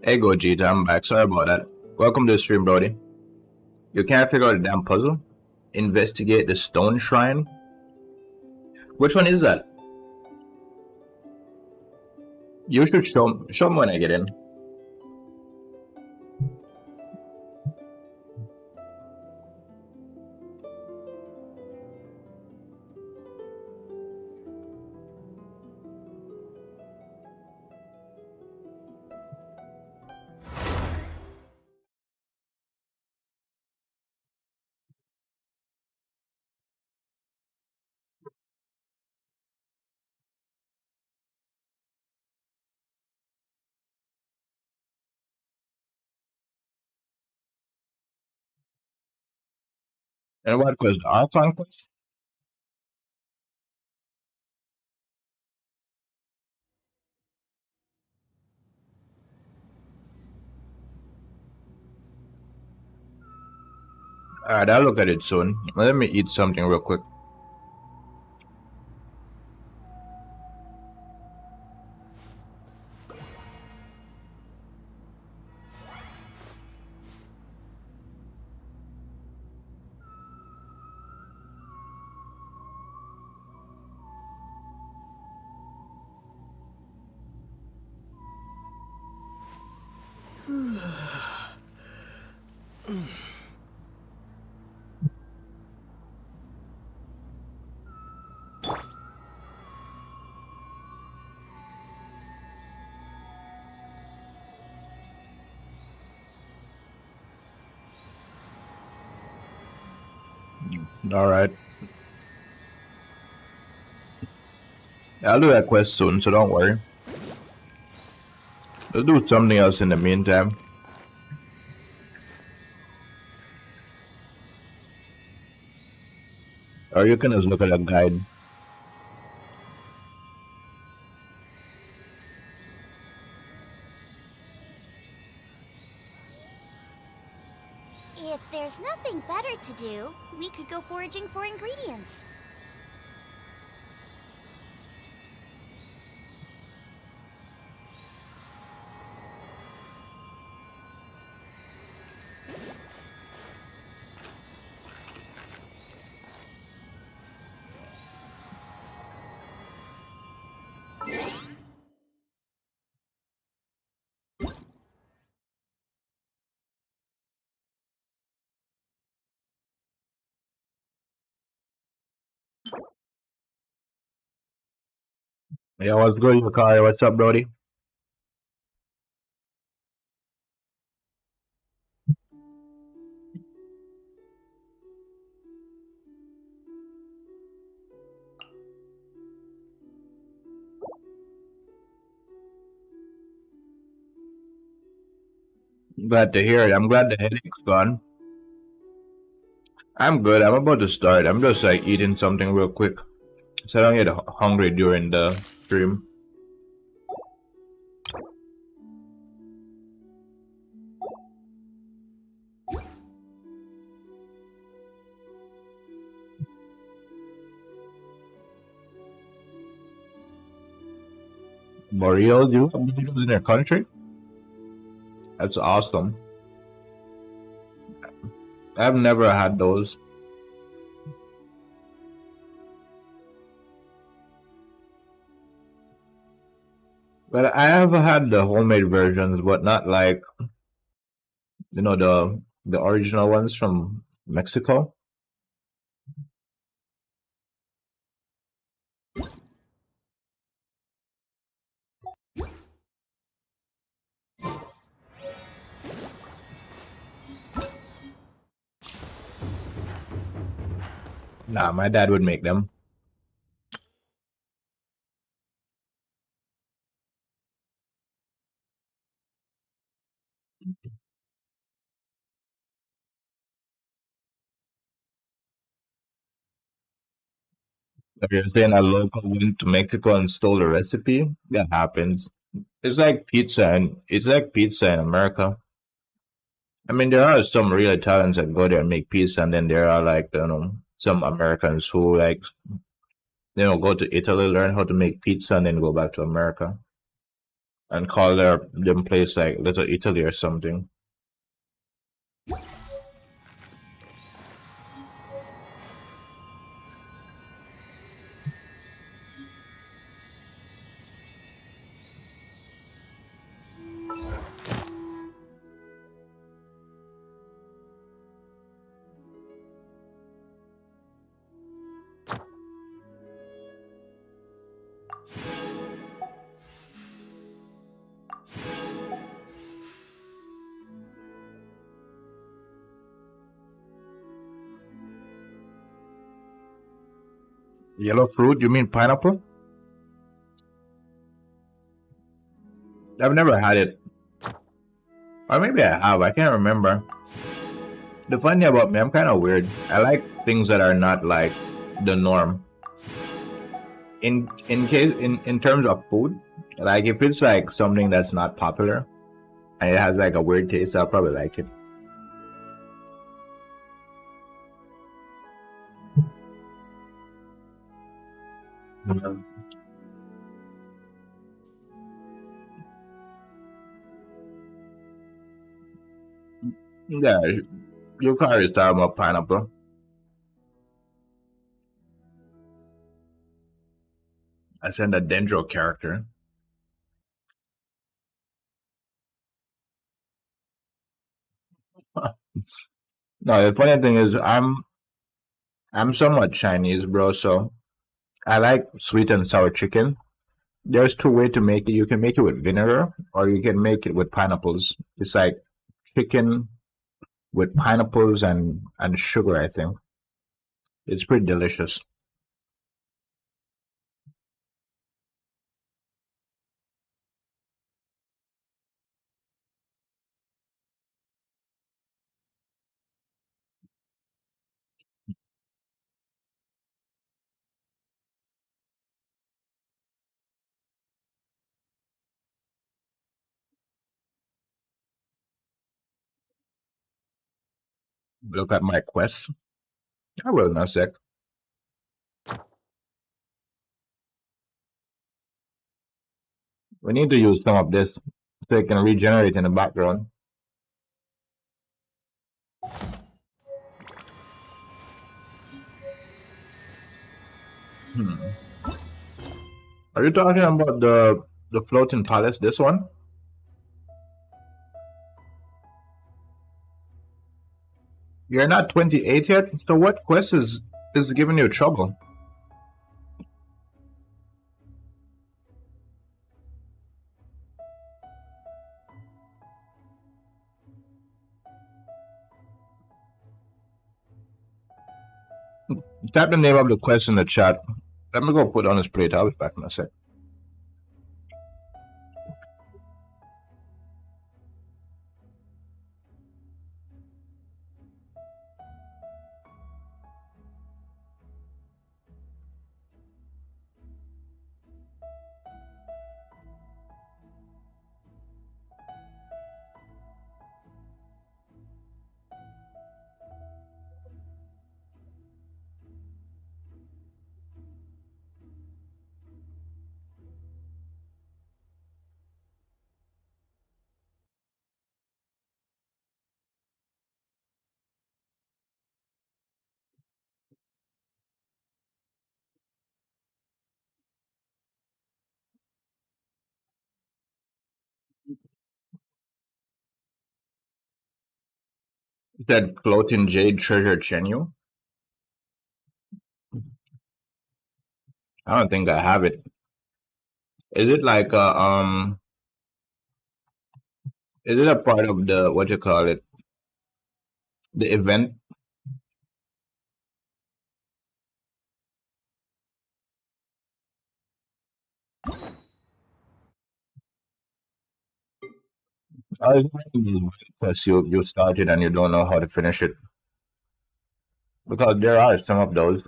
Hey, Gogeta, I'm back. Sorry about that. Welcome to the stream, Brody. You can't figure out the damn puzzle? Investigate the stone shrine? Which one is that? You should show me when I get in. And what was the Archon quest? Alright, I'll look at it soon. Let me eat something real quick. Alright. I'll do that quest soon, so don't worry. Let's do something else in the meantime. Or you can just look at a guide. If there's nothing better to do, we could go foraging for ingredients. Yeah, what's good, Yukari? What's up, Brody? Glad to hear it. I'm glad the headache's gone. I'm good. I'm about to start. I'm just like eating something real quick, so I don't get hungry during the stream. Muriel, you have burritos in your country? That's awesome. I've never had those. But I have had the homemade versions, but not like the original ones from Mexico. Nah, my dad would make them. If you're saying a local went to Mexico and stole the recipe, that happens. It's like pizza in America. I mean, there are some real Italians that go there and make pizza, and then there are like some Americans who like go to Italy, learn how to make pizza, and then go back to America. and call their them place like Little Italy or something. Yellow fruit? You mean pineapple? I've never had it. Or maybe I have. I can't remember. The funny thing about me, I'm kind of weird. I like things that are not like the norm. In terms of food, like if it's like something that's not popular and it has like a weird taste, I'll probably like it. Mhm. Yeah, you can't really talk about pineapple. I send a dendro character. No, the funny thing is I'm somewhat Chinese, bro, so I like sweet and sour chicken. There's two ways to make it. You can make it with vinegar or you can make it with pineapples. It's like chicken with pineapples and sugar, I think. It's pretty delicious. Look at my quest. I will in a sec. We need to use some of this so it can regenerate in the background. Hmm. Are you talking about the floating palace? This one? You're not 28 yet. So what quest is giving you trouble? Type the name of the quest in the chat. Let me go put on his plate. I'll be back in a sec. You said floating jade treasure genuine? I don't think I have it. Is it like is it a part of the what you call it? The event? I was wondering because you started and you don't know how to finish it. Because there are some of those.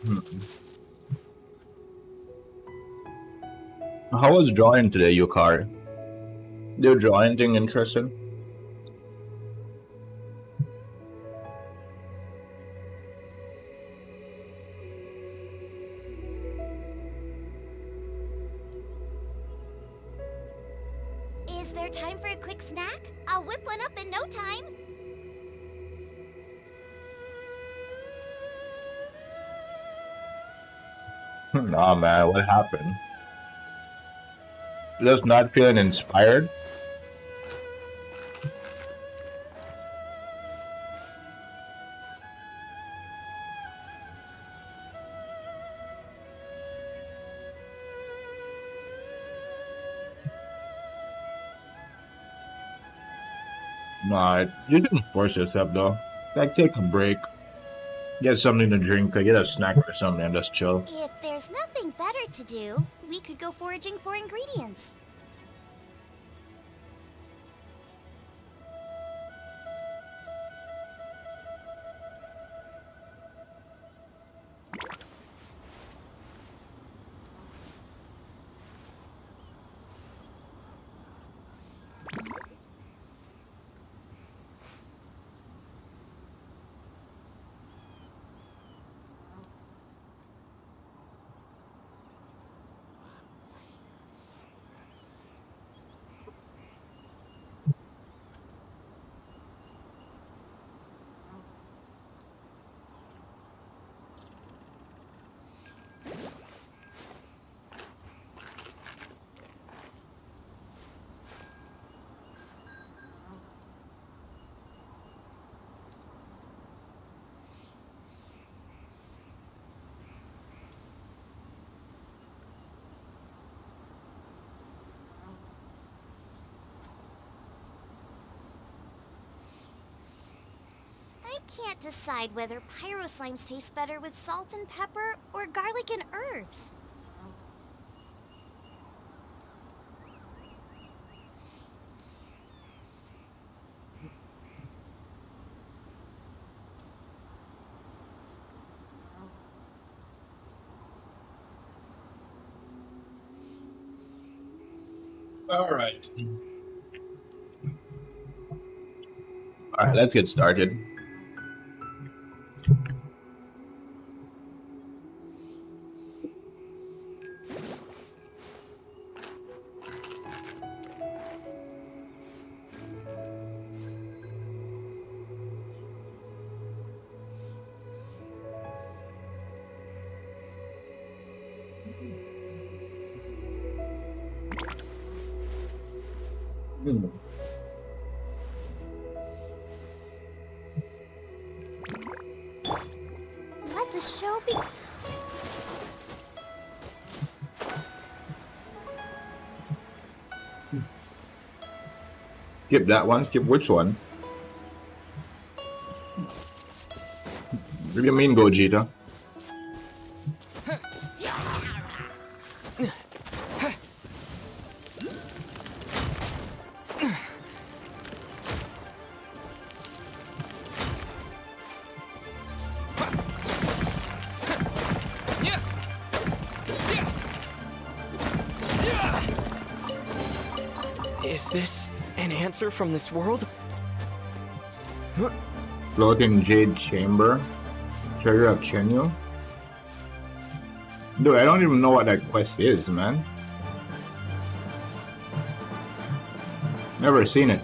Hmm. How was drawing today, Yukari? Did you draw anything interesting? Is there time for a quick snack? I'll whip one up in no time. Nah, man, what happened? Just not feeling inspired? Nah, you didn't force yourself though. Like, take a break, get something to drink, or get a snack or something, and just chill. If there's nothing better to do, we could go foraging for ingredients. I can't decide whether pyro slimes taste better with salt and pepper or garlic and herbs. All right. All right, let's get started. Hmm. Let the show be. Skip that one. Skip which one? What do you mean, Gogeta? Is this an answer from this world? Floating Jade Chamber. Treasure of Chenyu. Dude, I don't even know what that quest is, man. Never seen it.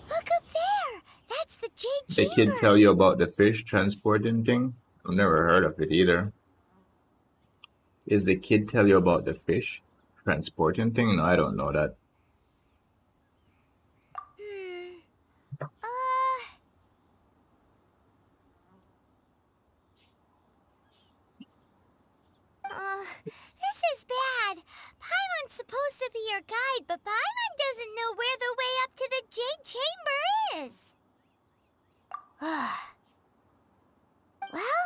Look up there! That's the Jade The kid Chamber! tell you about the fish transporting thing? I've never heard of it either. Is the kid tell you about the fish transporting thing? No, I don't know that. Hmm. This is bad. Paimon's supposed Well,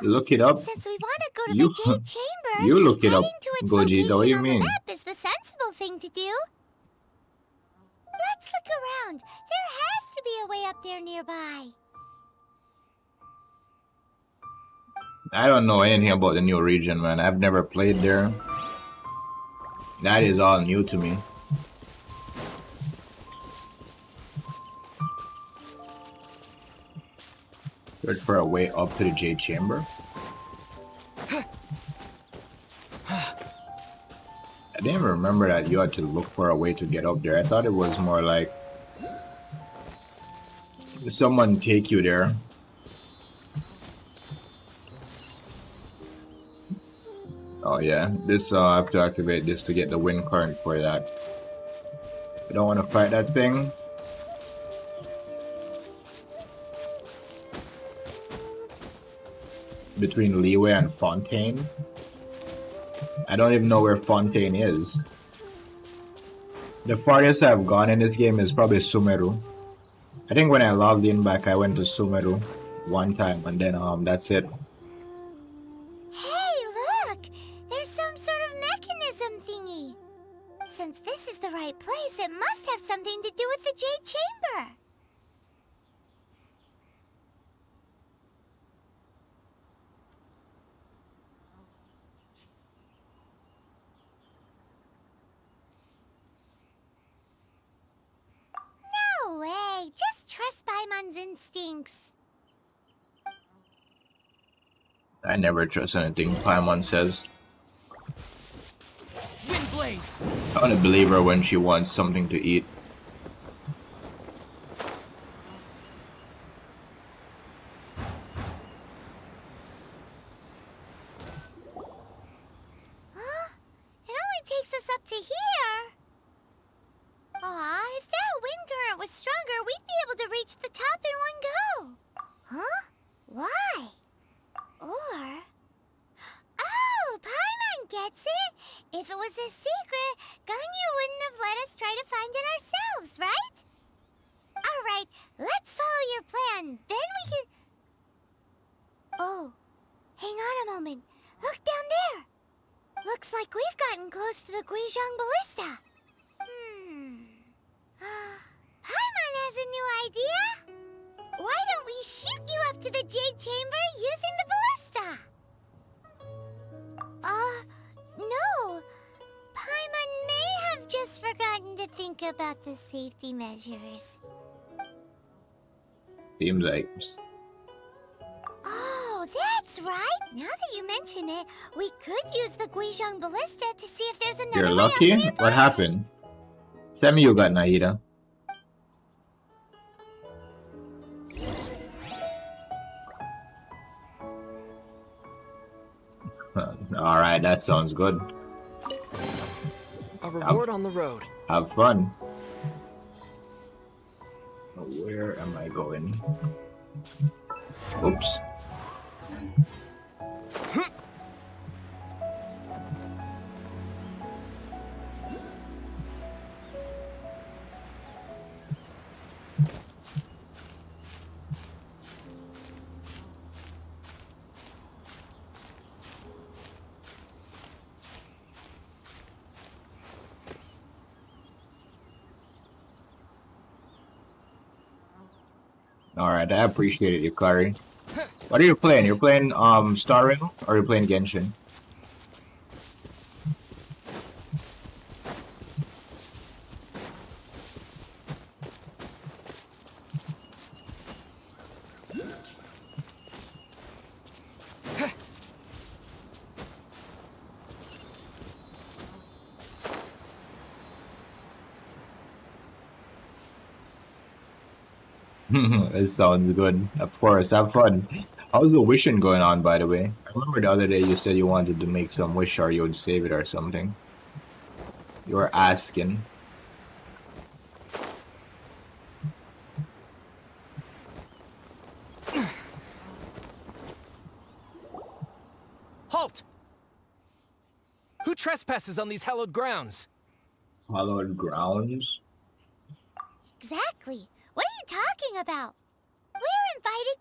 Look it up. since we want to go to You the Jade Chamber, you look it up, heading to its Gogeta. What do location you on the mean? map is the sensible thing to do. Let's look around. There has to be a way up there nearby. I don't know anything about the new region, man. I've never played there. That is all new to me. Search for a way up to the Jade Chamber. I didn't even remember that you had to look for a way to get up there. I thought it was more like someone take you there. Oh yeah, this I have to activate this to get the wind current for that. I don't want to fight that thing. Between Liyue and Fontaine. I don't even know where Fontaine is. The farthest I've gone in this game is probably Sumeru. I think when I logged in back, I went to Sumeru one time, and then that's it. Hey, look! There's some sort of mechanism thingy. Since this is the right place, it must have something to do with the Jade Chamber. No way! Just trust Paimon's instincts. I never trust anything Paimon says. Windblade! I only believe her when she wants something to eat. Huh? It only takes us up to here. Aw, if that wind current was stronger, we'd be able to reach the top in one go. Huh? Why? Or... Oh, Paimon gets it! If it was a secret, Ganyu wouldn't have let us try to find it ourselves, right? Alright, let's follow your plan. Then we can... Oh, hang on a moment. Look down there. Looks like we've gotten close to the Guizhong Ballista. Paimon has a new idea. Why don't we shoot you up to the Jade Chamber using the ballista? No. Paimon may have just forgotten to think about the safety measures. Seems like. Oh, that's right. Now that you mention it, we could use the Guizhong Ballista to see if there's another You're way up lucky? nearby. What happened? Tell me you got Nahida. Alright, that sounds good. A reward on the road. Have fun. Where am I going? Oops. Alright, I appreciate it, Yukari. What are you playing? You're playing Star Rail or you're playing Genshin? It sounds good. Of course, have fun. How's the wishing going on, by the way? I remember the other day you said you wanted to make some wish or you would save it or something. You were asking. Halt! Who trespasses on these hallowed grounds? Hallowed grounds? Exactly. What are you talking about? We're invited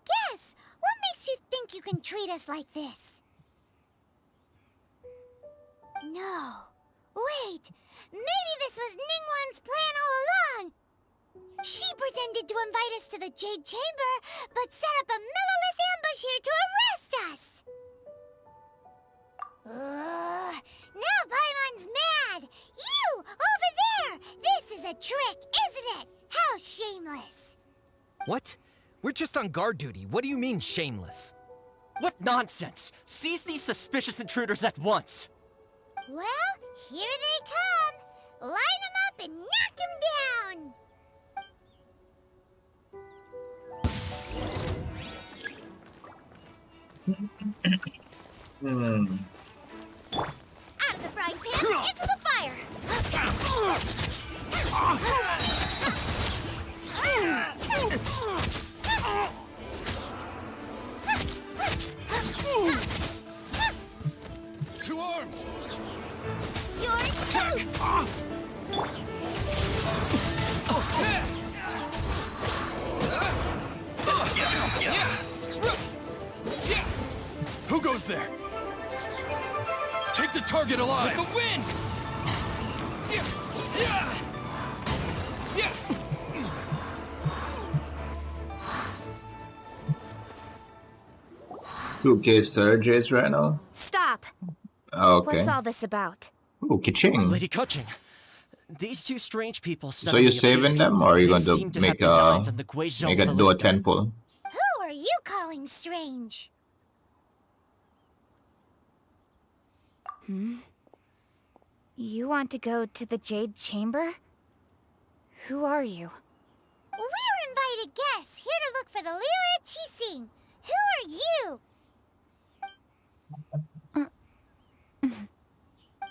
can treat us like this. No. Wait! Maybe this was Ningguang's plan all along! She pretended to invite us to the Jade Chamber, but set up a millilith ambush here to arrest us! Now Paimon's mad! You! Over there! This is a trick, isn't it? How shameless! What? We're just on guard duty. What do you mean, shameless? What nonsense! Seize these suspicious intruders at once! Well, here they come! Line them up and knock them down! Out of the frying pan, into the fire! Two arms! You're toast! Who goes there? Take the target alive! With the wind! Two case surgeries right now. Stop! Okay. What's all this about? Ooh, Kiching. Lady Kuching, these two strange people So you're saving them, or are you going to make a do a 10 pull? Who are you calling strange? You want to go to the Jade Chamber? Who are you? We're invited guests, here to look for the Liyue Qixing. Who are you?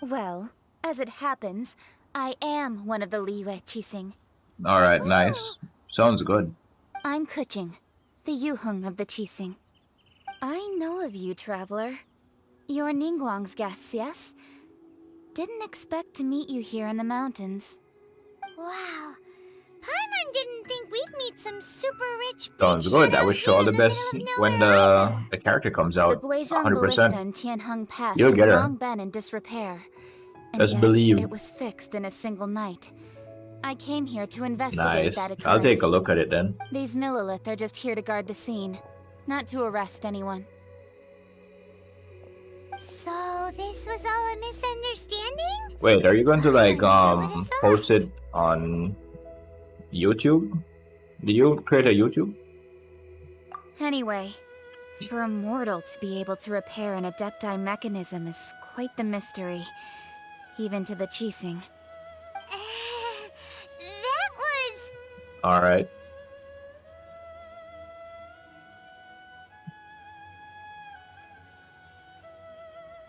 Well, as it happens, I am one of the Liyue Qixing. Alright, nice. Sounds good. I'm Kuching, the Yuheng of the Qixing. I know of you, traveler. You're Ningguang's guests, yes? Didn't expect to meet you here in the mountains. Wow. Paimon didn't think we'd meet some super rich Sounds good. I wish you all the best when the character comes The out. Guizhong Ballista 100%. in Tianheng Pass You'll has get her. long been in disrepair. And Just yet, believe. it was fixed in a single night. I came here to investigate Nice. that occurrence. I'll take a look at it then. These millilith are just here to guard the scene, not to arrest anyone. So this was all a misunderstanding? Wait, are you going to like post it on YouTube? Did you create a YouTube? Anyway, for a mortal to be able to repair an Adepti mechanism is quite the mystery, even to the Qixing. That was... Alright.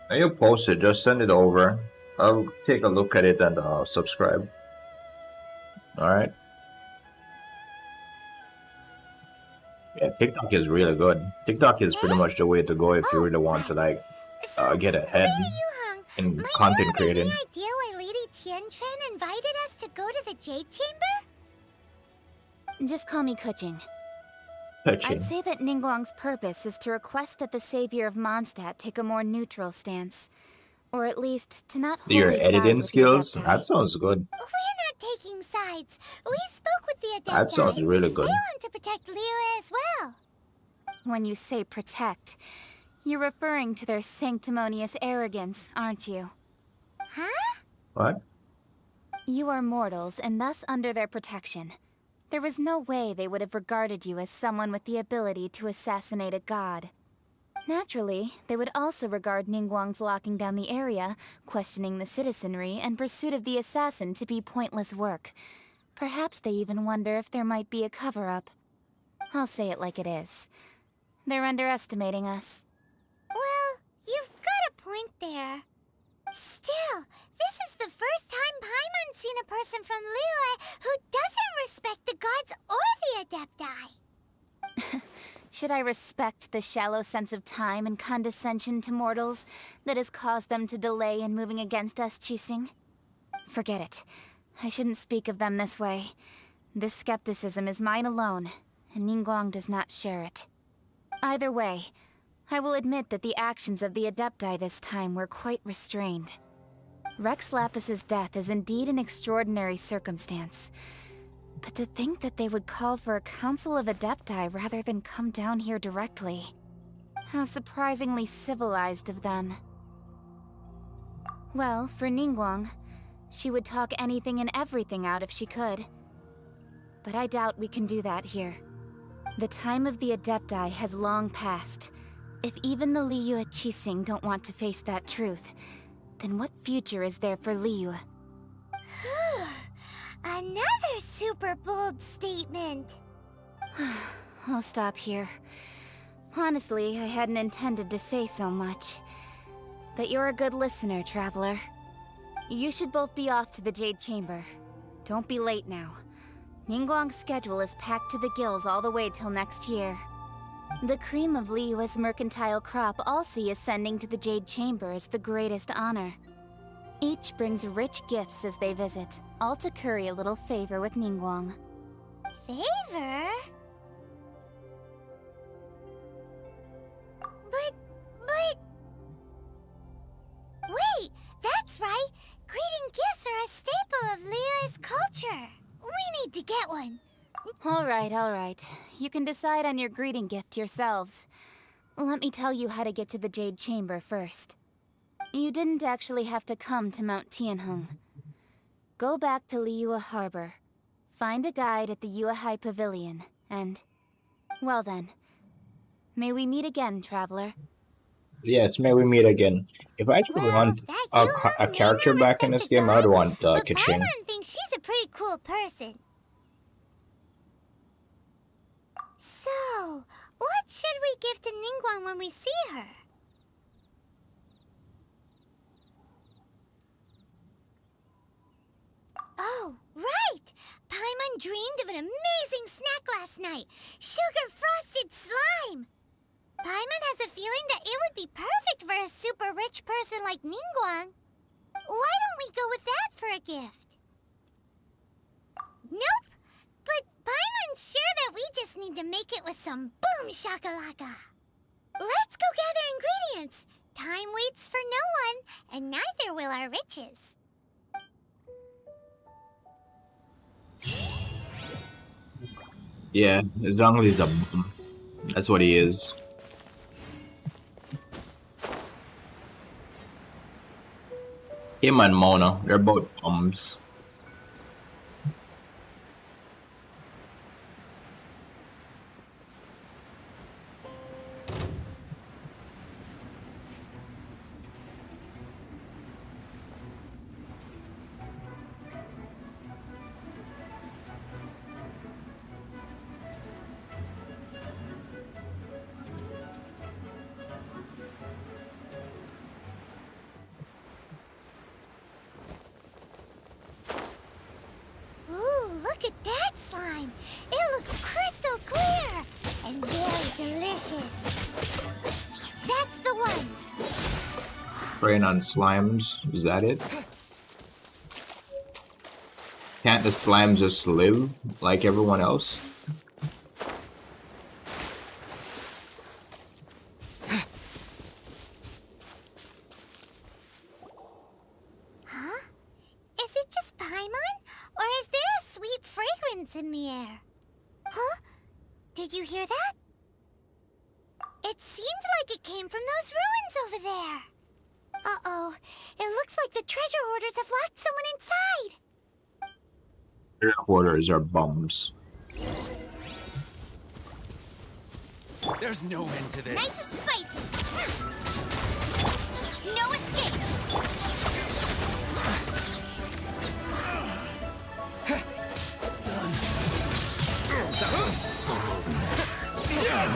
Now you post it, just send it over. I'll take a look at it and subscribe. Alright. Yeah, TikTok is really good. TikTok is pretty much the way to go if you really want to like get ahead in content creating. Any idea why Lady Tianquan invited us to go to the Jade Chamber? Just call me Kuching. I'd say that Ningguang's purpose is to request that the savior of Mondstadt take a more neutral stance. Or at least to not wholly Your side editing with the skills? Adepti. That sounds good. We're not taking sides. We spoke with the Adepti. That sounds really They good. want to protect Liyue as well. When you say protect, you're referring to their sanctimonious arrogance, aren't you? Huh? What? You are mortals and thus under their protection. There was no way they would have regarded you as someone with the ability to assassinate a god. Naturally, they would also regard Ningguang's locking down the area, questioning the citizenry, and pursuit of the assassin to be pointless work. Perhaps they even wonder if there might be a cover-up. I'll say it like it is. They're underestimating us. Well, you've got a point there. Still, this is the first time Paimon's seen a person from Liyue who doesn't respect the gods or the Adepti. Should I respect the shallow sense of time and condescension to mortals that has caused them to delay in moving against us, Qixing? Forget it. I shouldn't speak of them this way. This skepticism is mine alone, and Ningguang does not share it. Either way, I will admit that the actions of the Adepti this time were quite restrained. Rex Lapis's death is indeed an extraordinary circumstance. But to think that they would call for a council of Adepti rather than come down here directly. How surprisingly civilized of them. Well, for Ningguang, she would talk anything and everything out if she could. But I doubt we can do that here. The time of the Adepti has long passed. If even the Liyue Qixing don't want to face that truth, then what future is there for Liyue? Another super bold statement. I'll stop here. Honestly, I hadn't intended to say so much. But you're a good listener, Traveler. You should both be off to the Jade Chamber. Don't be late now. Ningguang's schedule is packed to the gills all the way till next year. The cream of Liyue's mercantile crop all see ascending to the Jade Chamber as the greatest honor. Each brings rich gifts as they visit, all to curry a little favor with Ningguang. Favor? But... Wait, that's right! Greeting gifts are a staple of Liyue's culture! We need to get one! Alright. You can decide on your greeting gift yourselves. Let me tell you how to get to the Jade Chamber first. You didn't actually have to come to Mount Tianheng. Go back to Liyue Harbor. Find a guide at the Yuehai Pavilion, and... well then. May we meet again, Traveler. Yes, may we meet again. If I could Well, want that a, you a may character not back in respect this the game, I would gods, want but Keqing. Paimon thinks she's a pretty cool person. So, what should we give to Ningguang when we see her? Oh, right! Paimon dreamed of an amazing snack last night! Sugar-frosted slime! Paimon has a feeling that it would be perfect for a super rich person like Ningguang. Why don't we go with that for a gift? Nope! But Paimon's sure that we just need to make it with some boom shakalaka. Let's go gather ingredients. Time waits for no one, and neither will our riches. Yeah, as long as he's a bum. That's what he is. Him and Mona, they're both bums. Ooh, look at that slime! It looks crystal clear and very delicious. That's the one! Preying on slimes, is that it? Can't the slimes just live like everyone else? Huh? Is it just Paimon? Or is there a sweet fragrance in the air? Huh? Did you hear that? It seemed like it came from those ruins over there. Uh-oh. It looks like the treasure hoarders have locked someone inside. Their hoarders are bums. There's no end to Nice this. and spicy. No escape.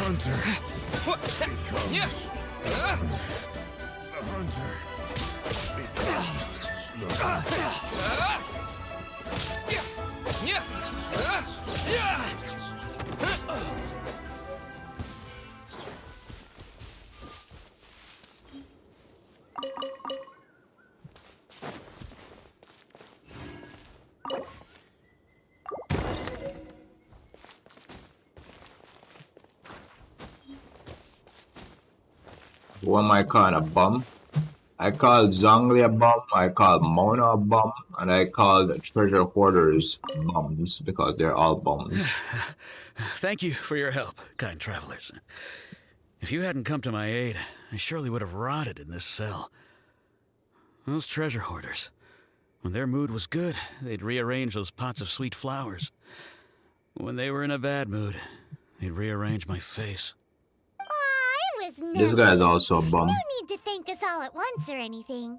Hunter. Yes. The hunter becomes the hunter. Who am I calling a bum? I called Zhongli a bum, I called Mona a bum, and I called treasure hoarders bums because they're all bums. Thank you for your help, kind travelers. If you hadn't come to my aid, I surely would have rotted in this cell. Those treasure hoarders. When their mood was good, they'd rearrange those pots of sweet flowers. When they were in a bad mood, they'd rearrange my face. I was nothing. This guy's also a bum. No need to thank us all at once or anything.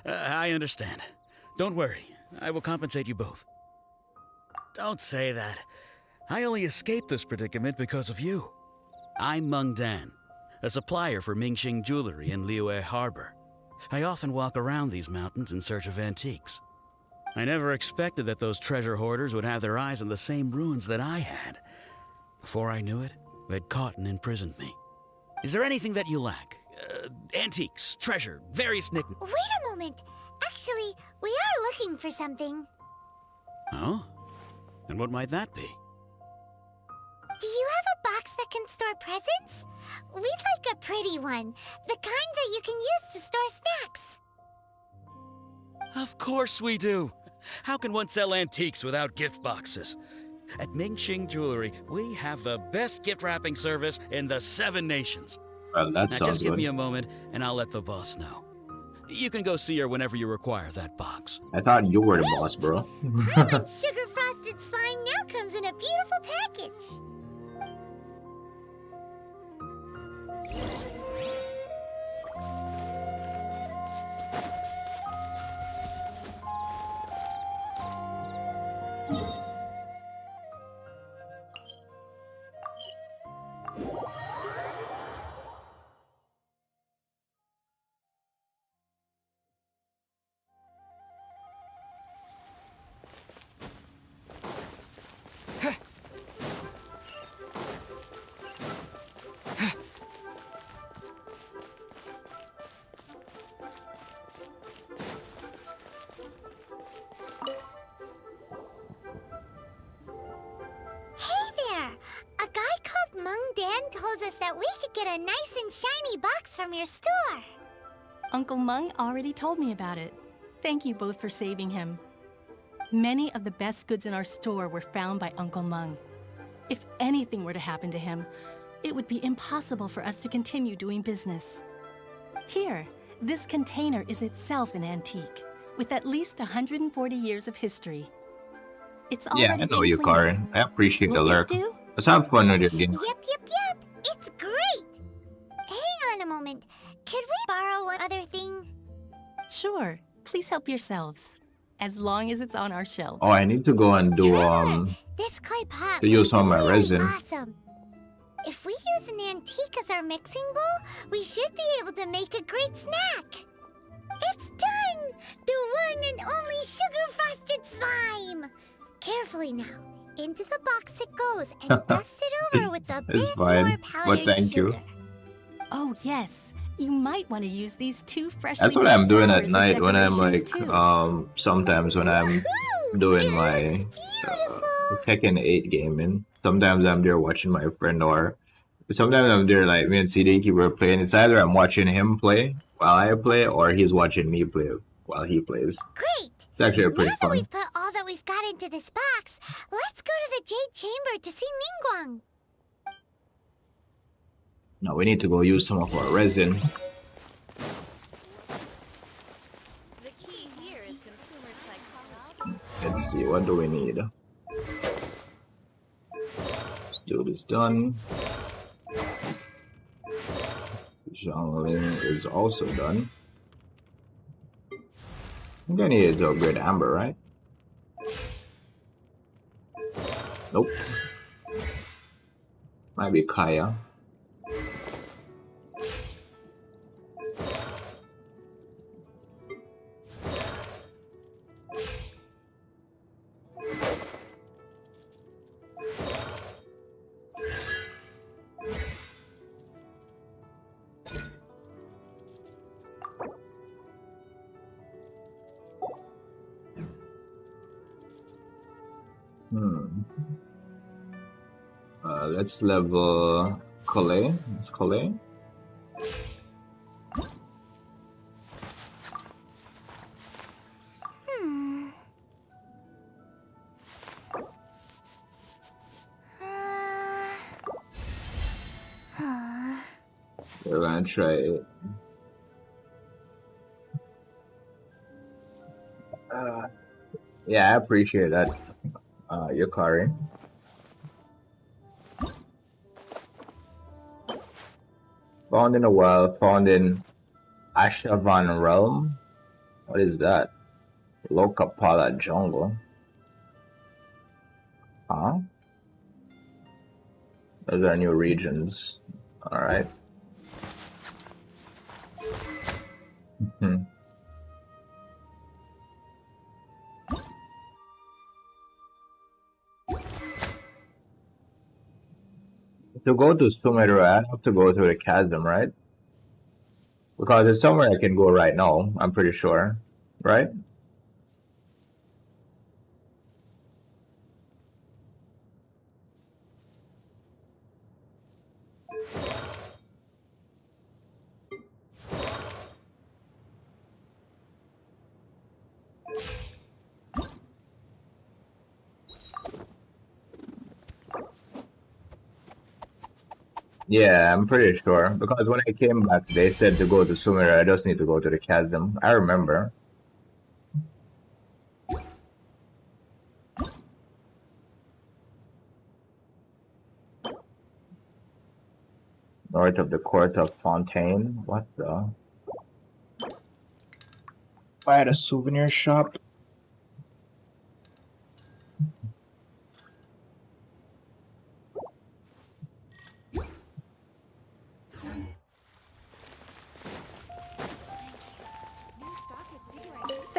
I understand. Don't worry. I will compensate you both. Don't say that. I only escaped this predicament because of you. I'm Meng Dan, a supplier for Mingxing Jewelry in Liyue Harbor. I often walk around these mountains in search of antiques. I never expected that those treasure hoarders would have their eyes on the same ruins that I had. Before I knew it, they'd caught and imprisoned me. Is there anything that you lack? Antiques, treasure, various knickknacks. Wait a moment. Actually, we are looking for something. Oh? And what might that be? Do you have a box that can store presents? We'd like a pretty one. The kind that you can use to store snacks. Of course we do. How can one sell antiques without gift boxes? At Mingxing Jewelry, we have the best gift wrapping service in the 7 nations. Well, that Now sounds just give good. me a moment, and I'll let the boss know. You can go see her whenever you require that box. I thought you were the boss, bro. That sugar frosted slime now comes in a beautiful package. Told us that we could get a nice and shiny box from your store. Uncle Meng already told me about it. Thank you both for saving him. Many of the best goods in our store were found by Uncle Meng. If anything were to happen to him, it would be impossible for us to continue doing business. Here, this container is itself an antique, with at least 140 years of history. It's already Yeah, I know been you, cleaned. Karen. I appreciate the Will it lurk. do? Let's have fun with your game. Yep. It's great. Hang on a moment. Could we borrow one other thing? Sure. Please help yourselves. As long as it's on our shelves. Oh, I need to go and do This clay pot to use looks some of my really resin. Awesome. If we use an antique as our mixing bowl, we should be able to make a great snack. It's done! The one and only sugar-frosted slime! Carefully now. Into the box it goes and dust it over with a It's bit fine, more but powdered thank you. sugar. Oh, yes. You might want to use these 2 freshly That's what baked I'm doing flowers at as night when I'm like, decorations, too. sometimes when I'm Woohoo! doing It my looks beautiful. Tekken 8 gaming. Sometimes I'm there watching my friend, or sometimes I'm there like me and CD were playing. It's either I'm watching him play while I play, or he's watching me play while he plays. Great! It's actually pretty Now that fun. we've put all that we've got into this box, let's go to the Jade Chamber to see Ningguang. No, we need to go use some of our resin. The key here is consumer psychology. Let's see, what do we need? Let's do this done. Zhongling is also done. I'm gonna need to upgrade Amber, right? Nope. Might be Kaya. Let's level Collet. It's Collet. Hmm. We're gonna try it. Yeah, I appreciate that, Yukari. Found in the wild, found in Ashavan Realm. What is that? Lokapala Jungle. Huh? Those are new regions. Alright. To go to Sumeru, I have to go through the chasm, right? Because it's somewhere I can go right now, I'm pretty sure. Right? Yeah, I'm pretty sure. Because when I came back, they said to go to Sumeru, I just need to go to the chasm. I remember. North of the Court of Fontaine. What the? If I had a souvenir shop,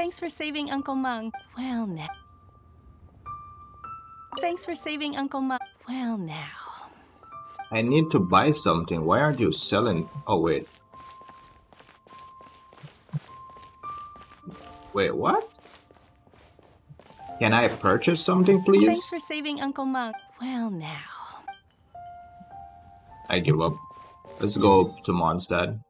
Thanks for saving Uncle Mung. Well, now. Thanks for saving Uncle Mung. Well, now. I need to buy something. Why aren't you selling? Oh, wait. Wait, what? Can I purchase something, please? Thanks for saving Uncle Mung. Well, now. I give up. Let's go to Mondstadt.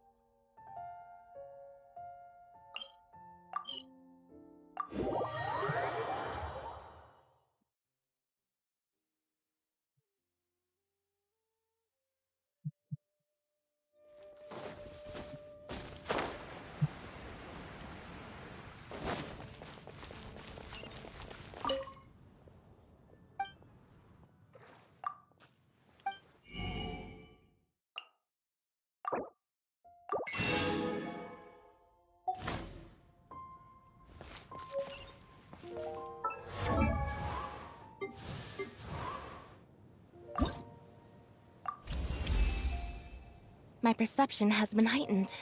My perception has been heightened.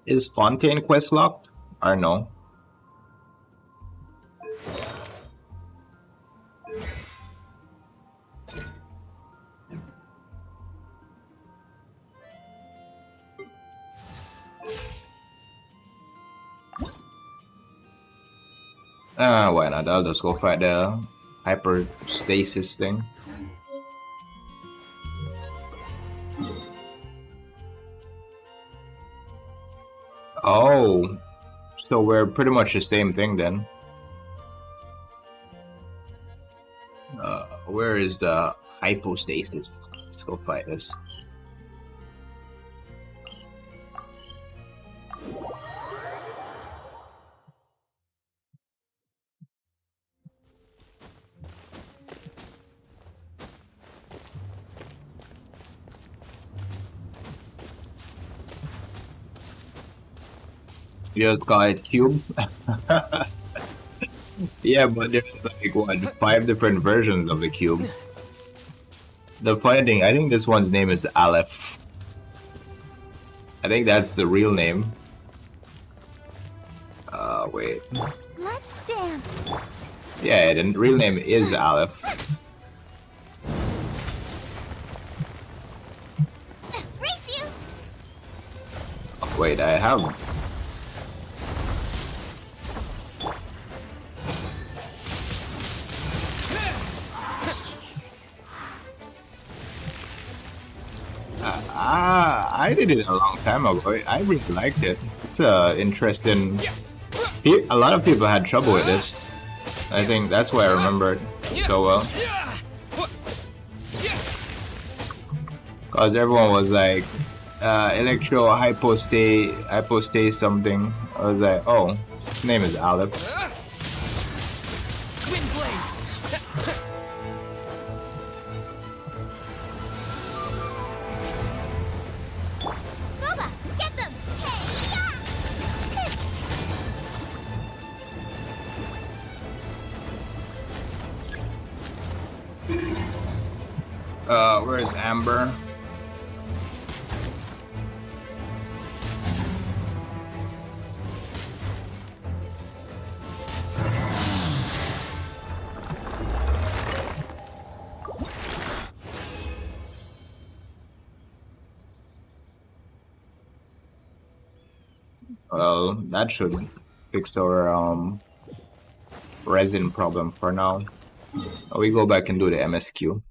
Is Fontaine quest locked? Or no? Why not? I'll just go fight the hyperstasis thing. Oh, so we're pretty much the same thing then. Where is the hypostasis? Let's go fight this. You just got it cube. Yeah, but there's like what 5 different versions of the cube. The funny thing, I think this one's name is Aleph. I think that's the real name. Wait. Let's dance. Yeah, the real name is Aleph. Race you. Wait, I have. I did it a long time ago. I really liked it. It's interesting. A lot of people had trouble with this. I think that's why I remember it so well. Cause everyone was like, electro hypostase something. I was like, oh, his name is Aleph. Boba, get them. Where's Amber? Well, that should fix our resin problem for now. We go back and do the MSQ.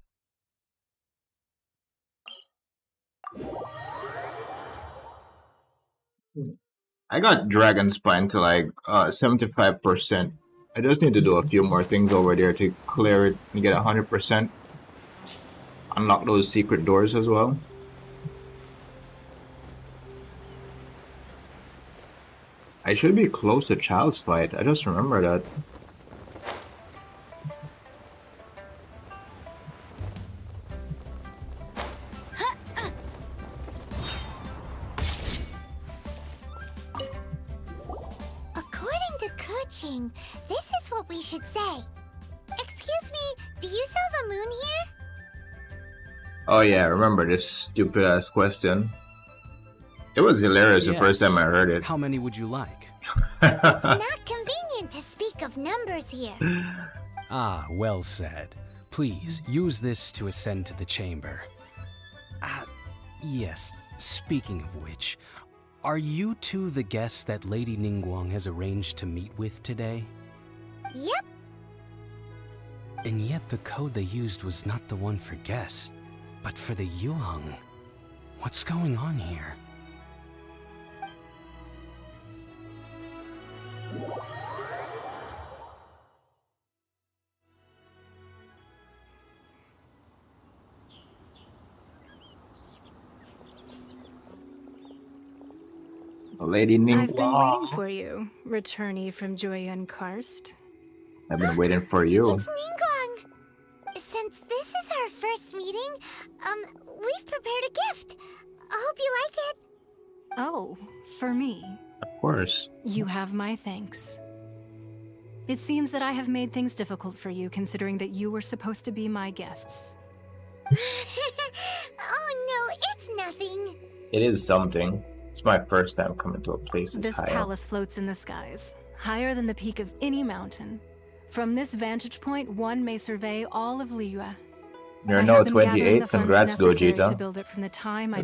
I got Dragon Spine to like 75%. I just need to do a few more things over there to clear it and get 100%. Unlock those secret doors as well. I should be close to Child's Fight. I just remember that. According to Kuching, this is what we should say. Excuse me, do you sell the moon here? Oh yeah, I remember this stupid ass question. It was hilarious the first time I heard it. How many would you like? It's not convenient to speak of numbers here. Ah, well said. Please, use this to ascend to the chamber. Yes, speaking of which, are you two the guests that Lady Ningguang has arranged to meet with today? Yep. And yet the code they used was not the one for guests, but for the Yuheng. What's going on here? Lady Ningguang. I've been waiting for you, returnee from Jueyun Karst. I've been waiting for you. It's Ningguang. Since this is our first meeting, we've prepared a gift. I hope you like it. Oh, for me. Of course. You have my thanks. It seems that I have made things difficult for you, considering that you were supposed to be my guests. Oh no, it's nothing. It is something. It's my first time coming to a place this high. This palace floats in the skies, higher than the peak of any mountain. From this vantage point, one may survey all of Liyue. You're no 28. Congrats, Gogeta.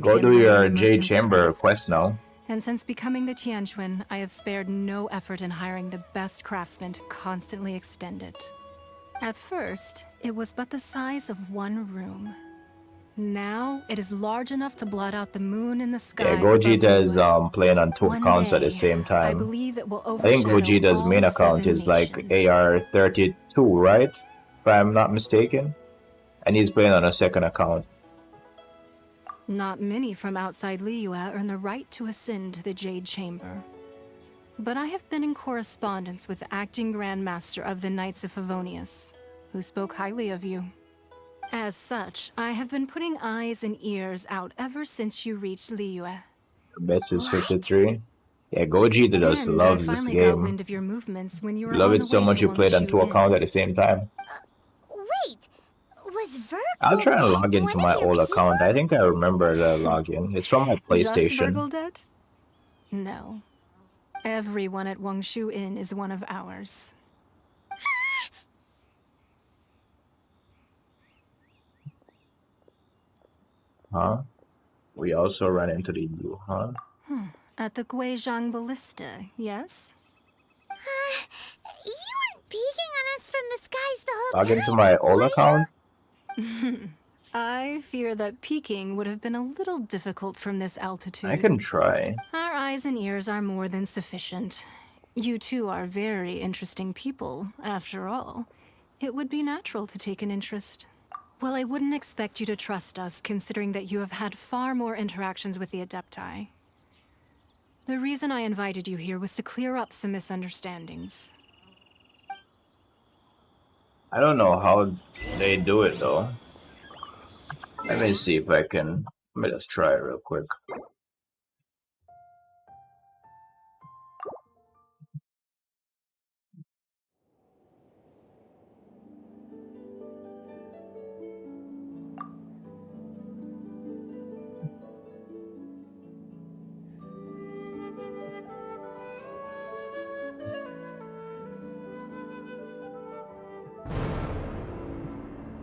Go do your Jade Chamber quest now. And since becoming the Tianquan, I have spared no effort in hiring the best craftsmen to constantly extend it. At first, it was but the size of one room. Now, it is large enough to blot out the moon in the sky. Yeah, Gogeta is playing on 2 accounts at the same I time. believe it will I think overshadow Gogeta's main all account 7 is like nations. AR32, right? If I'm not mistaken. And he's playing on a second account. Not many from outside Liyue earn the right to ascend to the Jade Chamber. But I have been in correspondence with the acting Grand Master of the Knights of Favonius, who spoke highly of you. As such, I have been putting eyes and ears out ever since you reached Liyue. Best is 53. Yeah, Goji just And I loves this finally got game. wind of your movements when you were Love on it the so way much to you played on Wangshu two Inn. accounts at the same time. Wait, was I'll try and Virgodet log one into of my your old people? account. I think I remember the login. It's from my Just PlayStation. Virgodet? No. Everyone at Wangshu Inn is one of ours. Huh? We also ran into the U, huh? At the Guizhang Ballista, yes? You weren't peeking on us from the skies the whole Log into time, my old were account? I fear that peeking would have been a little difficult from this altitude. I can try. Our eyes and ears are more than sufficient. You two are very interesting people, after all. It would be natural to take an interest. Well, I wouldn't expect you to trust us, considering that you have had far more interactions with the Adepti. The reason I invited you here was to clear up some misunderstandings. I don't know how they do it though. Let me see if I can. Let me just try it real quick.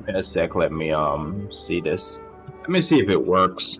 In a sec, let me see this. Let me see if it works.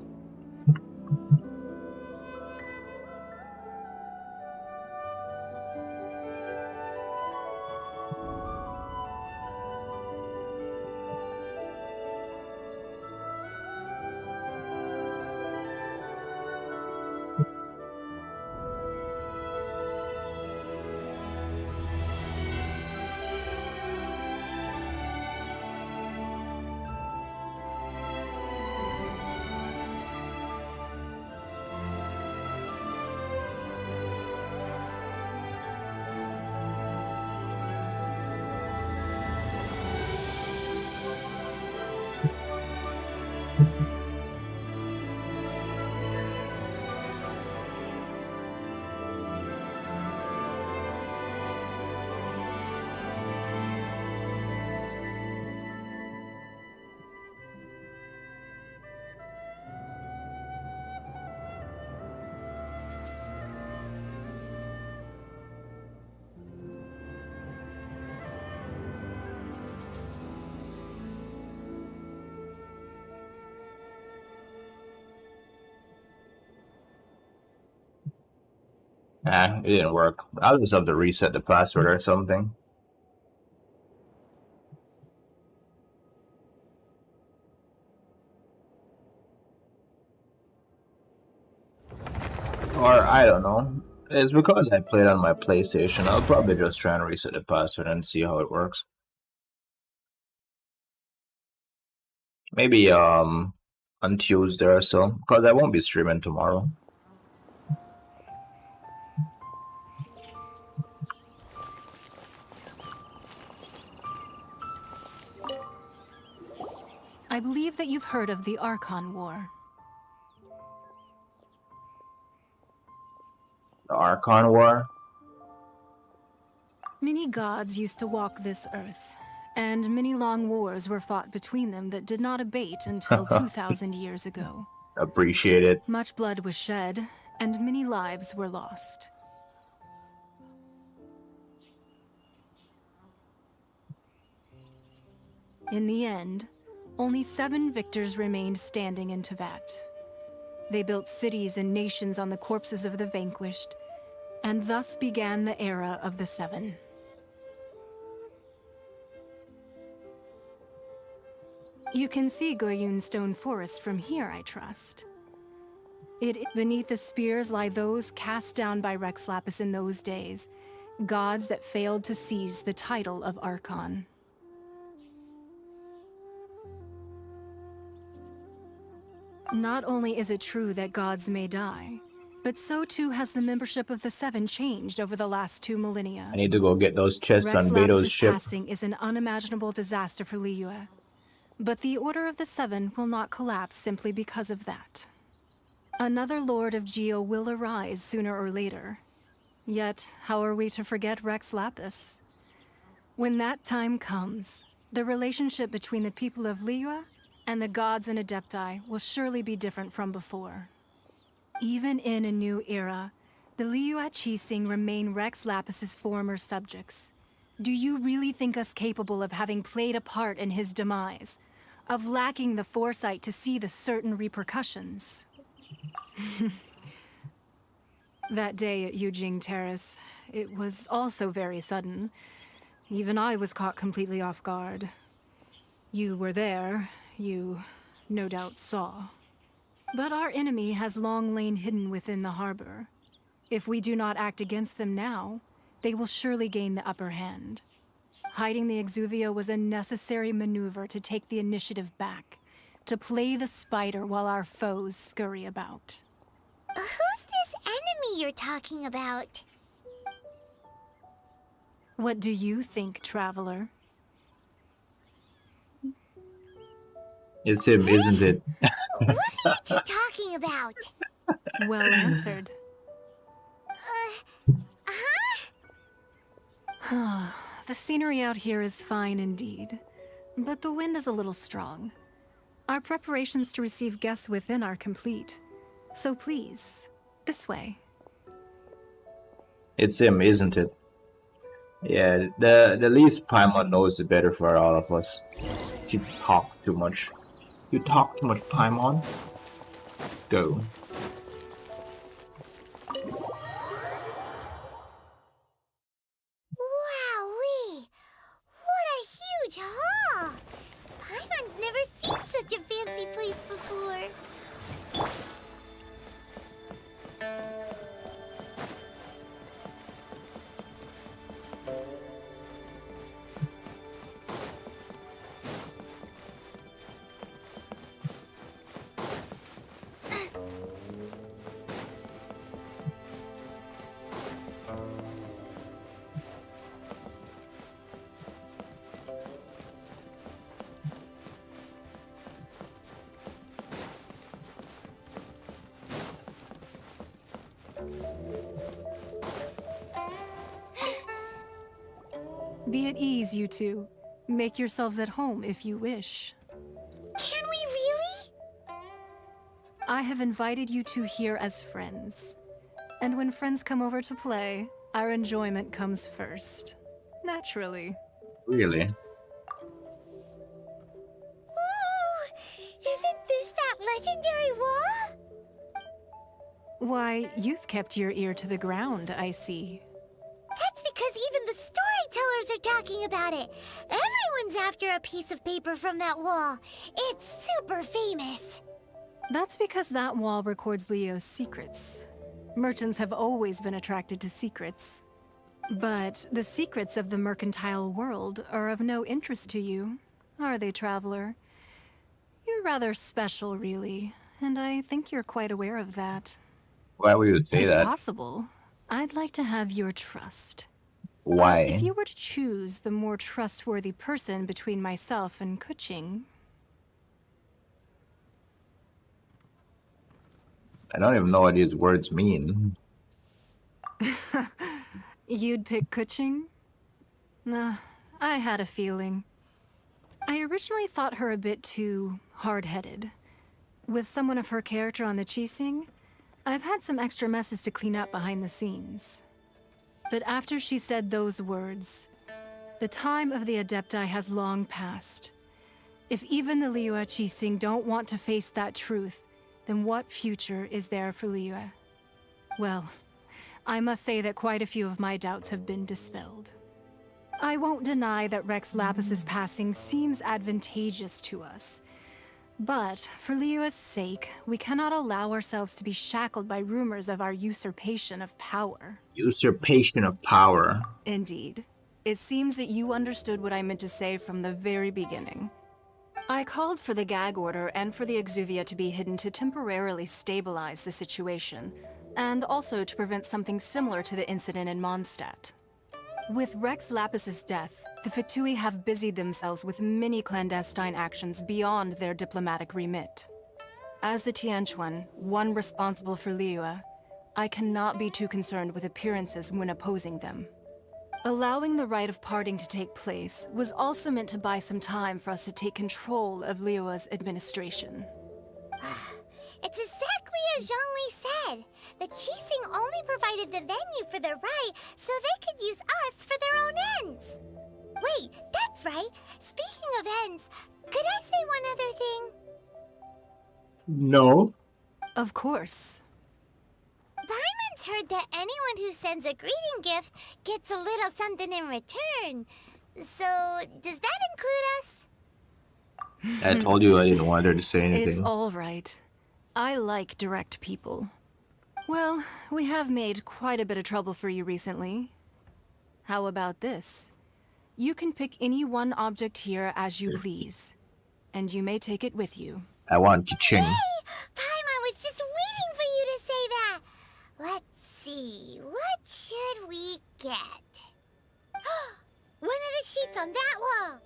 Nah, it didn't work. I'll just have to reset the password or something. Or, I don't know. It's because I played on my PlayStation. I'll probably just try and reset the password and see how it works. Maybe, on Tuesday or so. Because I won't be streaming tomorrow. I believe that you've heard of the Archon War. The Archon War? Many gods used to walk this earth, and many long wars were fought between them that did not abate until 2,000 years ago. Appreciate it. Much blood was shed, and many lives were lost. In the end, only 7 victors remained standing in Teyvat. They built cities and nations on the corpses of the vanquished, and thus began the era of the 7. You can see Goyun Stone Forest from here, I trust. Beneath the spears lie those cast down by Rex Lapis in those days, gods that failed to seize the title of Archon. Not only is it true that gods may die, but so too has the membership of the 7 changed over the last 2 millennia. I need to go get those chests Rex on Beto's Lapis's ship. passing is an unimaginable disaster for Liyue. But the Order of the 7 will not collapse simply because of that. Another Lord of Geo will arise sooner or later. Yet, how are we to forget Rex Lapis? When that time comes, the relationship between the people of Liyue and the gods and Adepti will surely be different from before. Even in a new era, the Liyue Qixing remain Rex Lapis's former subjects. Do you really think us capable of having played a part in his demise? Of lacking the foresight to see the certain repercussions? That day at Yujing Terrace, it was also very sudden. Even I was caught completely off guard. You were there, you no doubt saw. But our enemy has long lain hidden within the harbor. If we do not act against them now, they will surely gain the upper hand. Hiding the Exuvio was a necessary maneuver to take the initiative back, to play the spider while our foes scurry about. Who's this enemy you're talking about? What do you think, Traveler? It's him, isn't it? What are you two talking about? Well answered. The scenery out here is fine indeed, but the wind is a little strong. Our preparations to receive guests within are complete. So please, this way. It's him, isn't it? Yeah, the least Paimon knows it better for all of us. You talk too much. You talk too much, Paimon. Let's go. Wowee! What a huge hall! Paimon's never seen such a fancy place before. Be at ease, you two. Make yourselves at home if you wish. Can we really? I have invited you two here as friends. And when friends come over to play, our enjoyment comes first. Naturally. Really? Ooh! Isn't this that legendary wall? Why, you've kept your ear to the ground, I see. That's because even the storytellers are talking about it. Everyone's after a piece of paper from that wall. It's super famous. That's because that wall records Leo's secrets. Merchants have always been attracted to secrets. But the secrets of the mercantile world are of no interest to you, are they, Traveler? You're rather special, really, and I think you're quite aware of that. Why would you say If that? possible, I'd like to have your trust. Why? If you were to choose the more trustworthy person between myself and Kuching... I don't even know what these words mean. You'd pick Kuching? Nah, I had a feeling. I originally thought her a bit too hard-headed. With someone of her character on the Qixing, I've had some extra messes to clean up behind the scenes. But after she said those words, the time of the Adepti has long passed. If even the Liyue Qixing don't want to face that truth, then what future is there for Liyue? Well, I must say that quite a few of my doubts have been dispelled. I won't deny that Rex Lapis's passing seems advantageous to us. But, for Liyue's sake, we cannot allow ourselves to be shackled by rumors of our usurpation of power. Usurpation of power. Indeed. It seems that you understood what I meant to say from the very beginning. I called for the gag order and for the Exuvia to be hidden to temporarily stabilize the situation, and also to prevent something similar to the incident in Mondstadt. With Rex Lapis's death, the F2P have busied themselves with many clandestine actions beyond their diplomatic remit. As the Tianquan, one responsible for Liyue, I cannot be too concerned with appearances when opposing them. Allowing the rite of parting to take place was also meant to buy some time for us to take control of Liyue's administration. It's exactly as Zhongli said. The Qixing only provided the venue for their rite so they could use us for their own ends. Wait, that's right. Speaking of ends, could I say one other thing? No. Of course. Paimon's heard that anyone who sends a greeting gift gets a little something in return. So, does that include us? I told you I didn't want her to say anything. It's all right. I like direct people. Well, we have made quite a bit of trouble for you recently. How about this? You can pick any one object here as you please, and you may take it with you. I want to ching. Hey! Paimon was just waiting for you to say that! Let's see, what should we get? One of the sheets on that wall!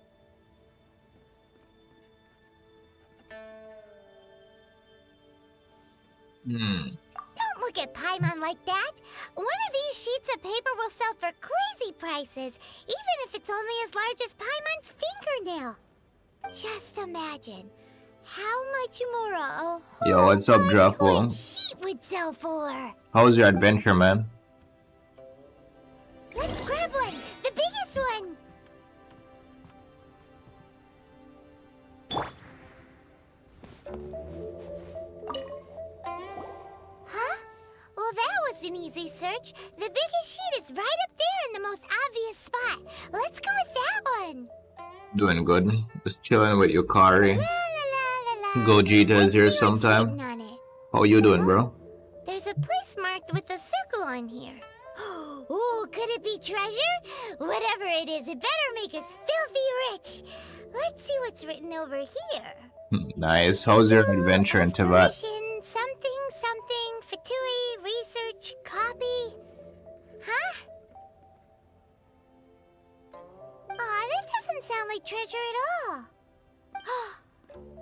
Don't look at Paimon like that! One of these sheets of paper will sell for crazy prices, even if it's only as large as Paimon's fingernail. Just imagine how much more a whole Yo, what's up, Druffle? sheet would sell for. How was your adventure, man? Let's grab one, the biggest one. Huh? Well, that was an easy search. The biggest sheet is right up there in the most obvious spot. Let's go with that one. Doing good. Just chilling with Yukari. La, la, la, la, la. Gogeta is here Let's see what's sometime. written on it. How you doing, bro? There's a place marked with a circle on here. Oh, could it be treasure? Whatever it is, it better make us filthy rich. Let's see what's written over here. Nice. How's your adventure in Tibet? Information, something, something, Fatui, research, copy. Huh? Aw, that doesn't sound like treasure at all.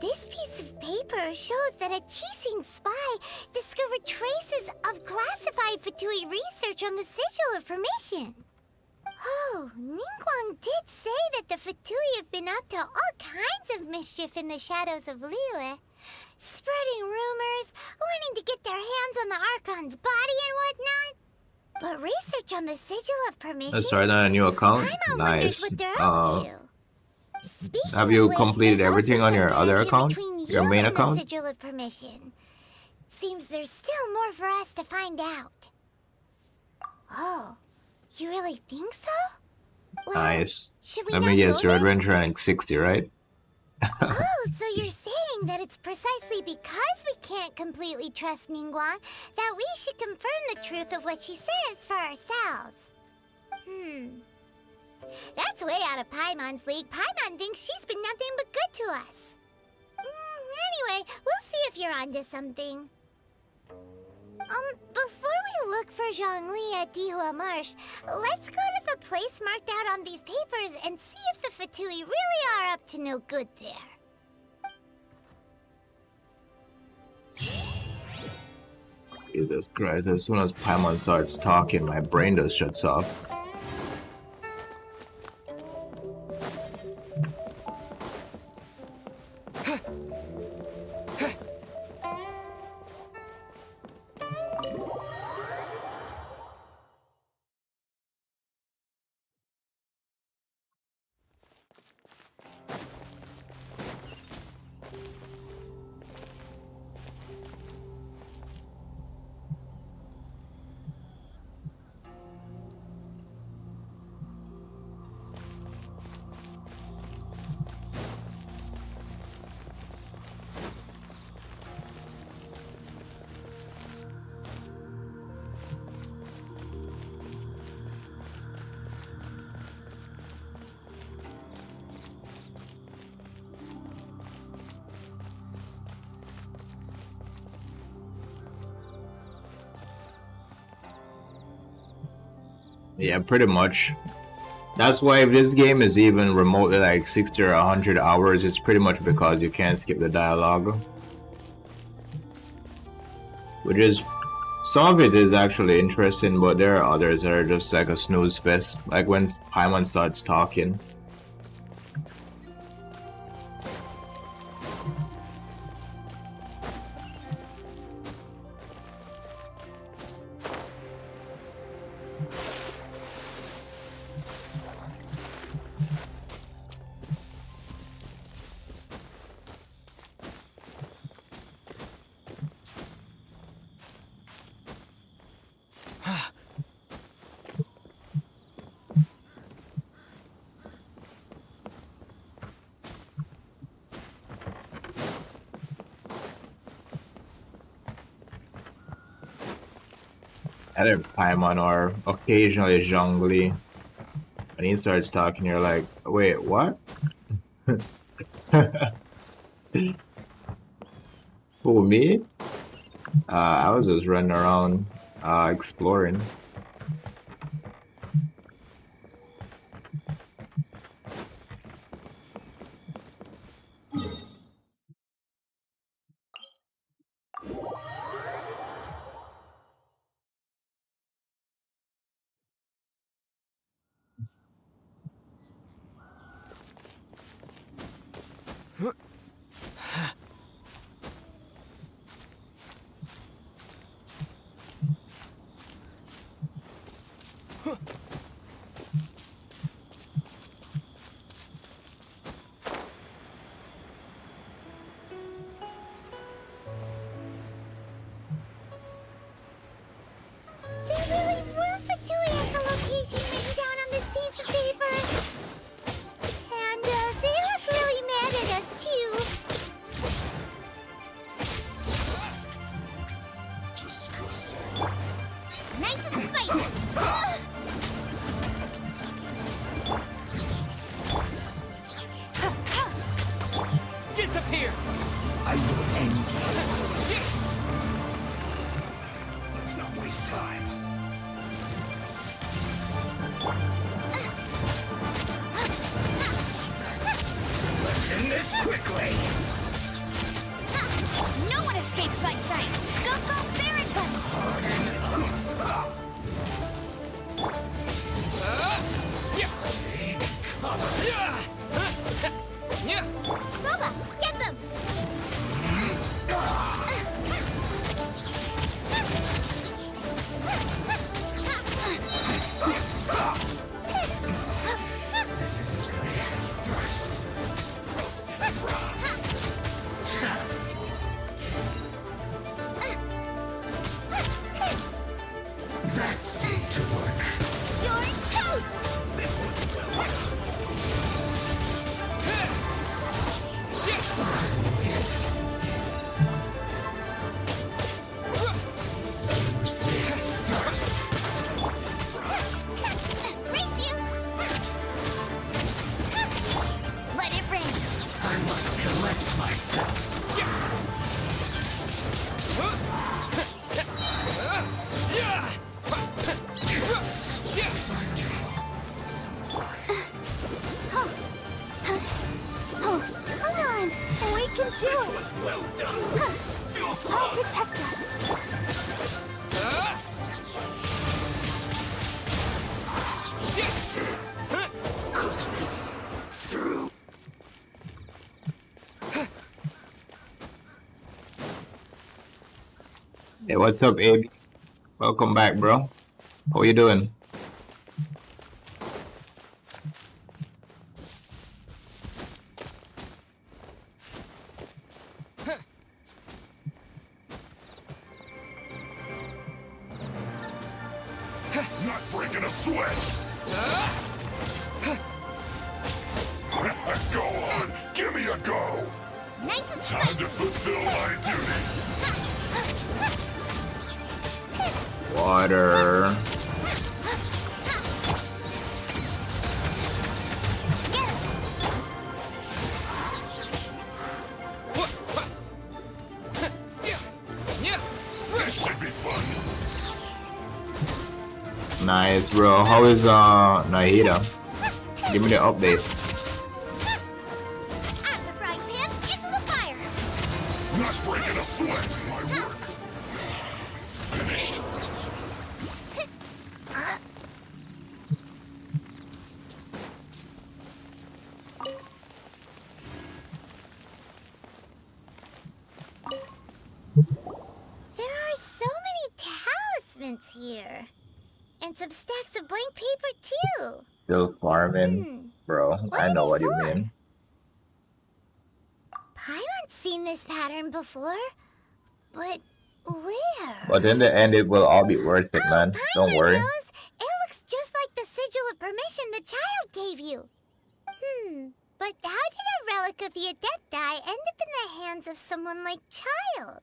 This piece of paper shows that a Qixing spy discovered traces of classified Fatui research on the Sigil of Permission. Oh, Ningguang did say that the Fatui have been up to all kinds of mischief in the shadows of Liyue, spreading rumors, wanting to get their hands on the Archon's body and whatnot. But research on the Sigil of Permission? Let's start on a new account. Paimon wonders Nice. what they're up to. Speaking Have of you which, completed there's everything also on your some other connection account? between Your you main and account? The Sigil of Permission. Seems there's still more for us to find out. Oh, you really think so? Well, Nice. should we Let not me guess, go your then? adventure rank 60, right? Oh, so you're saying that it's precisely because we can't completely trust Ningguang that we should confirm the truth of what she says for ourselves. That's way out of Paimon's league. Paimon thinks she's been nothing but good to us. Anyway, we'll see if you're onto something. Before we look for Zhongli at Dihua Marsh, let's go to the place marked out on these papers and see if the Fatui really are up to no good there. Jesus Christ, as soon as Paimon starts talking, my brain just shuts off. Yeah, pretty much. That's why if this game is even remotely like 60 or 100 hours, it's pretty much because you can't skip the dialogue. which is some of it is actually interesting, but there are others that are just like a snooze fest. Like when Paimon starts talking. Other Paimon are occasionally Zhongli. When he starts talking, you're like, wait, what? Who, me? I was just running around exploring. They really were Fatui echolocation written down on this piece of paper. And they look really mad at us too. Disgusting. Nice and spicy. Disappear! I will end you. Let's not waste time. Let's end this quickly. No one escapes my sights. Go, go, Baron Boba, get them! This is first. That seemed to work. You're toast! Use this first. Race you! Let it rain! I must collect myself. Oh, come on! We can do it! Well done. I'll protect us! Goodness. Through. Hey, what's up, Abe? Welcome back, bro. How you doing? Not breaking a sweat. Go on, give me a go. Nice and Time spicy! to fulfill my duty. Water. Get him! This should be fun. Nice, bro. How is Nahida? Give me the update. Out of the frying pan, into the fire! Not breaking a sweat. My work. plants here. And some stacks of blank paper, too. Still farming? Bro, What I are know they what you for? mean. Paimon's seen this pattern before. But where? But in the end, it will all be worth it, Oh, man. Don't Paimon worry. knows! It looks just like the sigil of permission the child gave you. But how did a relic of the Adepti end up in the hands of someone like Child?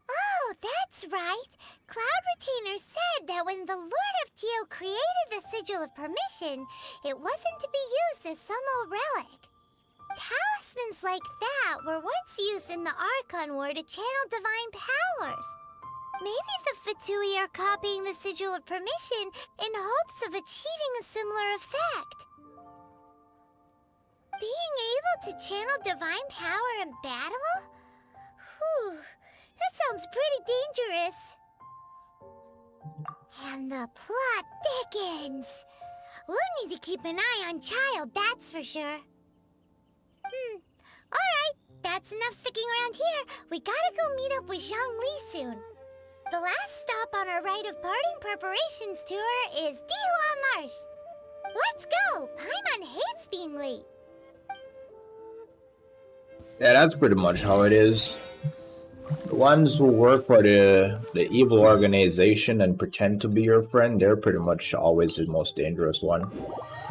Oh, that's right. Cloud Retainer said that when the Lord of Geo created the sigil of permission, it wasn't to be used as some old relic. Talismans like that were once used in the Archon War to channel divine powers. Maybe the Fatui are copying the sigil of permission in hopes of achieving a similar effect. Being able to channel divine power in battle? Whew, that sounds pretty dangerous. And the plot thickens. We'll need to keep an eye on Child, that's for sure. Alright, that's enough sticking around here. We gotta go meet up with Zhongli soon. The last stop on our rite of parting preparations tour is Dihua Marsh. Let's go! Paimon hates being late. Yeah, that's pretty much how it is. The ones who work for the evil organization and pretend to be your friend, they're pretty much always the most dangerous one.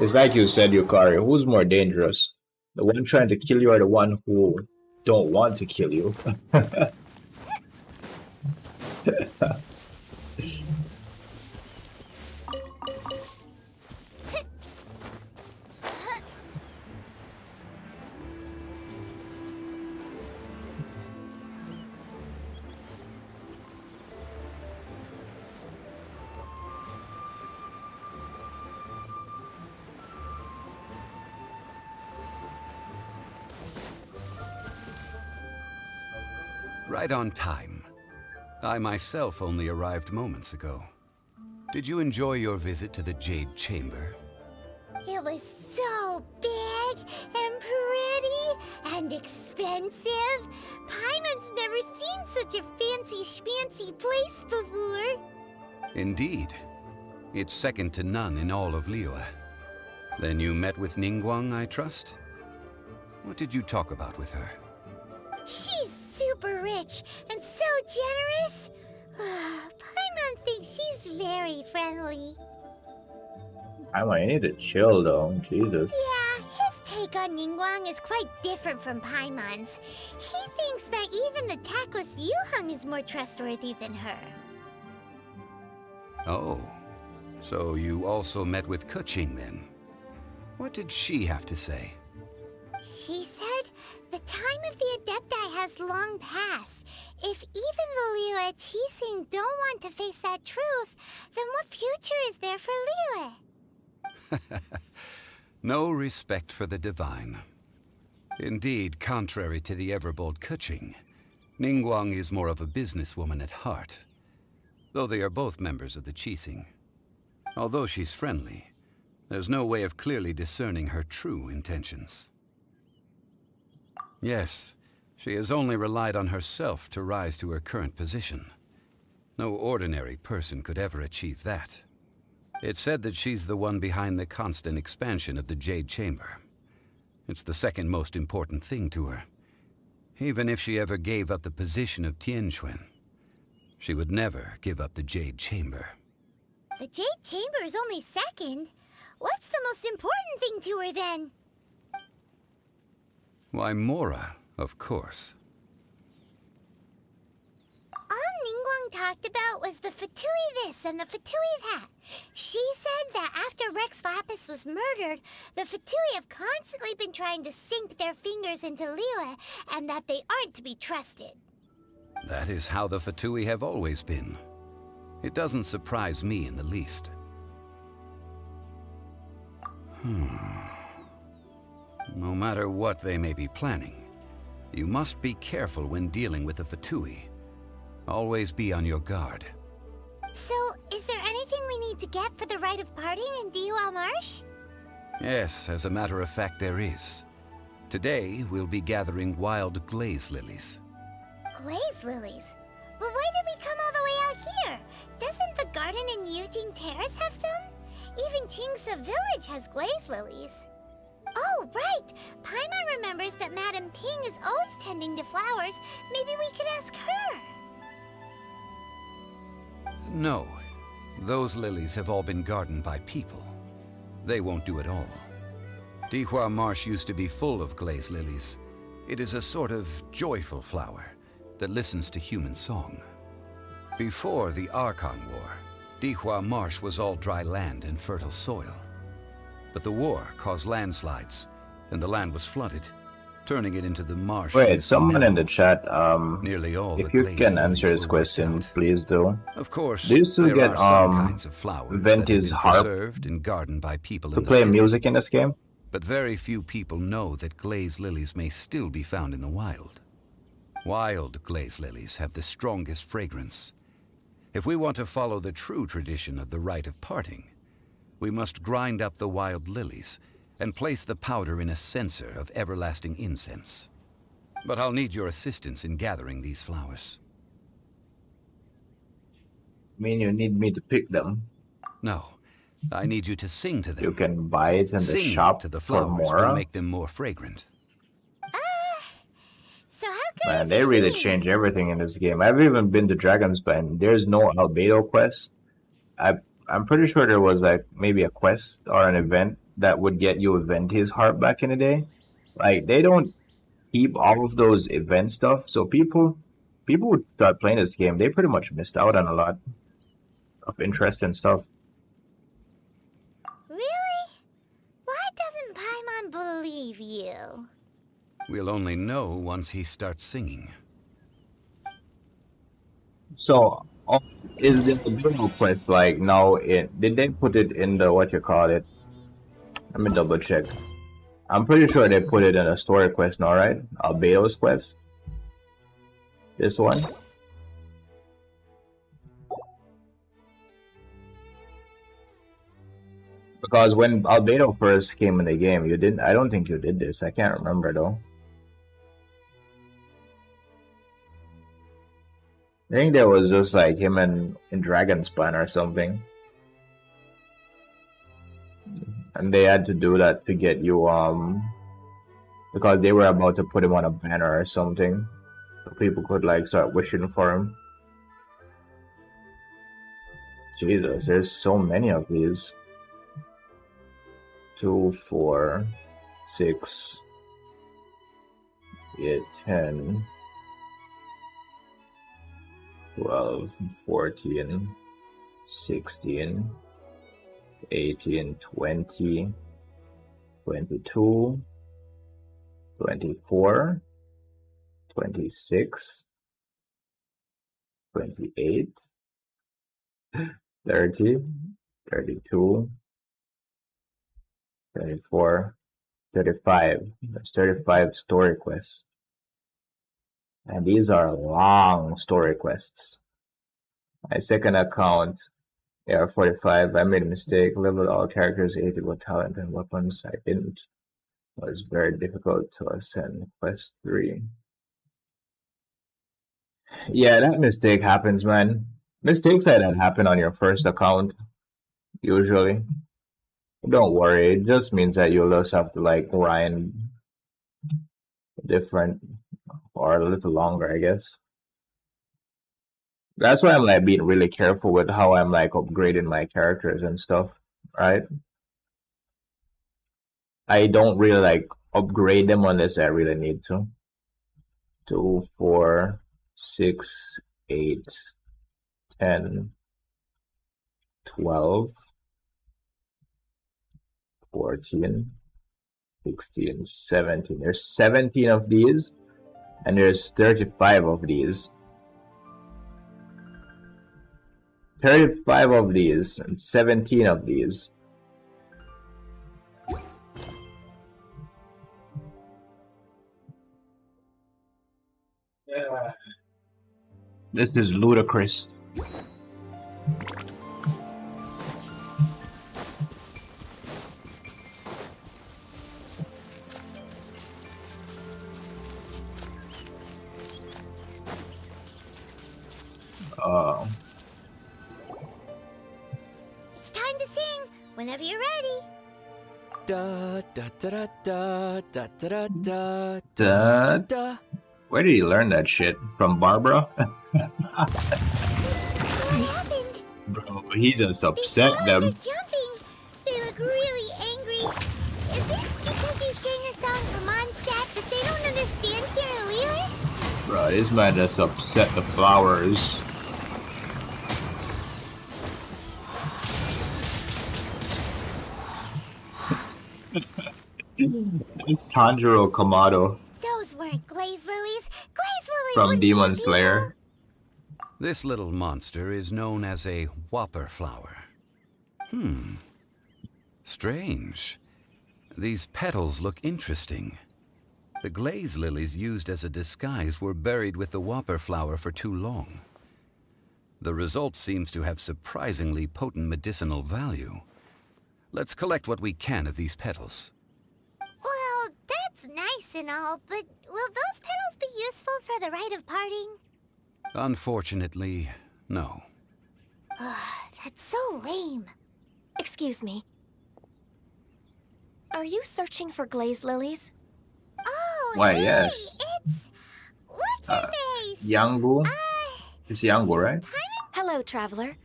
It's like you said, Yukari, who's more dangerous? The one trying to kill you or the one who don't want to kill you? Right on time. I myself only arrived moments ago. Did you enjoy your visit to the Jade Chamber? It was so big and pretty and expensive. Paimon's never seen such a fancy schmancy place before. Indeed. It's second to none in all of Liyue. Then you met with Ningguang, I trust? What did you talk about with her? She's super rich and so generous. Paimon thinks she's very friendly. I need to chill though, Jesus. Yeah, his take on Ningguang is quite different from Paimon's. He thinks that even the tactless Yuheng is more trustworthy than her. Oh, so you also met with Keqing then? What did she have to say? She said the time of the Adepti has long passed. If even the Liyue Qixing don't want to face that truth, then what future is there for Liyue? No respect for the divine. Indeed, contrary to the ever-bold Keqing, Ningguang is more of a businesswoman at heart, though they are both members of the Qixing. Although she's friendly, there's no way of clearly discerning her true intentions. Yes, she has only relied on herself to rise to her current position. No ordinary person could ever achieve that. It's said that she's the one behind the constant expansion of the Jade Chamber. It's the second most important thing to her. Even if she ever gave up the position of Tianquan, she would never give up the Jade Chamber. The Jade Chamber is only second. What's the most important thing to her then? Why, Mora, of course. All Ningguang talked about was the Fatui this and the Fatui that. She said that after Rex Lapis was murdered, the Fatui have constantly been trying to sink their fingers into Liyue, and that they aren't to be trusted. That is how the Fatui have always been. It doesn't surprise me in the least. No matter what they may be planning, you must be careful when dealing with the Fatui. Always be on your guard. So, is there anything we need to get for the rite of parting in Dihua Marsh? Yes, as a matter of fact, there is. Today, we'll be gathering wild glaze lilies. Glaze lilies? Well, why did we come all the way out here? Doesn't the garden in Eugene Terrace have some? Even Chingsa Village has glaze lilies. Oh, right! Paimon remembers that Madame Ping is always tending to flowers. Maybe we could ask her. No. Those lilies have all been gardened by people. They won't do it all. Dihua Marsh used to be full of glaze lilies. It is a sort of joyful flower that listens to human song. Before the Archon War, Dihua Marsh was all dry land and fertile soil. But the war caused landslides, and the land was flooded, turning it into the marsh. Wait, someone in the chat, nearly all if you can answer this question, please do. Of course, do you still there get are some kinds of flowers Venti's that have been harp preserved and gardened by people to in the play city. music in this game? But very few people know that glaze lilies may still be found in the wild. Wild glaze lilies have the strongest fragrance. If we want to follow the true tradition of the rite of parting, we must grind up the wild lilies and place the powder in a censer of everlasting incense. But I'll need your assistance in gathering these flowers. I mean, you need me to pick them? No. I need you to sing to them. You can buy it in the Singing shop to the for flowers will more. make them more fragrant. So how good Man, is they your really singing? changed everything in this game. I've even been to Dragon's Bend. There's no albedo quest. I'm pretty sure there was like maybe a quest or an event that would get you Venti's harp back in the day. Like they don't keep all of those event stuff, so people would start playing this game. They pretty much missed out on a lot of interesting stuff. Really? Why doesn't Paimon believe you? We'll only know once he starts singing. So, is the albedo quest like now? Did they put it in the what you call it? Let me double check. I'm pretty sure they put it in a story quest now, right? Albedo's quest. This one. Because when Albedo first came in the game, you didn't. I don't think you did this. I can't remember though. I think there was just like him in Dragonspine or something. And they had to do that to get you, because they were about to put him on a banner or something. So people could like start wishing for him. Jesus, there's so many of these. 2, 4, 6, 8, 10, 12, 14, 16, 18, 20, 22, 24, 26, 28, 30, 32, 34, 35. There's 35 story quests. And these are long story quests. My second account, yeah, 45. I made a mistake. Leveled all characters 80 with talent and weapons. I didn't. It was very difficult to ascend. Quest 3. Yeah, that mistake happens, man. Mistakes like that happen on your first account, usually. Don't worry, it just means that you'll just have to like grind different or a little longer, I guess. That's why I'm like being really careful with how I'm like upgrading my characters and stuff, right? I don't really like upgrade them unless I really need to. 2, 4, 6, 8, 10, 12, 14, 16, 17. There's 17 of these, and there's 35 of these. 35 of these, and 17 of these. Yeah. This is ludicrous. Whenever you're ready. Da da da da da da da da Da. da. Where did he learn that shit? From Barbara? What happened? Bro, he just These upset flowers them. are jumping. They look really angry. Is it because you sang a song for Mondstadt that they don't understand here in Liyue? Bro, this man just upset the flowers. It's Tanjiro Kamado Those weren't glaze lilies. Glaze lilies from wouldn't Demon eat Slayer. This little monster is known as a whopper flower. Strange. These petals look interesting. The glaze lilies used as a disguise were buried with the whopper flower for too long. The result seems to have surprisingly potent medicinal value. Let's collect what we can of these petals. Well, that's nice and all, but will those petals be useful for the rite of parting? Unfortunately, no. That's so lame. Excuse me. Are you searching for glaze lilies? Oh, Why, hey, yes. it's... What's her face? Yangu? It's Yangu, right? Hello, traveler.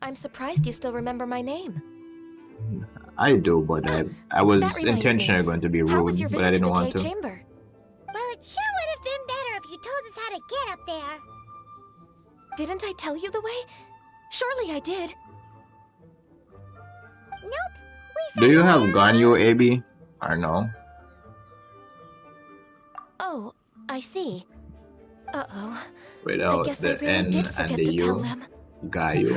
I'm surprised you still remember my name. I do, but I That was reminds intentionally me. going to be How was rude, your but visit I to didn't the want Jade to. Chamber? Well, it sure would have been better if you told us how to get up there. Didn't I tell you the way? Surely I did. Nope. We Do found you the have way Ganyu, AB? Or no? Oh, I see. Uh-oh. I Without guess I the really N did and forget the to tell U. them. Gayu.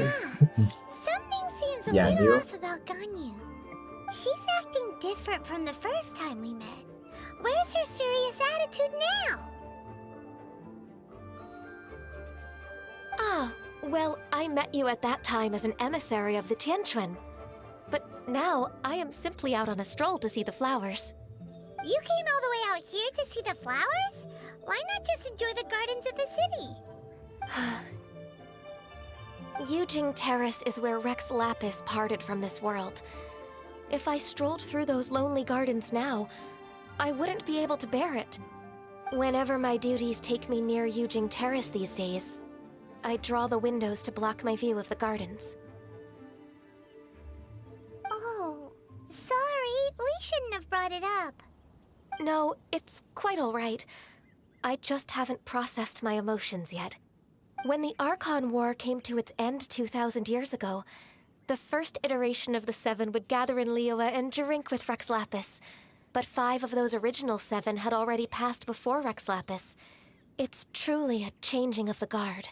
Something seems a Yanyu? little off about Ganyu. She's acting different from the first time we met. Where's her serious attitude now? Ah, well, I met you at that time as an emissary of the Tianquan. But now, I am simply out on a stroll to see the flowers. You came all the way out here to see the flowers? Why not just enjoy the gardens of the city? Yujing Terrace is where Rex Lapis parted from this world. If I strolled through those lonely gardens now, I wouldn't be able to bear it. Whenever my duties take me near Yujing Terrace these days, I draw the windows to block my view of the gardens. Oh, sorry. We shouldn't have brought it up. No, it's quite all right. I just haven't processed my emotions yet. When the Archon War came to its end 2,000 years ago, the first iteration of the Seven would gather in Liyue and drink with Rex Lapis. But 5 of those original 7 had already passed before Rex Lapis. It's truly a changing of the guard.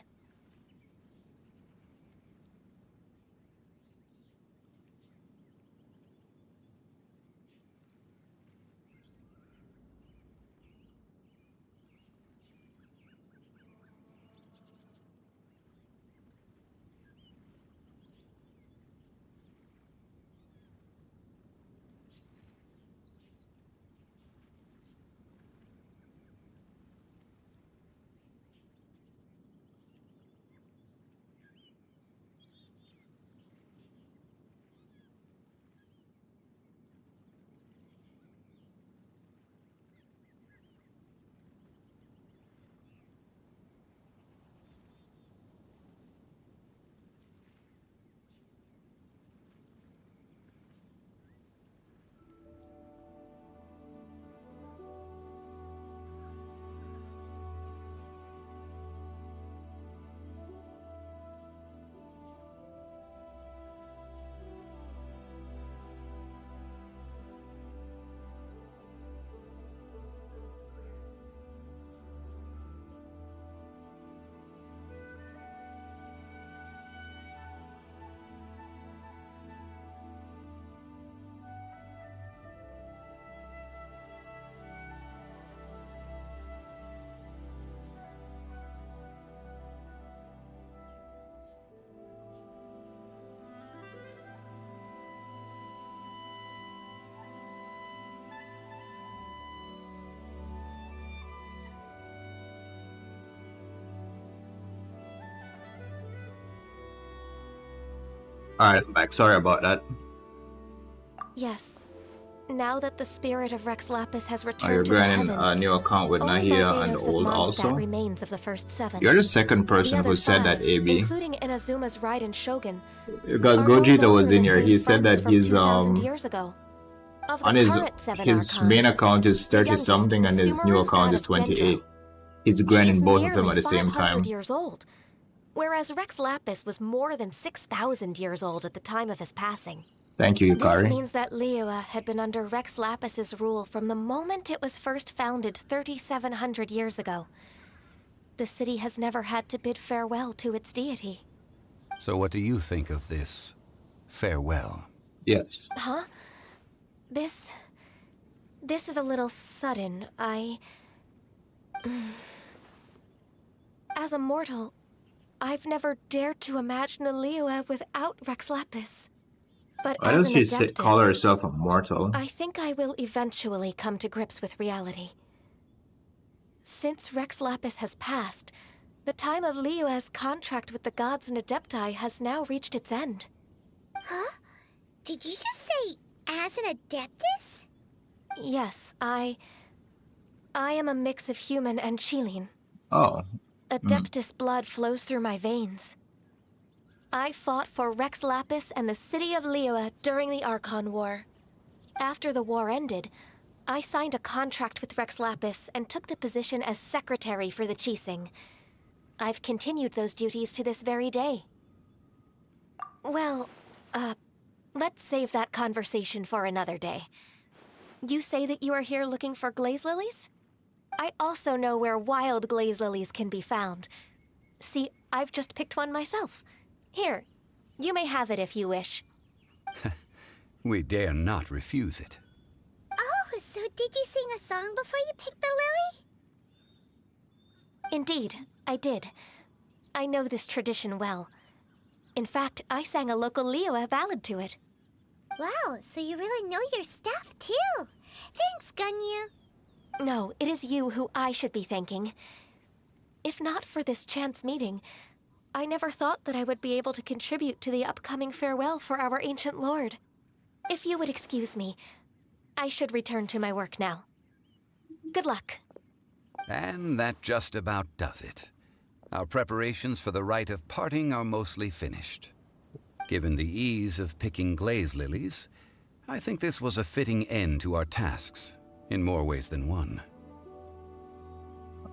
Alright, I'm back. Sorry about that. Yes. Now that the spirit of Rex Lapis has You're returned to the granting heavens, a new account with only Nahia and Barbados of old Mondstadt also. remains of the first 7. You're the second The person other who said that, 5, AB. including Inazuma's Raiden Shogun, Because are no Gogeta was longer in the here. same He said friends that from his 2,000 years ago. Of the on his current 7 main Archons, account is the 30 youngest something and is his new Sumeru's account god is of 28. Dendro. He's She's granting both of nearly them at the same 500 time. years old, whereas Rex Lapis was more than 6,000 years old at the time of his passing. Thank you, This Yukari. means that Liyue had been under Rex Lapis's rule from the moment it was first founded 3,700 years ago. The city has never had to bid farewell to its deity. So what do you think of this farewell? Yes. Huh? This is a little sudden. As a mortal, I've never dared to imagine a Liyue without Rex Lapis. But Why as does an she call Adeptus, herself immortal? I think I will eventually come to grips with reality. Since Rex Lapis has passed, the time of Liyue's contract with the gods and Adepti has now reached its end. Huh? Did you just say as an Adeptus? Yes, I am a mix of human and Chilean. Oh. Adeptus blood flows through my veins. I fought for Rex Lapis and the city of Liyue during the Archon War. After the war ended, I signed a contract with Rex Lapis and took the position as secretary for the Qixing. I've continued those duties to this very day. Well, let's save that conversation for another day. You say that you are here looking for glaze lilies? I also know where wild glaze lilies can be found. See, I've just picked one myself. Here, you may have it if you wish. We dare not refuse it. Oh, so did you sing a song before you picked the lily? Indeed, I did. I know this tradition well. In fact, I sang a local Liyue ballad to it. Wow, so you really know your stuff, too. Thanks, Gunyu. No, it is you who I should be thanking. If not for this chance meeting, I never thought that I would be able to contribute to the upcoming farewell for our ancient lord. If you would excuse me, I should return to my work now. Good luck. And that just about does it. Our preparations for the rite of parting are mostly finished. Given the ease of picking glaze lilies, I think this was a fitting end to our tasks, in more ways than one.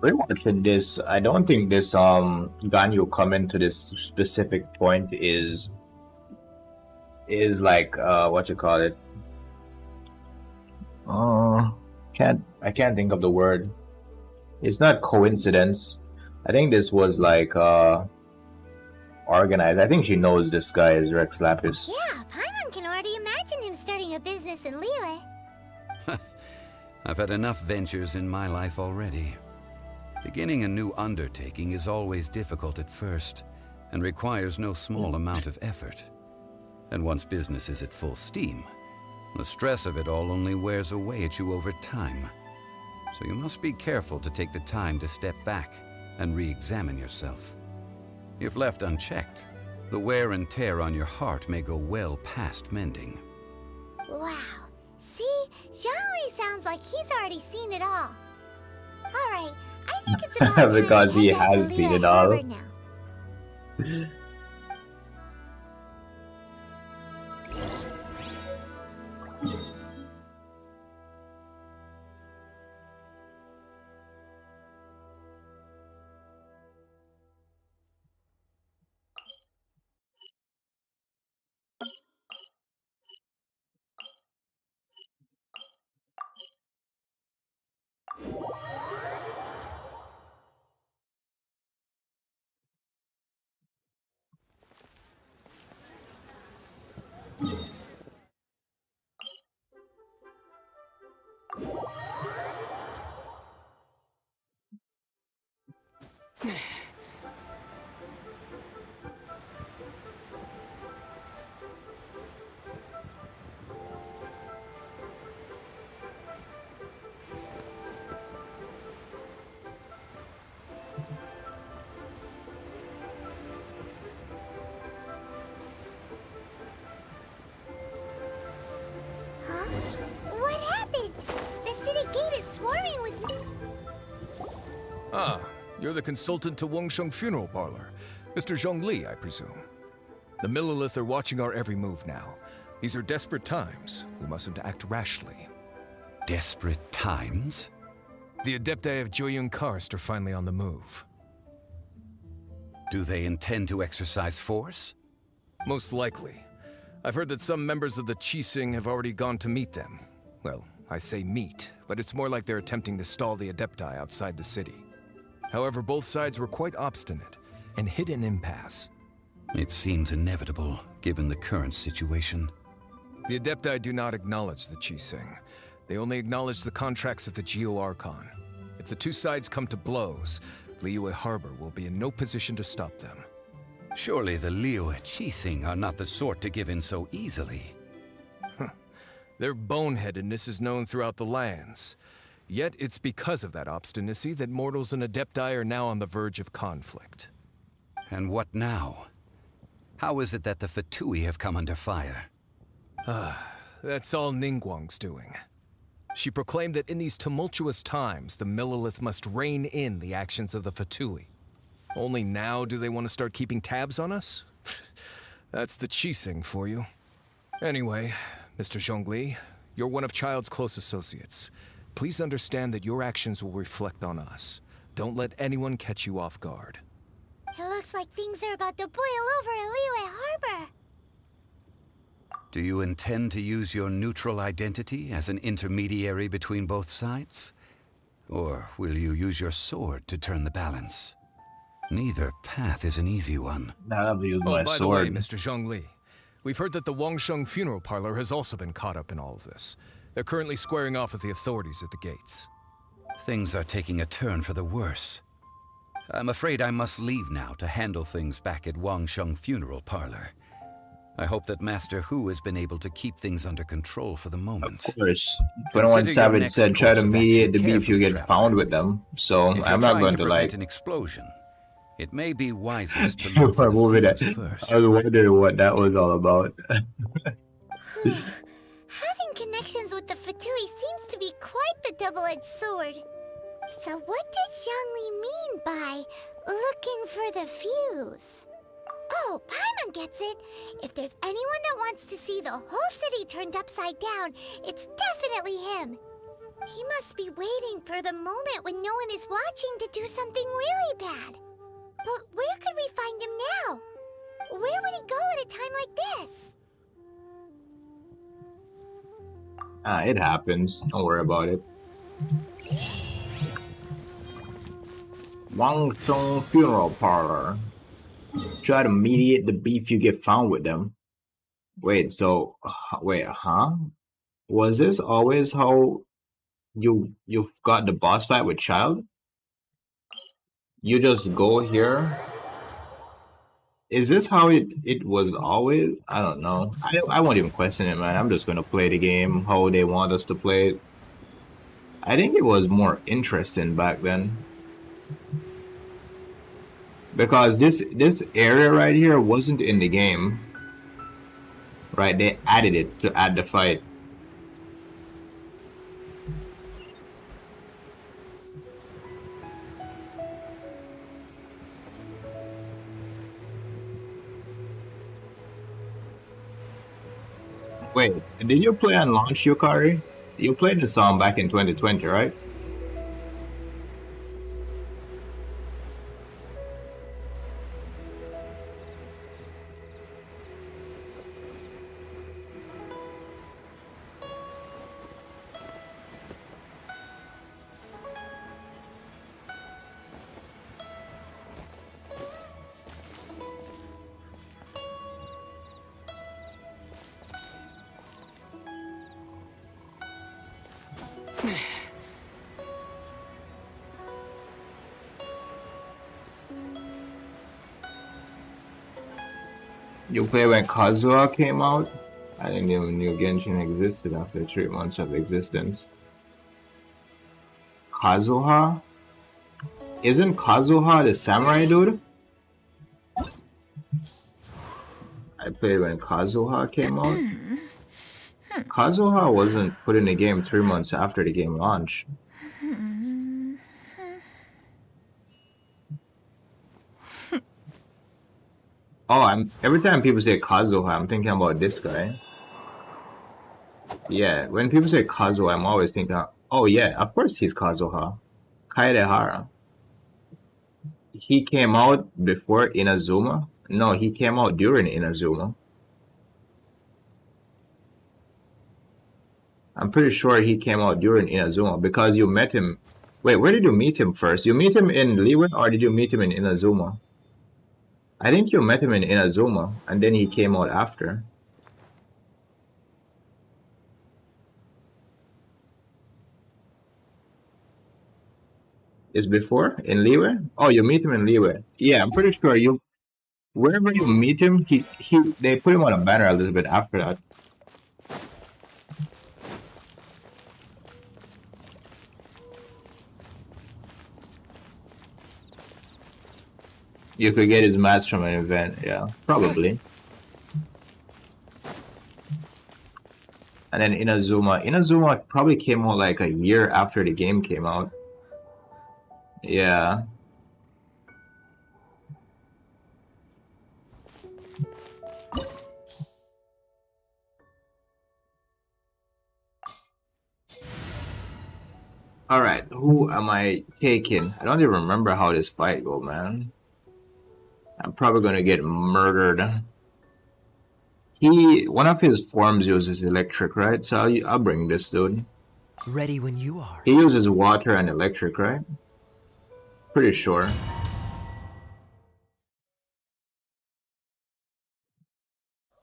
Rewatching this, I don't think this Ganyu comment to this specific point is like what you call it? I can't think of the word. It's not coincidence. I think this was like organized. I think she knows this guy is Rex Lapis. Yeah, Paimon can already imagine him starting a business in Liyue. I've had enough ventures in my life already. Beginning a new undertaking is always difficult at first, and requires no small amount of effort. And once business is at full steam, the stress of it all only wears away at you over time. So you must be careful to take the time to step back and re-examine yourself. If left unchecked, the wear and tear on your heart may go well past mending. Wow. See? Zhongli sounds like he's already seen it all. Alright, I think it's about time Because we he head back has to seen Liyue it all. Harbor now. You're the consultant to Wangsheng Funeral Parlor. Mr. Zhongli, I presume. The Millilith are watching our every move now. These are desperate times. We mustn't act rashly. Desperate times? The Adepti of Joyun Karst are finally on the move. Do they intend to exercise force? Most likely. I've heard that some members of the Qixing have already gone to meet them. Well, I say meet, but it's more like they're attempting to stall the Adepti outside the city. However, both sides were quite obstinate and hit an impasse. It seems inevitable, given the current situation. The Adepti do not acknowledge the Qixing. They only acknowledge the contracts of the Geo Archon. If the two sides come to blows, Liyue Harbor will be in no position to stop them. Surely the Liyue Qixing are not the sort to give in so easily. Their boneheadedness is known throughout the lands. Yet it's because of that obstinacy that mortals and Adepti are now on the verge of conflict. And what now? How is it that the Fatui have come under fire? That's all Ningguang's doing. She proclaimed that in these tumultuous times, the Millilith must rein in the actions of the Fatui. Only now do they want to start keeping tabs on us? That's the Qixing for you. Anyway, Mr. Zhongli, you're one of Child's close associates. Please understand that your actions will reflect on us. Don't let anyone catch you off guard. It looks like things are about to boil over in Liyue Harbor. Do you intend to use your neutral identity as an intermediary between both sides? Or will you use your sword to turn the balance? Neither path is an easy one. I'll use my by sword. the way, Mr. Zhongli, we've heard that the Wangsheng Funeral Parlor has also been caught up in all of this. They're currently squaring off with the authorities at the gates. Things are taking a turn for the worse. I'm afraid I must leave now to handle things back at Wangsheng Funeral Parlor. I hope that Master Hu has been able to keep things under control for the moment. Of course. 21 Savage said try to mediate the beef you get found with them. So I'm not going to like an explosion. It may be wisest to look for moving the that. first. I was wondering what that was all about. Having connections with the Fatui seems to be quite the double-edged sword. So what does Zhongli mean by looking for the fuse? Oh, Paimon gets it. If there's anyone that wants to see the whole city turned upside down, it's definitely him. He must be waiting for the moment when no one is watching to do something really bad. But where could we find him now? Where would he go at a time like this? It happens. Don't worry about it. Wangsheng Funeral Parlor. Try to mediate the beef you get found with them. Wait, so wait, huh? Was this always how you got the boss fight with Child? You just go here? Is this how it was always? I don't know. I won't even question it, man. I'm just gonna play the game how they want us to play it. I think it was more interesting back then. Because this area right here wasn't in the game. Right, they added it to add the fight. Wait, did you play on launch, Yukari? You played the song back in 2020, right? You play when Kazuha came out? I didn't even know Genshin existed after 3 months of existence. Kazuha? Isn't Kazuha the samurai dude? I played when Kazuha came out. Kazuha wasn't put in the game 3 months after the game launched. Oh, I'm every time people say Kazuha, I'm thinking about this guy. Yeah, when people say Kazuha, I'm always thinking, oh yeah, of course he's Kazuha. Kaedehara. He came out before Inazuma? No, he came out during Inazuma. I'm pretty sure he came out during Inazuma because you met him. Wait, where did you meet him first? You meet him in Liyue or did you meet him in Inazuma? I think you met him in Inazuma and then he came out after. Is before in Liyue? Oh, you meet him in Liyue. Yeah, I'm pretty sure you wherever you meet him, they put him on a banner a little bit after that. You could get his mask from an event, yeah, probably. And then Inazuma probably came out like a year after the game came out. Yeah. Alright, who am I taking? I don't even remember how this fight go, man. I'm probably gonna get murdered. One of his forms uses electric, right? So I'll bring this dude. Ready when you are. He uses water and electric, right? Pretty sure.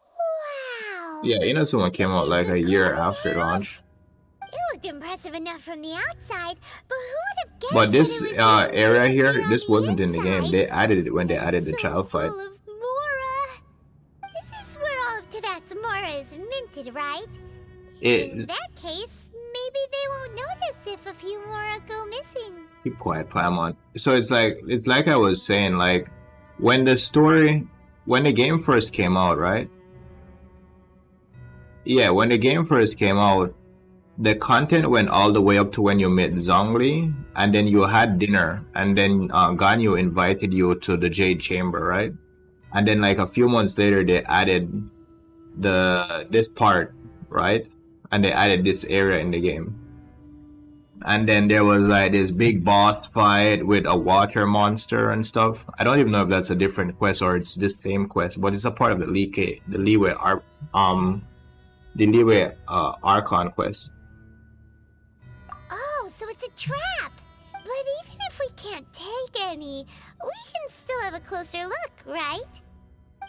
Wow! Yeah, Inazuma came out like a year after launch. It looked impressive enough from the outside, but who would have guessed? But this that it was area so here, busy this on wasn't the in the game. inside? They added it when they added the child fight. Full of Mora. This is where all of Teyvat's Mora is minted, right? In that case, maybe they won't notice if a few Mora go missing. Keep quiet, Paimon. So it's like I was saying, like when the game first came out, right? Yeah, when the game first came out, the content went all the way up to when you met Zhongli, and then you had dinner, and then Ganyu invited you to the Jade Chamber, right? And then like a few months later, they added this part, right? And they added this area in the game. And then there was like this big boss fight with a water monster and stuff. I don't even know if that's a different quest or it's the same quest, but it's a part of the Liyue Archon quest. Oh, so it's a trap! But even if we can't take any, we can still have a closer look, right?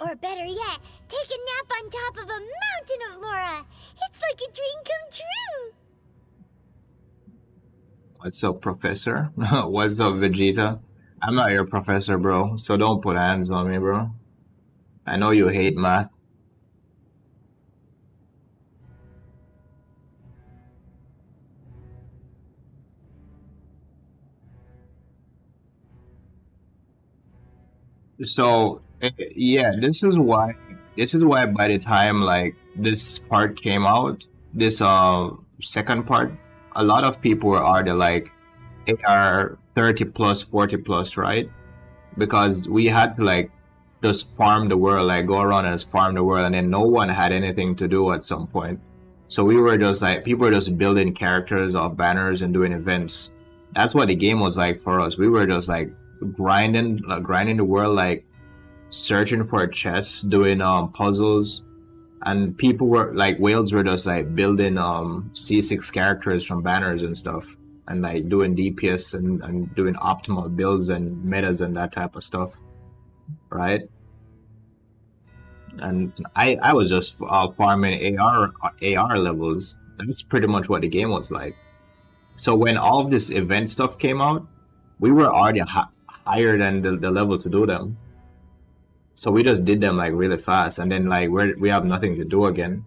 Or better yet, take a nap on top of a mountain of Mora! It's like a dream come true! What's up, Professor? What's up, Vegeta? I'm not your professor, bro, so don't put hands on me, bro. I know you hate math. So yeah, this is why by the time like this part came out, this second part, a lot of people were already like AR 30 plus 40 plus, right? Because we had to like just farm the world, like go around and just farm the world, and then no one had anything to do at some point. So we were just like people were just building characters off banners and doing events. That's what the game was like for us. We were just like grinding the world, like searching for chests, doing puzzles, and people were like whales were just like building C6 characters from banners and stuff, and like doing DPS and doing optimal builds and metas and that type of stuff, right? And I was just farming AR levels. That's pretty much what the game was like. So when all of this event stuff came out, we were already higher than the level to do them. So we just did them like really fast, and then like we have nothing to do again.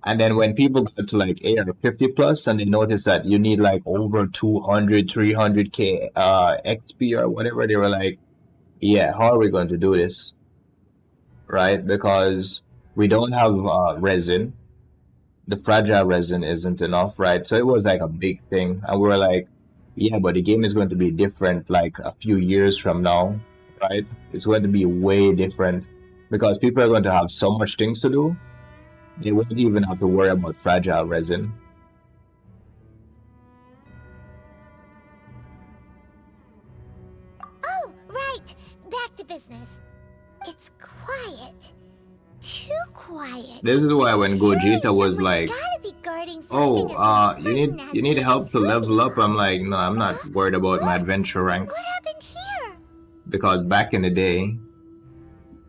And then when people got to like AR 50 plus and they noticed that you need like over 200, 300k XP or whatever, they were like, yeah, how are we going to do this? Right? Because we don't have resin. The fragile resin isn't enough, right? So it was like a big thing. And we were like, Yeah, but the game is going to be different like a few years from now, right? It's going to be way different because people are going to have so much things to do. They won't even have to worry about fragile resin. Oh, right. Back to business. It's quiet. Too quiet. This is why when Surely Gogeta was someone's like, gotta be guarding "Oh, something as important you as need the help to level up," Exuvia. I'm like, "No, I'm not worried about my adventure rank." What happened here? Because back in the day,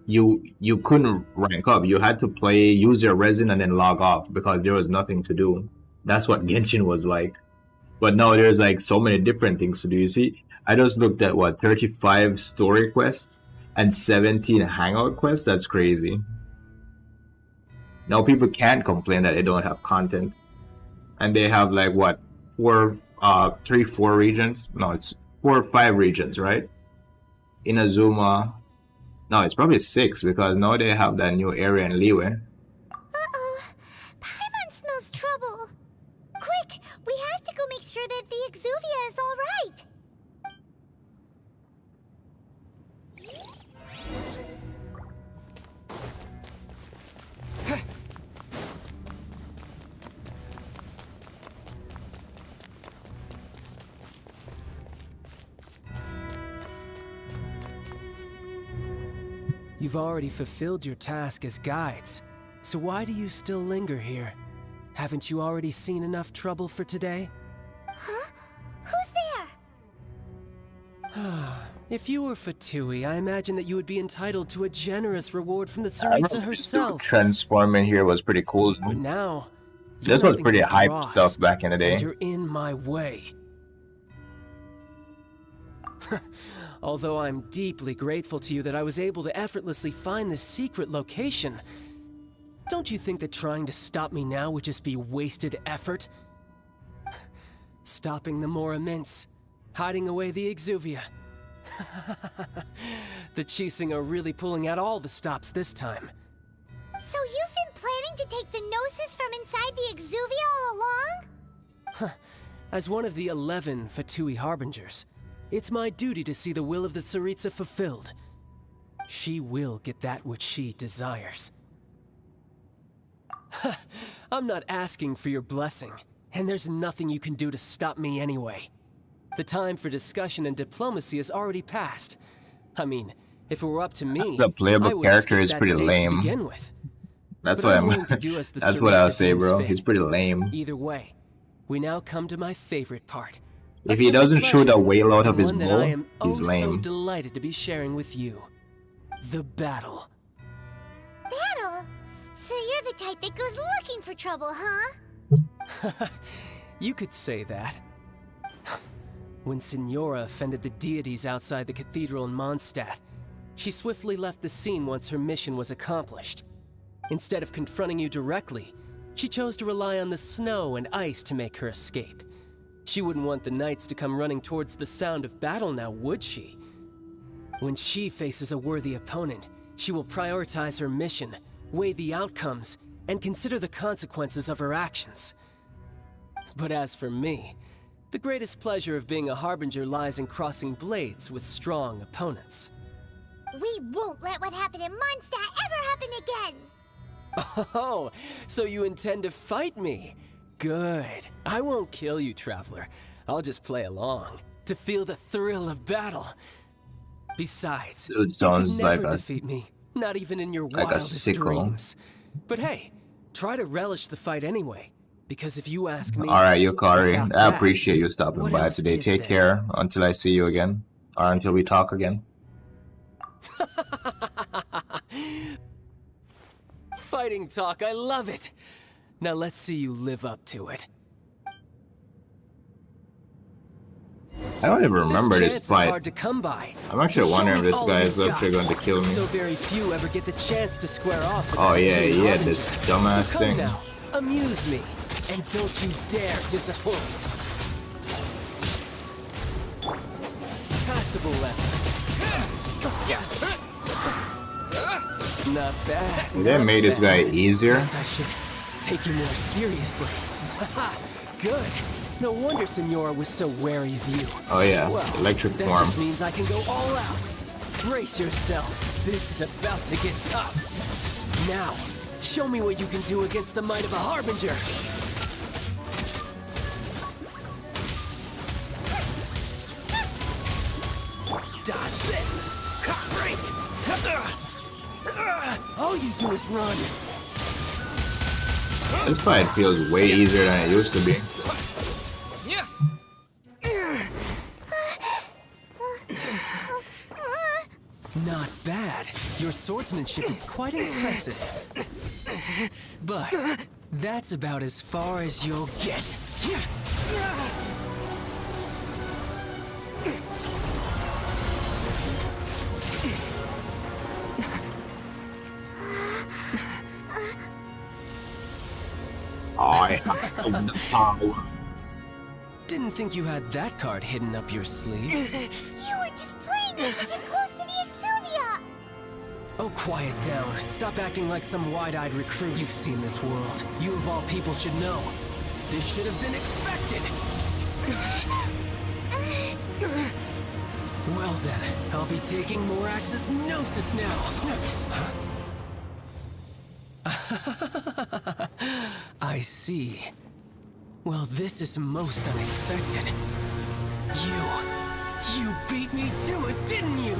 you couldn't rank up. You had to play, use your resin, and then log off because there was nothing to do. That's what Genshin was like. But now there's like so many different things to do. You see, I just looked at what 35 story quests and 17 hangout quests. That's crazy. Now people can't complain that they don't have content, and they have like what 4 regions. No, it's 4 or 5 regions, right? Inazuma. No, it's probably 6 because now they have that new area in Liyue. Uh-oh. Paimon smells trouble. Quick, we have to go make sure that the Exuvia is all right. You've already fulfilled your task as guides, so why do you still linger here? Haven't you already seen enough trouble for today? Huh? Who's there? If you were Fatui, I imagine that you would be entitled to a generous reward from the I remember Tsaritsa this herself. transforming here was pretty cool. But now, This was pretty hype stuff back in the day. and you're in my way. Although I'm deeply grateful to you that I was able to effortlessly find this secret location, don't you think that trying to stop me now would just be wasted effort? Stopping the more immense, hiding away the Exuvia. The Chising are really pulling out all the stops this time. So you've been planning to take the Gnosis from inside the Exuvia all along? As one of the 11 Fatui Harbingers, it's my duty to see the will of the Tsaritsa fulfilled. She will get that which she desires. I'm not asking for your blessing, and there's nothing you can do to stop me anyway. The time for discussion and diplomacy has already passed. I mean, if it were up to me, The playable I would character skip is that pretty stage lame. To begin with. That's But what I'm I'm. willing to do as the That's what I'll Tsaritsa say, deems bro. fit. He's pretty lame. Either way, we now come to my favorite part. If he doesn't shoot a whale out of his one that bow, I am he's so lame. delighted to be sharing with you. The battle. Battle? So you're the type that goes looking for trouble, huh? You could say that. When Signora offended the deities outside the cathedral in Mondstadt, she swiftly left the scene once her mission was accomplished. Instead of confronting you directly, she chose to rely on the snow and ice to make her escape. She wouldn't want the knights to come running towards the sound of battle now, would she? When she faces a worthy opponent, she will prioritize her mission, weigh the outcomes, and consider the consequences of her actions. But as for me, the greatest pleasure of being a Harbinger lies in crossing blades with strong opponents. We won't let what happened in Mondstadt ever happen again! Oh, so you intend to fight me? Good. I won't kill you, Traveler. I'll just play along, to feel the thrill of battle. Besides, It you could sounds never like a defeat me, not even in your like a wildest sickle. dreams. But hey, try to relish the fight anyway, because if you ask me... Alright, Yukari. without I that, appreciate you stopping what by else today. is Take there? care until I see you again. Or until we talk again. Fighting talk, I love it! Now let's see you live up to it. I don't even remember chance this is fight. hard to come by. I'm actually So show wondering if me this all guy you've is actually got. going to kill me. So very few ever get the chance to square off with Oh the yeah, Fatui yeah, Harbingers. this dumbass So come thing. now, amuse me, and don't you dare disappoint. Passable left. Not bad. They not made this guy bad. easier. Guess I should take you more seriously. Good. No wonder Senora was so wary of you. Oh yeah, Well, electric that form. just means I can go all out. Brace yourself. This is about to get tough. Now, show me what you can do against the might of a Harbinger. Dodge this. Break. All you do is run. This fight feels way easier than it used to be. Not bad. Your swordsmanship is quite impressive. But that's about as far as you'll get. I have the power. Didn't think you had that card hidden up your sleeve. You were just playing us to get close to the Exuvia! Oh, quiet down. Stop acting like some wide-eyed recruit. You've seen this world. You of all people should know. This should have been expected. Well then, I'll be taking Morax's Gnosis now. I see. Well, this is most unexpected. You beat me to it, didn't you?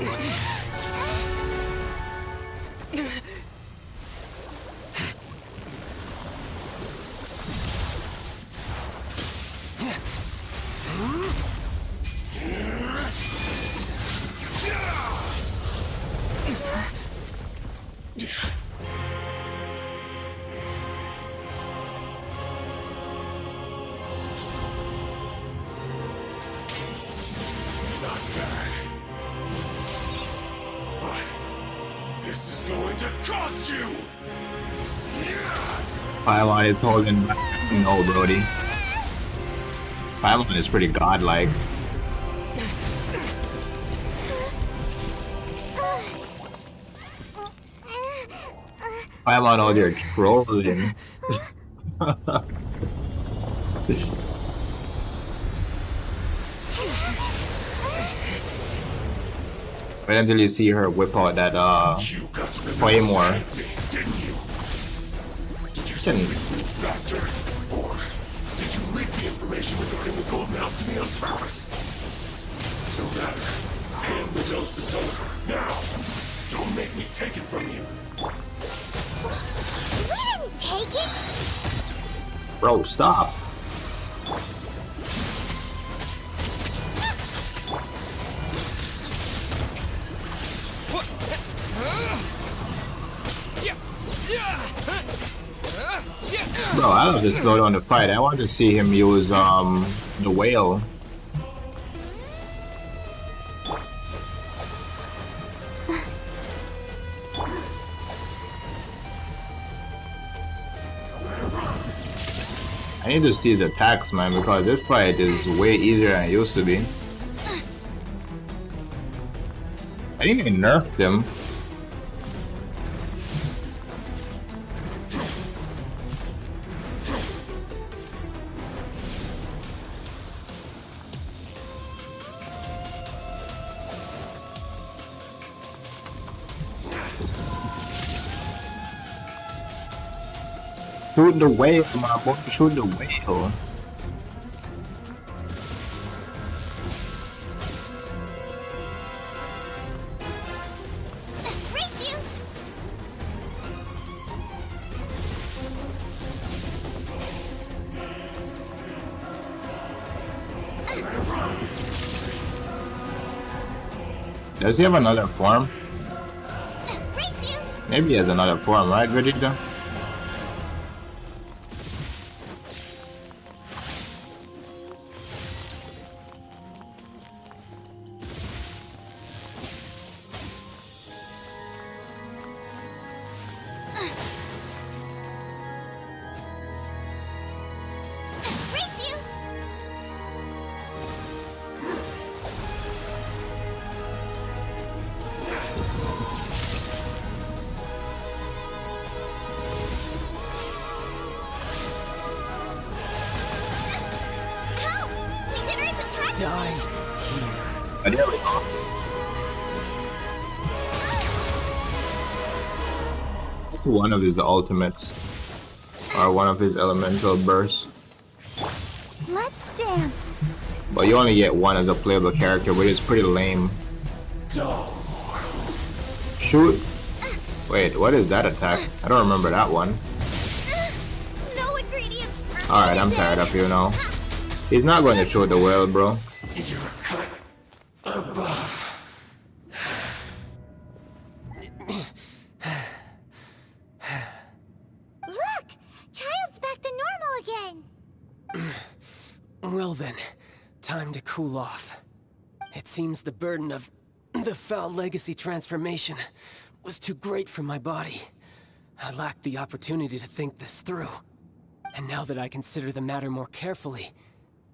Not bad. But this is going to cost you! Pylon is holding back. No, Brody. Pylon is pretty godlike. Pylon out there trolling. Wait until you see her whip out that Claymore. Didn't you? Did you simply move faster? Or did you leak the information regarding the Golden House to me on purpose? No matter. Hand the Gnosis over. Now. Don't make me take it from you. We didn't take it! Bro, stop. Bro, I don't just go on the fight. I want to see him use the whale. I need to see his attacks, man, because this fight is way easier than it used to be. I think they nerfed him. Shoot the whale, my boy. Shoot the whale. Race you! Does he have another form? Race you! Maybe he has another form, right, Vegeta? Race you! Die here. And there we go. One of his ultimates, or one of his elemental bursts. Let's dance. But you only get one as a playable character, which is pretty lame. Shoot. Wait, what is that attack? I don't remember that one. No ingredients. Alright, I'm tired of you now. He's not going to show the world, bro. You're cut above. Look! Child's back to normal again. Well then, time to cool off. It seems the burden of the foul legacy transformation was too great for my body. I lacked the opportunity to think this through. And now that I consider the matter more carefully,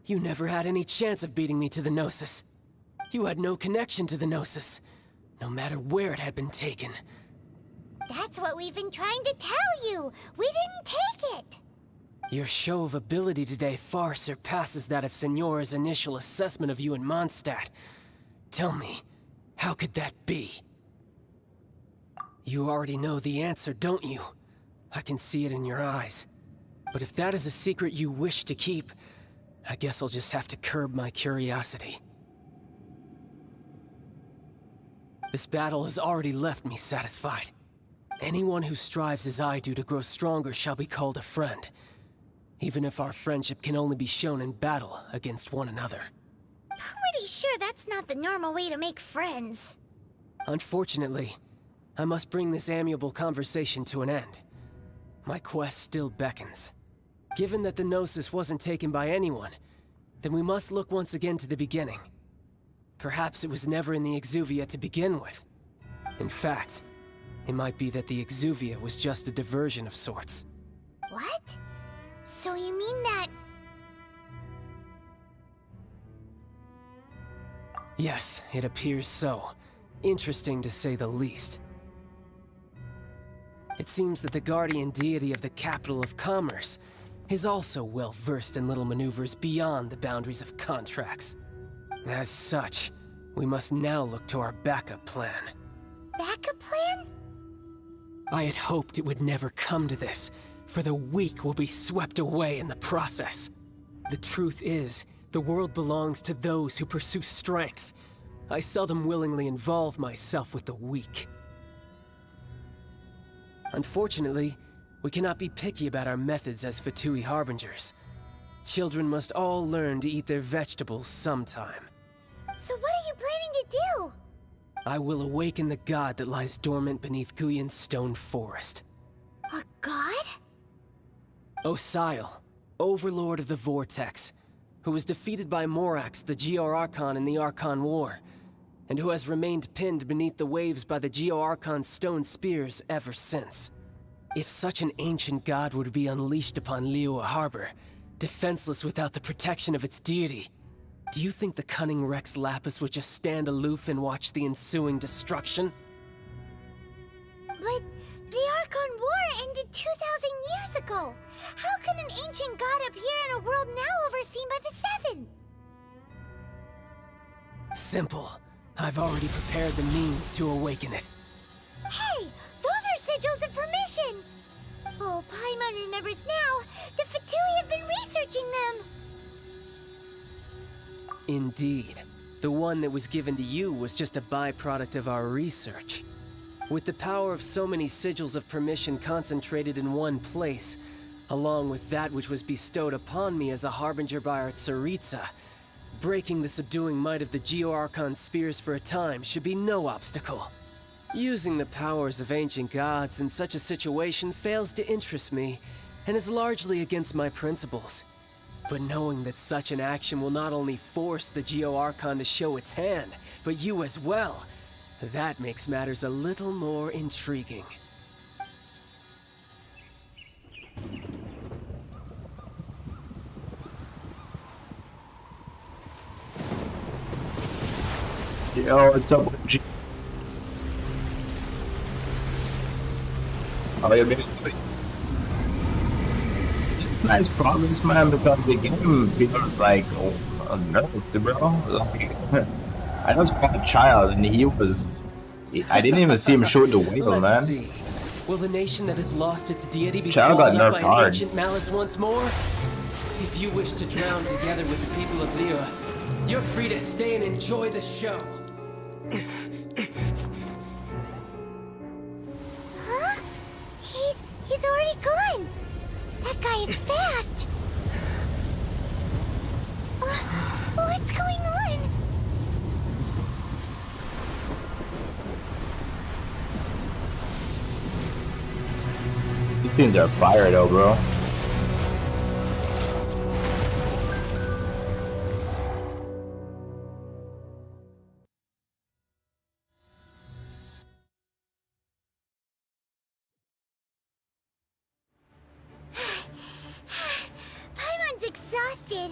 you never had any chance of beating me to the Gnosis. You had no connection to the Gnosis, no matter where it had been taken. That's what we've been trying to tell you. We didn't take it. Your show of ability today far surpasses that of Signora's initial assessment of you in Mondstadt. Tell me, how could that be? You already know the answer, don't you? I can see it in your eyes. But if that is a secret you wish to keep, I guess I'll just have to curb my curiosity. This battle has already left me satisfied. Anyone who strives as I do to grow stronger shall be called a friend, even if our friendship can only be shown in battle against one another. Pretty sure that's not the normal way to make friends. Unfortunately, I must bring this amiable conversation to an end. My quest still beckons. Given that the Gnosis wasn't taken by anyone, then we must look once again to the beginning. Perhaps it was never in the Exuvia to begin with. In fact, it might be that the Exuvia was just a diversion of sorts. What? So you mean that... Yes, it appears so. Interesting to say the least. It seems that the guardian deity of the capital of commerce is also well versed in little maneuvers beyond the boundaries of contracts. As such, we must now look to our backup plan. Backup plan? I had hoped it would never come to this, for the weak will be swept away in the process. The truth is, the world belongs to those who pursue strength. I seldom willingly involve myself with the weak. Unfortunately, we cannot be picky about our methods as Fatui Harbingers. Children must all learn to eat their vegetables sometime. So what are you planning to do? I will awaken the god that lies dormant beneath Guyon's stone forest. A god? Osial, overlord of the Vortex, who was defeated by Morax, the Geo-Archon in the Archon War, and who has remained pinned beneath the waves by the Geo-Archon's stone spears ever since. If such an ancient god were to be unleashed upon Liyue Harbor, defenseless without the protection of its deity, do you think the cunning Rex Lapis would just stand aloof and watch the ensuing destruction? But the Archon War ended 2,000 years ago. How can an ancient god appear in a world now overseen by the Seven? Simple. I've already prepared the means to awaken it. Hey, those are sigils of permission! Oh, Paimon remembers now. The Fatui have been researching them. Indeed. The one that was given to you was just a byproduct of our research. With the power of so many sigils of permission concentrated in one place, along with that which was bestowed upon me as a harbinger by our Tsaritsa, breaking the subduing might of the Geo-Archon spears for a time should be no obstacle. Using the powers of ancient gods in such a situation fails to interest me, and is largely against my principles. But knowing that such an action will not only force the Geo-Archon to show its hand, but you as well, that makes matters a little more intriguing. Yo, what's up, OG? How you been? Nice progress, man, because the game feels like nerfed, bro. Like, I was a child, and he was. I didn't even see him shoot the whale, Let's man. see. Will the nation that has lost its deity be Child got swallowed up by nerfed an hard. ancient malice once more? If you wish to drown together with the people of Liyue, you're free to stay and enjoy the show. Huh? He's already gone. That guy is fast. What's going on? These teams are fire though, bro. Paimon's exhausted.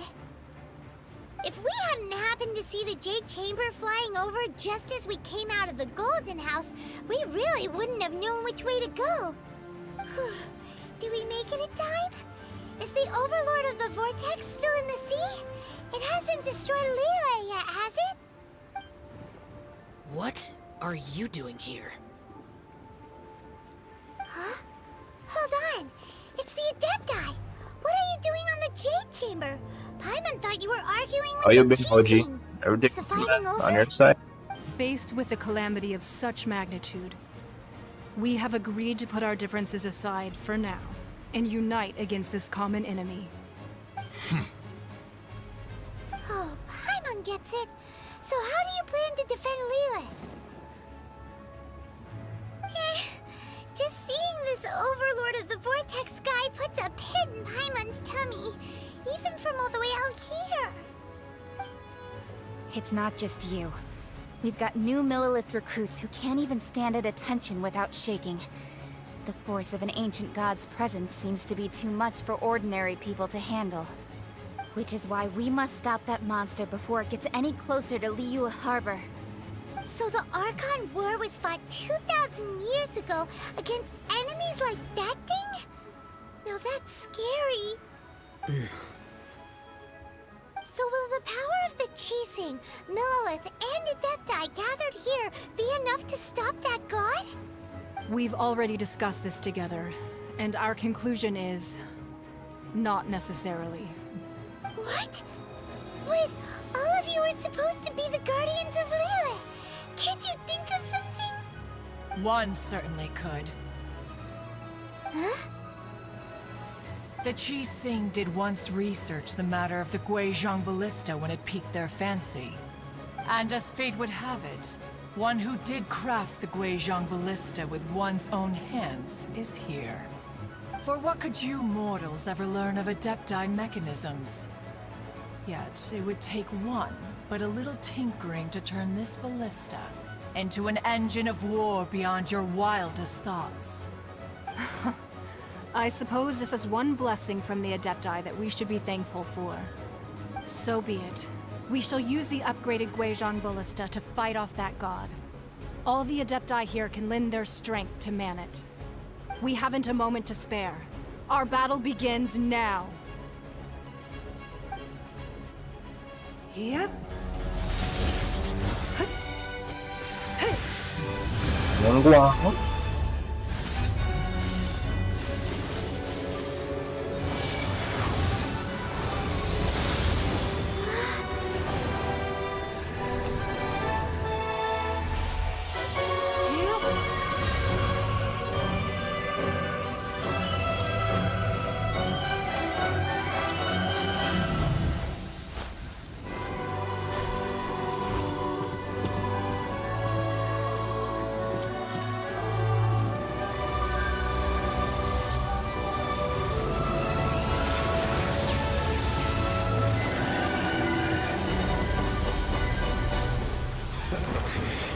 If we hadn't happened to see the Jade Chamber flying over just as we came out of the Golden House, we really wouldn't have known which way to go. Did we make it in time? Is the Overlord of the Vortex still in the sea? It hasn't destroyed Liyue yet, has it? What are you doing here? Huh? Hold on. It's the Adepti. What are you doing on the Jade Chamber? Paimon thought you were arguing with How you the been, OG? Cheesing. Everything Is the fighting over? on your side? Faced with a calamity of such magnitude, we have agreed to put our differences aside for now and unite against this common enemy. Oh, Paimon gets it. So how do you plan to defend Liyue? Just seeing this Overlord of the Vortex guy puts a pit in Paimon's tummy, even from all the way out here. It's not just you. We've got new Millilith recruits who can't even stand at attention without shaking. The force of an ancient god's presence seems to be too much for ordinary people to handle. Which is why we must stop that monster before it gets any closer to Liyue Harbor. So the Archon War was fought 2,000 years ago against enemies like that thing? Now that's scary. So will the power of the Cheesing, Millilith, and Adepti gathered here be enough to stop that god? We've already discussed this together, and our conclusion is... not necessarily. What? Wait, all of you were supposed to be the Guardians of Liyue. Can't you think of something? One certainly could. Huh? The Cheesing did once research the matter of the Guizhong Ballista when it piqued their fancy. And as fate would have it, one who did craft the Guizhong Ballista with one's own hands is here. For what could you mortals ever learn of Adepti mechanisms? Yet, it would take one, but a little tinkering to turn this ballista into an engine of war beyond your wildest thoughts. I suppose this is one blessing from the Adepti that we should be thankful for. So be it. We shall use the upgraded Guizhong Ballista to fight off that god. All the Adepti here can lend their strength to man it. We haven't a moment to spare. Our battle begins now. Yep.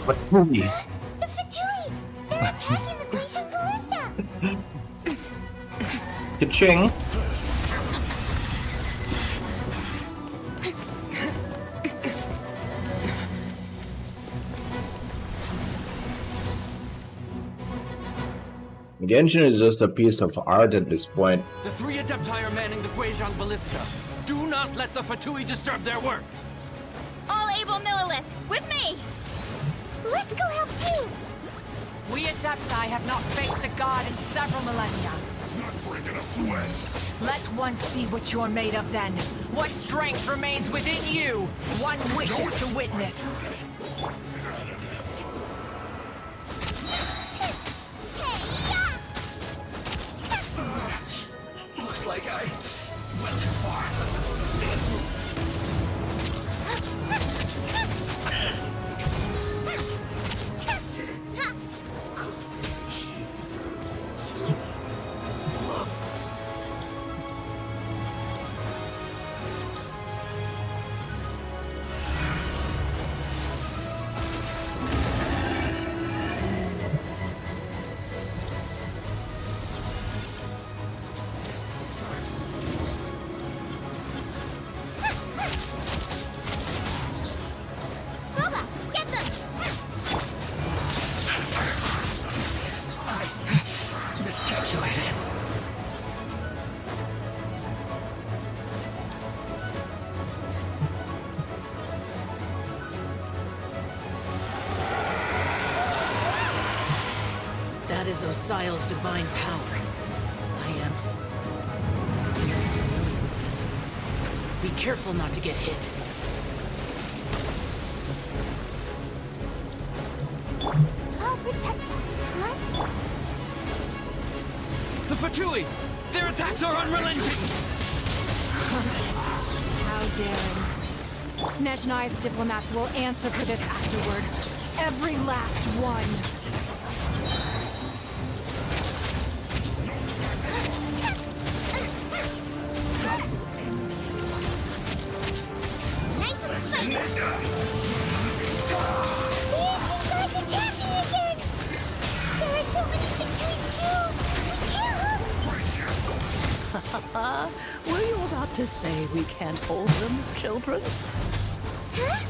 What movie? The Fatui! They're attacking the Guizhong Ballista! Ka-ching! Genshin is just a piece of art at this point. The three Adepti are manning the Guizhong Ballista. Do not let the Fatui disturb their work! All able Millilith, with me! Let's go help too! We Adepti have not faced a god in several millennia. Not breaking a sweat. Let one see what you're made of then. What strength remains within you? One wishes to witness. Looks like I went too far. That is Osial's divine power. I am very familiar with it. Be careful not to get hit. I'll protect us. Let's... The Fatui! Their attacks are unrelenting! How daring. Snezh and I's diplomats will answer for this afterward. Every last one. Nice and spicy! The ancient gods attack me again! There are so many victories too! Were you about to say we can't hold them, children? Huh?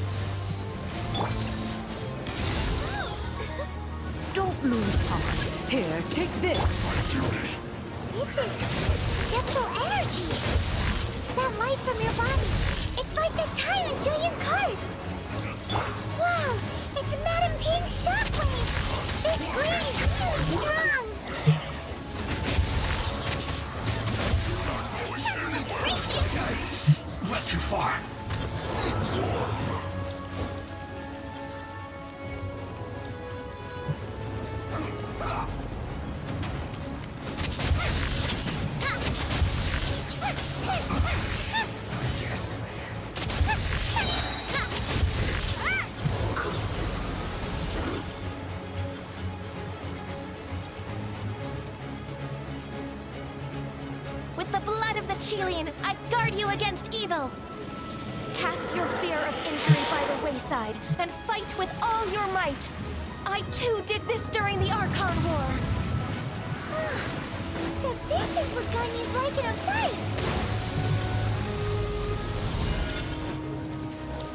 Don't lose heart. Here, take this. This is depthful energy. That light from your body. It's like the time in Julian Karst. Wow, it's Madame Ping's shockwave. This green is really strong. Went too far. With the blood of the Chilean, I guard you against evil! Cast your fear of injury by the wayside, and fight with all your might! I too did this during the Archon War! So this is what Ganya's like in a fight!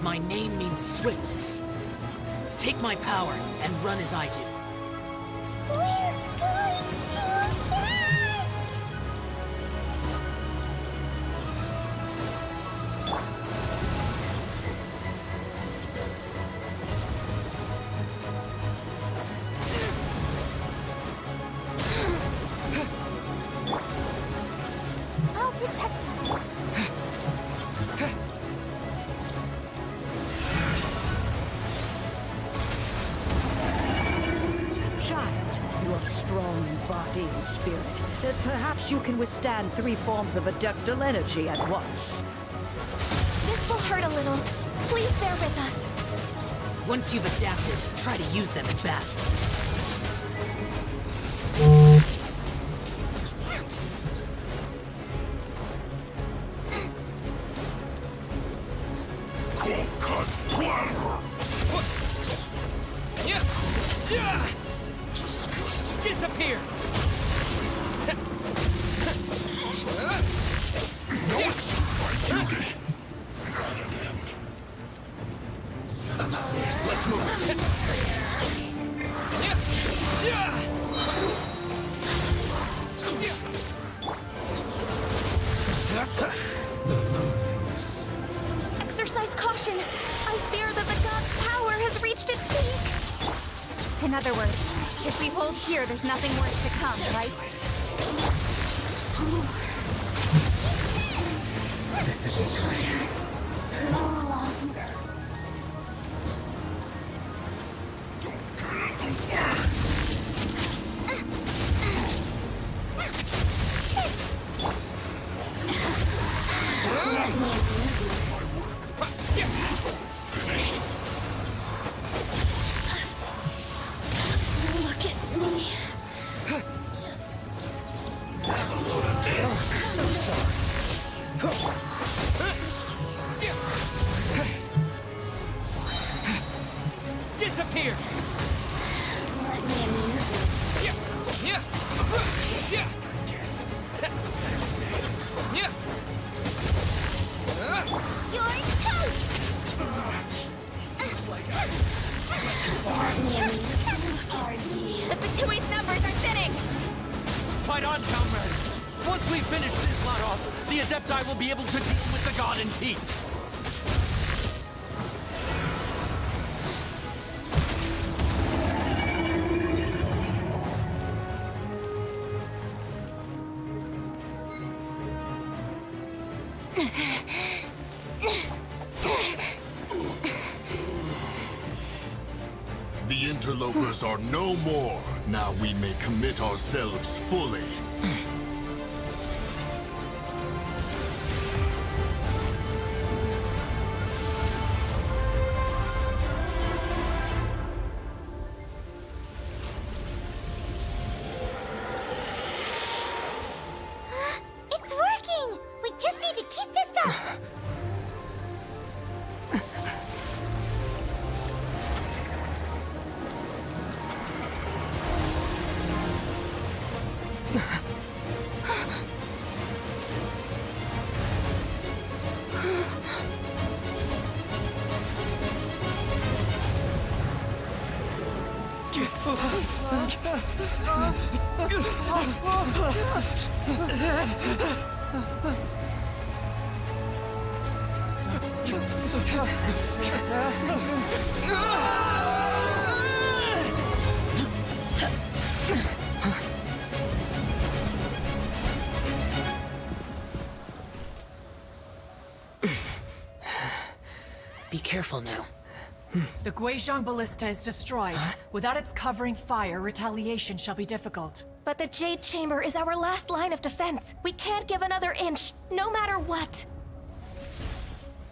My name means swiftness. Take my power and run as I do. We're going too fast! I'll protect us. Child, you are strong in body and spirit. Perhaps you can withstand 3 forms of adeptal energy at once. This will hurt a little. Please bear with us. Once you've adapted, try to use them in battle. Cold cut platter! Disappear! No, it's my duty. Let's move. Exercise caution! I fear that the god's power has reached its peak! In other words, if we hold here, there's nothing worse to come, right? This isn't good. No longer. Finished. Look at me. So sorry. Disappear! Let me amuse you. You're toast! Looks like I went too far. Let me amuse you. Look at me. The Fatui's numbers are thinning! Fight on, comrades! Once we finish this lot off, the Adepti will be able to deal with the god in peace. The interlopers are no more. Now we may commit ourselves fully. It's working! We just need to keep this up! Be careful now. The Guizhong Ballista is destroyed. Without its covering fire, retaliation shall be difficult. But the Jade Chamber is our last line of defense. We can't give another inch, no matter what.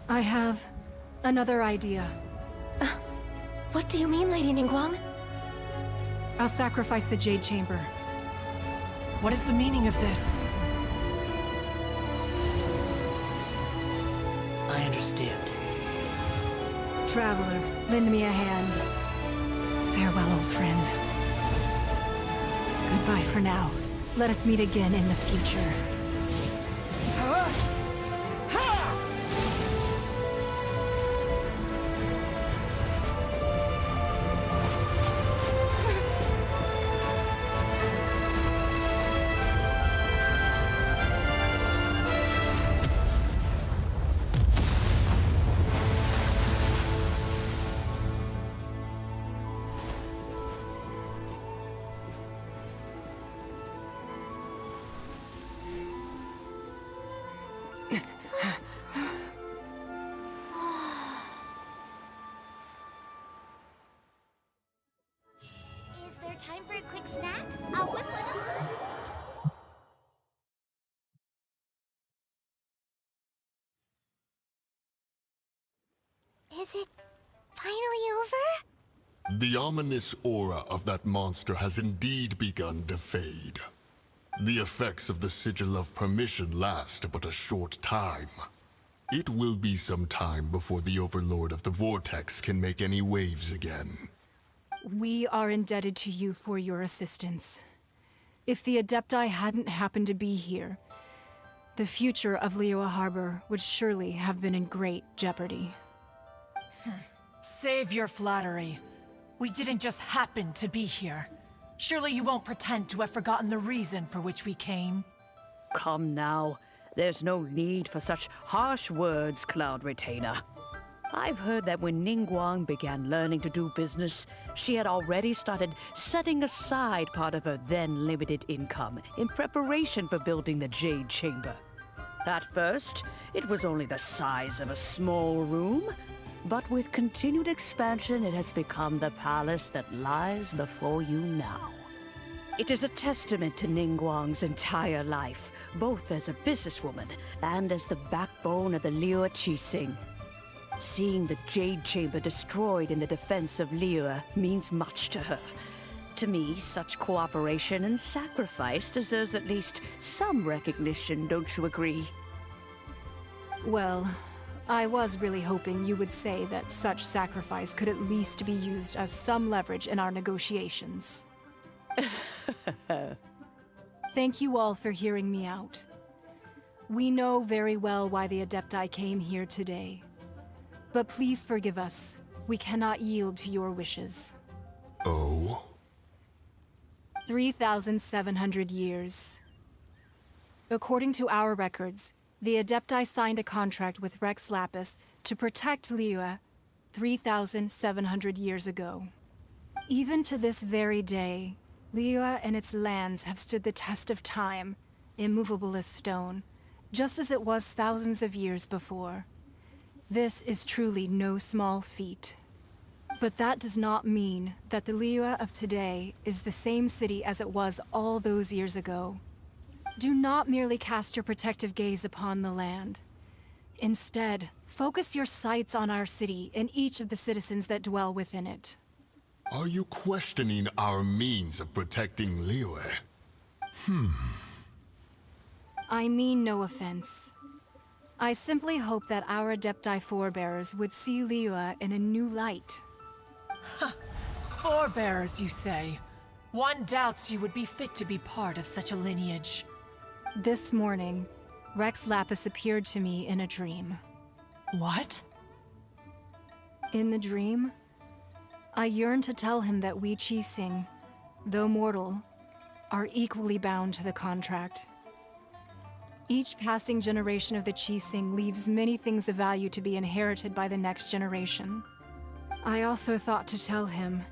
I have another idea. What do you mean, Lady Ningguang? I'll sacrifice the Jade Chamber. What is the meaning of this? I understand. Traveler, lend me a hand. Farewell, old friend. Goodbye for now. Let us meet again in the future. Is there time for a quick snack? I'll whip one up. Is it finally over? The ominous aura of that monster has indeed begun to fade. The effects of the Sigil of Permission last but a short time. It will be some time before the Overlord of the Vortex can make any waves again. We are indebted to you for your assistance. If the Adepti hadn't happened to be here, the future of Liyue Harbor would surely have been in great jeopardy. Save your flattery. We didn't just happen to be here. Surely you won't pretend to have forgotten the reason for which we came. Come now. There's no need for such harsh words, Cloud Retainer. I've heard that when Ningguang began learning to do business, she had already started setting aside part of her then limited income in preparation for building the Jade Chamber. At first, it was only the size of a small room, but with continued expansion, it has become the palace that lies before you now. It is a testament to Ningguang's entire life, both as a businesswoman and as the backbone of the Liyue Qixing. Seeing the Jade Chamber destroyed in the defense of Liyue means much to her. To me, such cooperation and sacrifice deserves at least some recognition, don't you agree? Well, I was really hoping you would say that such sacrifice could at least be used as some leverage in our negotiations. Thank you all for hearing me out. We know very well why the Adepti came here today. But please forgive us. We cannot yield to your wishes. Oh? 3,700 years. According to our records, the Adepti signed a contract with Rex Lapis to protect Liyue 3,700 years ago. Even to this very day, Liyue and its lands have stood the test of time, immovable as stone, just as it was thousands of years before. This is truly no small feat. But that does not mean that the Liyue of today is the same city as it was all those years ago. Do not merely cast your protective gaze upon the land. Instead, focus your sights on our city and each of the citizens that dwell within it. Are you questioning our means of protecting Liyue? I mean no offense. I simply hope that our Adepti forebears would see Liyue in a new light. Forebearers, you say? One doubts you would be fit to be part of such a lineage. This morning, Rex Lapis appeared to me in a dream. What? In the dream, I yearned to tell him that we Qixing, though mortal, are equally bound to the contract. Each passing generation of the Qixing leaves many things of value to be inherited by the next generation. I also thought to tell him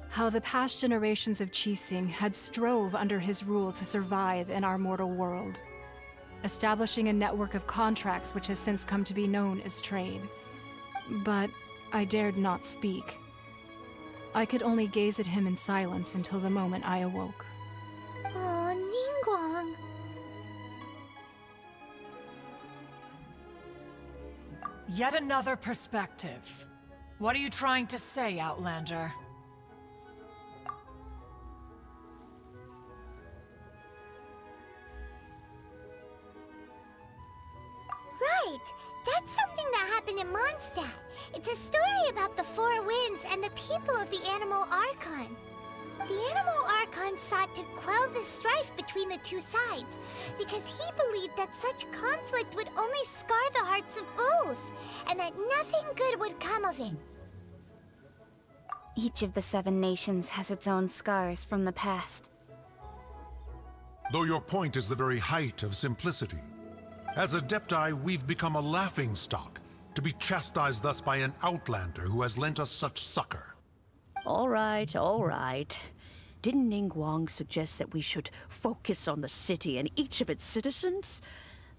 how the past generations of Qixing had strove under his rule to survive in our mortal world, establishing a network of contracts which has since come to be known as trade. But I dared not speak. I could only gaze at him in silence until the moment I awoke. Oh, Ningguang. Yet another perspective. What are you trying to say, Outlander? Right! That's something that happened in Mondstadt. It's a story about the Four Winds and the people of the Animal Archon. The Animal Archon sought to quell the strife between the two sides, because he believed that such conflict would only scar the hearts of both, and that nothing good would come of it. Each of the 7 nations has its own scars from the past. Though your point is the very height of simplicity. As Adepti, we've become a laughingstock, to be chastised thus by an outlander who has lent us such succor. All right, all right. Didn't Ningguang suggest that we should focus on the city and each of its citizens?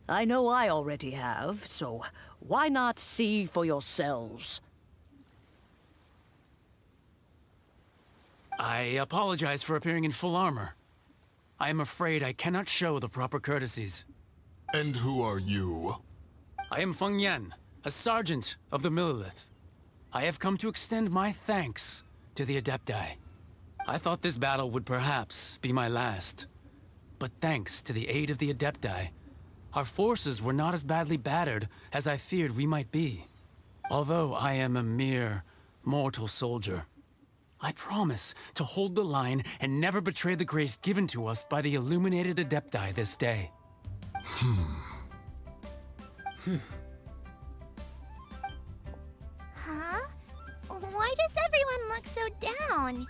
I know I already have, so why not see for yourselves? I apologize for appearing in full armor. I am afraid I cannot show the proper courtesies. And who are you? I am Feng Yan, a sergeant of the Millilith. I have come to extend my thanks to the Adepti. I thought this battle would perhaps be my last. But thanks to the aid of the Adepti, our forces were not as badly battered as I feared we might be. Although I am a mere mortal soldier, I promise to hold the line and never betray the grace given to us by the illuminated Adepti this day. Huh? Why does everyone look so down?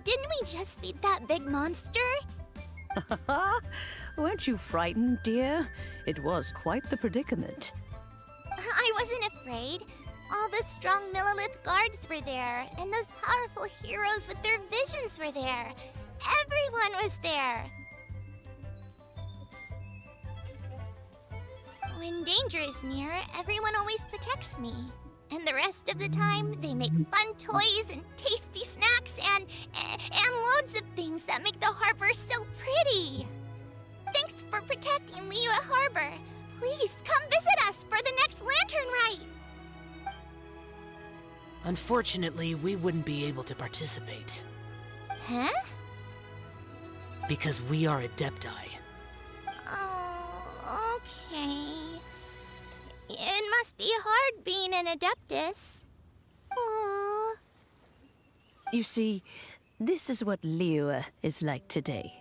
Didn't we just beat that big monster? Weren't you frightened, dear? It was quite the predicament. I wasn't afraid. All the strong Millilith guards were there, and those powerful heroes with their visions were there. Everyone was there. When danger is near, everyone always protects me. And the rest of the time, they make fun toys and tasty snacks and loads of things that make the harbor so pretty. Thanks for protecting Liyue Harbor. Please come visit us for the next lantern rite. Unfortunately, we wouldn't be able to participate. Huh? Because we are Adepti. Oh, okay. It must be hard being an Adeptus. Aww. You see, this is what Liyue is like today.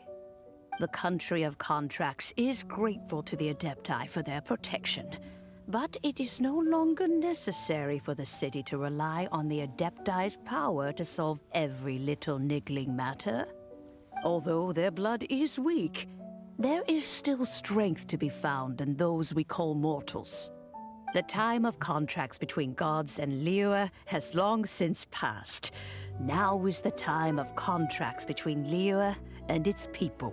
The country of contracts is grateful to the Adepti for their protection, but it is no longer necessary for the city to rely on the Adepti's power to solve every little niggling matter. Although their blood is weak, there is still strength to be found in those we call mortals. The time of contracts between gods and Liyue has long since passed. Now is the time of contracts between Liyue and its people.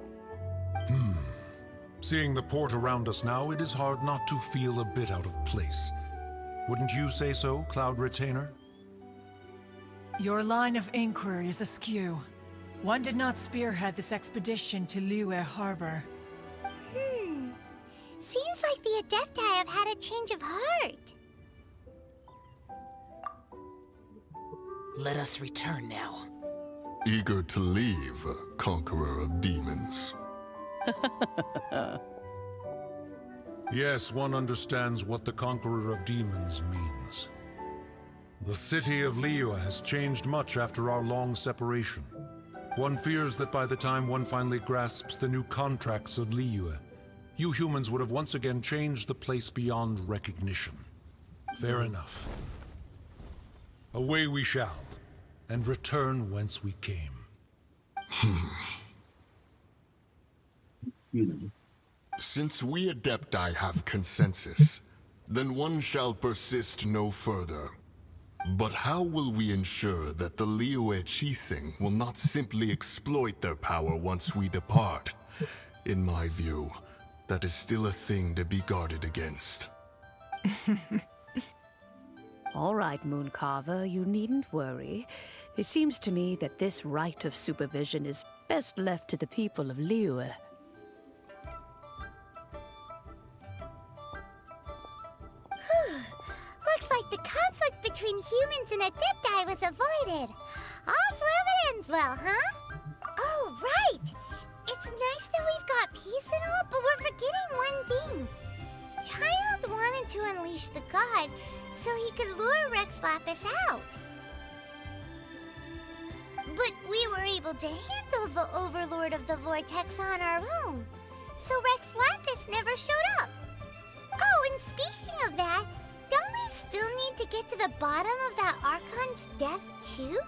Seeing the port around us now, it is hard not to feel a bit out of place. Wouldn't you say so, Cloud Retainer? Your line of inquiry is askew. One did not spearhead this expedition to Liyue Harbor. Seems like the Adepti have had a change of heart. Let us return now. Eager to leave, Conqueror of Demons. Yes, one understands what the Conqueror of Demons means. The city of Liyue has changed much after our long separation. One fears that by the time one finally grasps the new contracts of Liyue, you humans would have once again changed the place beyond recognition. Fair enough. Away we shall, and return whence we came. Since we Adepti have consensus, then one shall persist no further. But how will we ensure that the Liyue Qixing will not simply exploit their power once we depart? In my view, that is still a thing to be guarded against. All right, Mooncarver, you needn't worry. It seems to me that this right of supervision is best left to the people of Liyue. Looks like the conflict between humans and Adepti was avoided. All's well that ends well, huh? Oh, right! It's nice that we've got peace and all, but we're forgetting one thing. Child wanted to unleash the god so he could lure Rex Lapis out. But we were able to handle the Overlord of the Vortex on our own, so Rex Lapis never showed up. Oh, and speaking of that, don't we still need to get to the bottom of that Archon's death, too?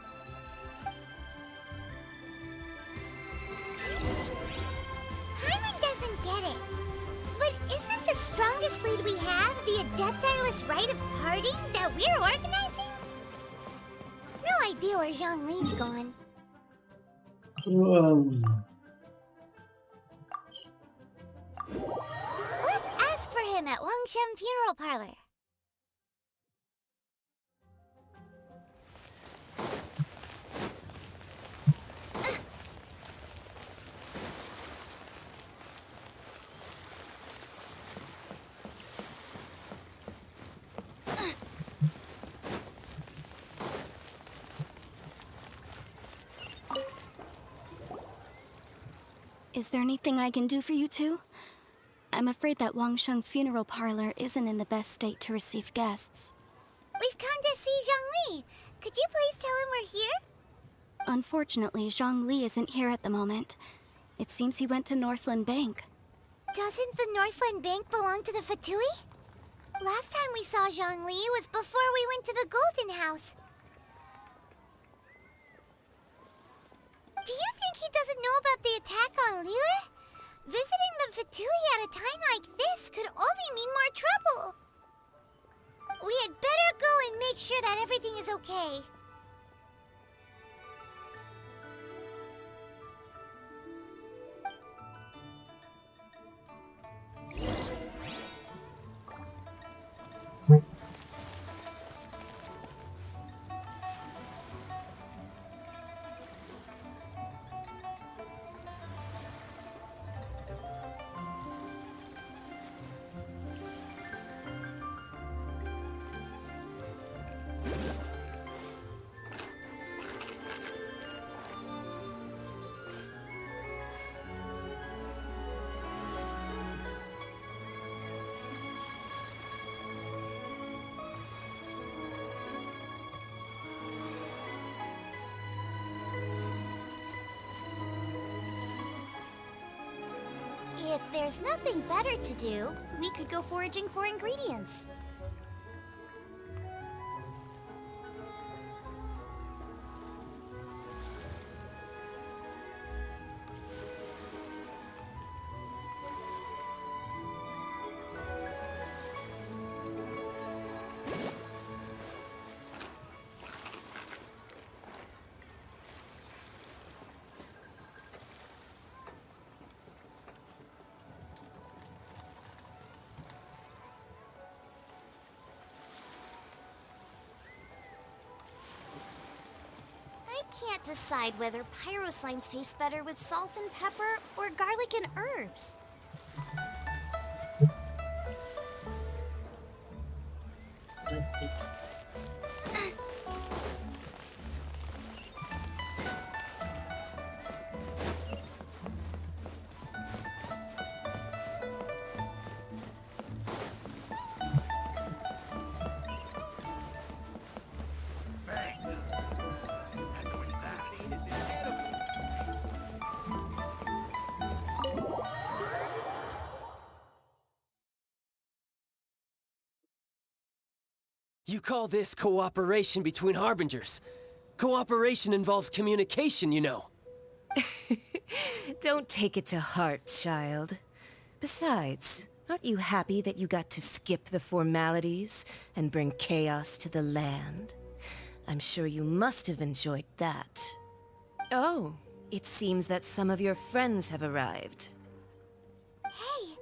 Paimon doesn't get it. But isn't the strongest lead we have the Adepti-less rite of parting that we're organizing? No idea where Zhongli's going. Let's ask for him at Wangshen Funeral Parlor. Is there anything I can do for you two? I'm afraid that Wangshen Funeral Parlor isn't in the best state to receive guests. We've come to see Zhongli. Could you please tell him we're here? Unfortunately, Zhongli isn't here at the moment. It seems he went to Northland Bank. Doesn't the Northland Bank belong to the Fatui? Last time we saw Zhongli was before we went to the Golden House. Do you think he doesn't know about the attack on Liyue? Visiting the Fatui at a time like this could only mean more trouble. We had better go and make sure that everything is okay. If there's nothing better to do, we could go foraging for ingredients. I can't decide whether pyro slimes taste better with salt and pepper or garlic and herbs. You call this cooperation between Harbingers? Cooperation involves communication, you know. Don't take it to heart, child. Besides, aren't you happy that you got to skip the formalities and bring chaos to the land? I'm sure you must have enjoyed that. Oh, it seems that some of your friends have arrived. Hey,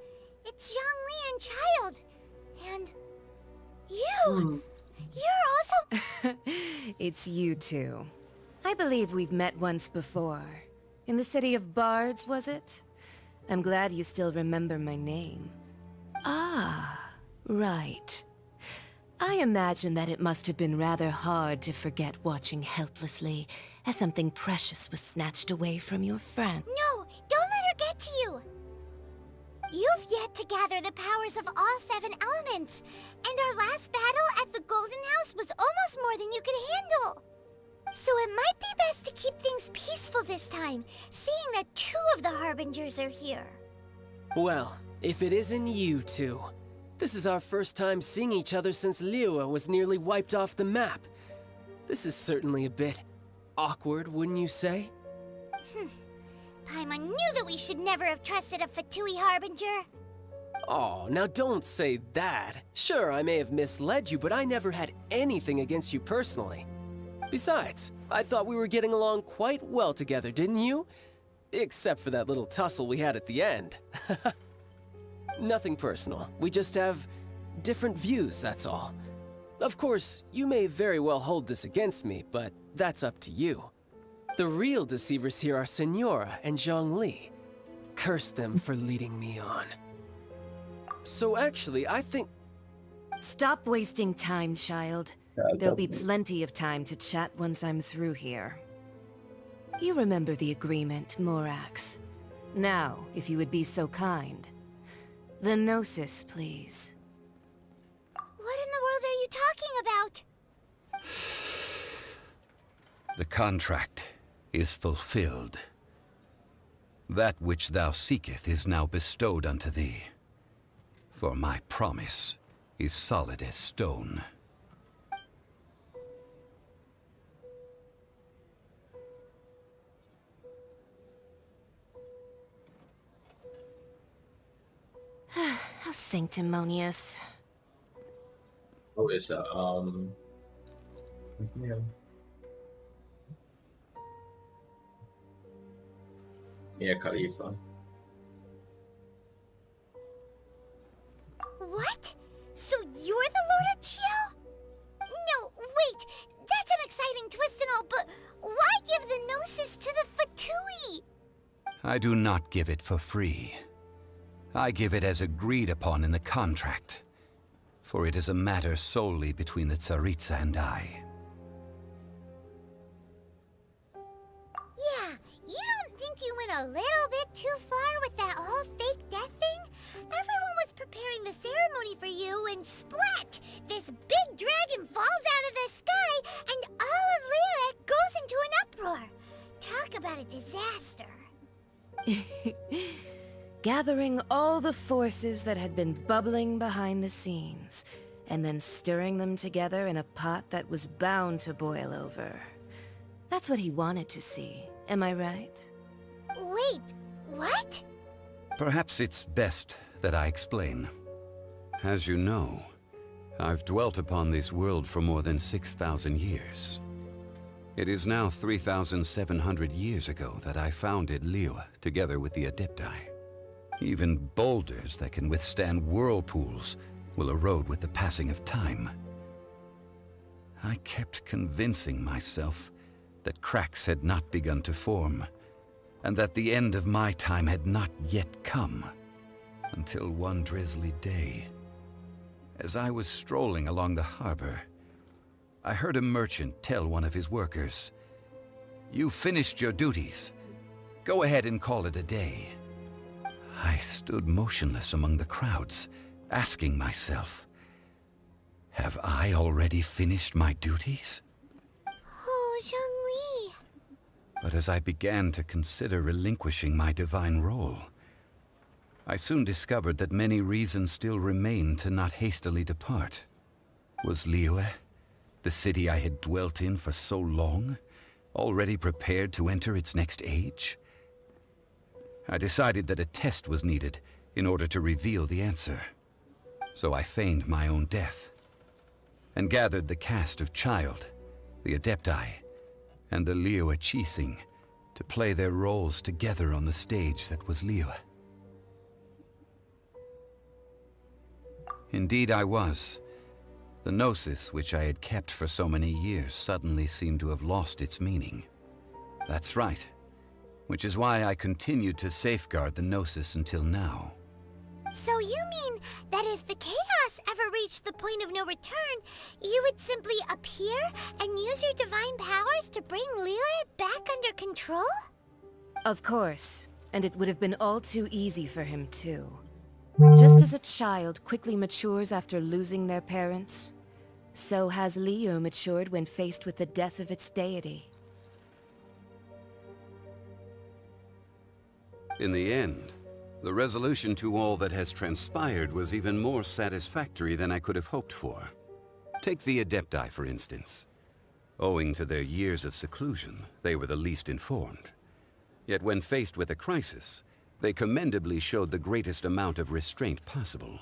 it's Zhongli and Child. And you! You're also... It's you two. I believe we've met once before. In the city of Bards, was it? I'm glad you still remember my name. Ah, right. I imagine that it must have been rather hard to forget watching helplessly as something precious was snatched away from your friend. No, don't let her get to you! You've yet to gather the powers of all 7 elements, and our last battle at the Golden House was almost more than you could handle. So it might be best to keep things peaceful this time, seeing that 2 of the Harbingers are here. Well, if it isn't you two. This is our first time seeing each other since Liyue was nearly wiped off the map. This is certainly a bit awkward, wouldn't you say? Paimon knew that we should never have trusted a Fatui Harbinger. Oh, now don't say that. Sure, I may have misled you, but I never had anything against you personally. Besides, I thought we were getting along quite well together, didn't you? Except for that little tussle we had at the end. Nothing personal. We just have different views, that's all. Of course, you may very well hold this against me, but that's up to you. The real deceivers here are Senora and Zhongli. Curse them for leading me on. So actually, I think... Stop wasting time, child. There'll be plenty of time to chat once I'm through here. You remember the agreement, Morax. Now, if you would be so kind. The Gnosis, please. What in the world are you talking about? The contract is fulfilled. That which thou seeketh is now bestowed unto thee. For my promise is solid as stone. How sanctimonious. Oh, it's Mia Khalifa. What? So you're the Lord of Chio? No, wait! That's an exciting twist and all, but why give the Gnosis to the Fatui? I do not give it for free. I give it as agreed upon in the contract, for it is a matter solely between the Tsaritsa and I. Yeah, you don't think you went a little bit too far with that whole fake death thing? Everyone was preparing the ceremony for you, and splat! This big dragon falls out of the sky, and all of Liyue goes into an uproar. Talk about a disaster. Gathering all the forces that had been bubbling behind the scenes, and then stirring them together in a pot that was bound to boil over. That's what he wanted to see, am I right? Wait, what? Perhaps it's best that I explain. As you know, I've dwelt upon this world for more than 6,000 years. It is now 3,700 years ago that I founded Liyue together with the Adepti. Even boulders that can withstand whirlpools will erode with the passing of time. I kept convincing myself that cracks had not begun to form, and that the end of my time had not yet come. Until one drizzly day, as I was strolling along the harbor, I heard a merchant tell one of his workers, "You finished your duties. Go ahead and call it a day." I stood motionless among the crowds, asking myself, have I already finished my duties? Oh, Zhongli. But as I began to consider relinquishing my divine role, I soon discovered that many reasons still remained to not hastily depart. Was Liyue, the city I had dwelt in for so long, already prepared to enter its next age? I decided that a test was needed in order to reveal the answer. So I feigned my own death, and gathered the cast of Child, the Adepti, and the Liyue Qixing to play their roles together on the stage that was Liyue. Indeed I was. The Gnosis, which I had kept for so many years, suddenly seemed to have lost its meaning. That's right. Which is why I continued to safeguard the Gnosis until now. So you mean that if the chaos ever reached the point of no return, you would simply appear and use your divine powers to bring Liyue back under control? Of course, and it would have been all too easy for him too. Just as a child quickly matures after losing their parents, so has Liyue matured when faced with the death of its deity. In the end, the resolution to all that has transpired was even more satisfactory than I could have hoped for. Take the Adepti, for instance. Owing to their years of seclusion, they were the least informed. Yet when faced with a crisis, they commendably showed the greatest amount of restraint possible.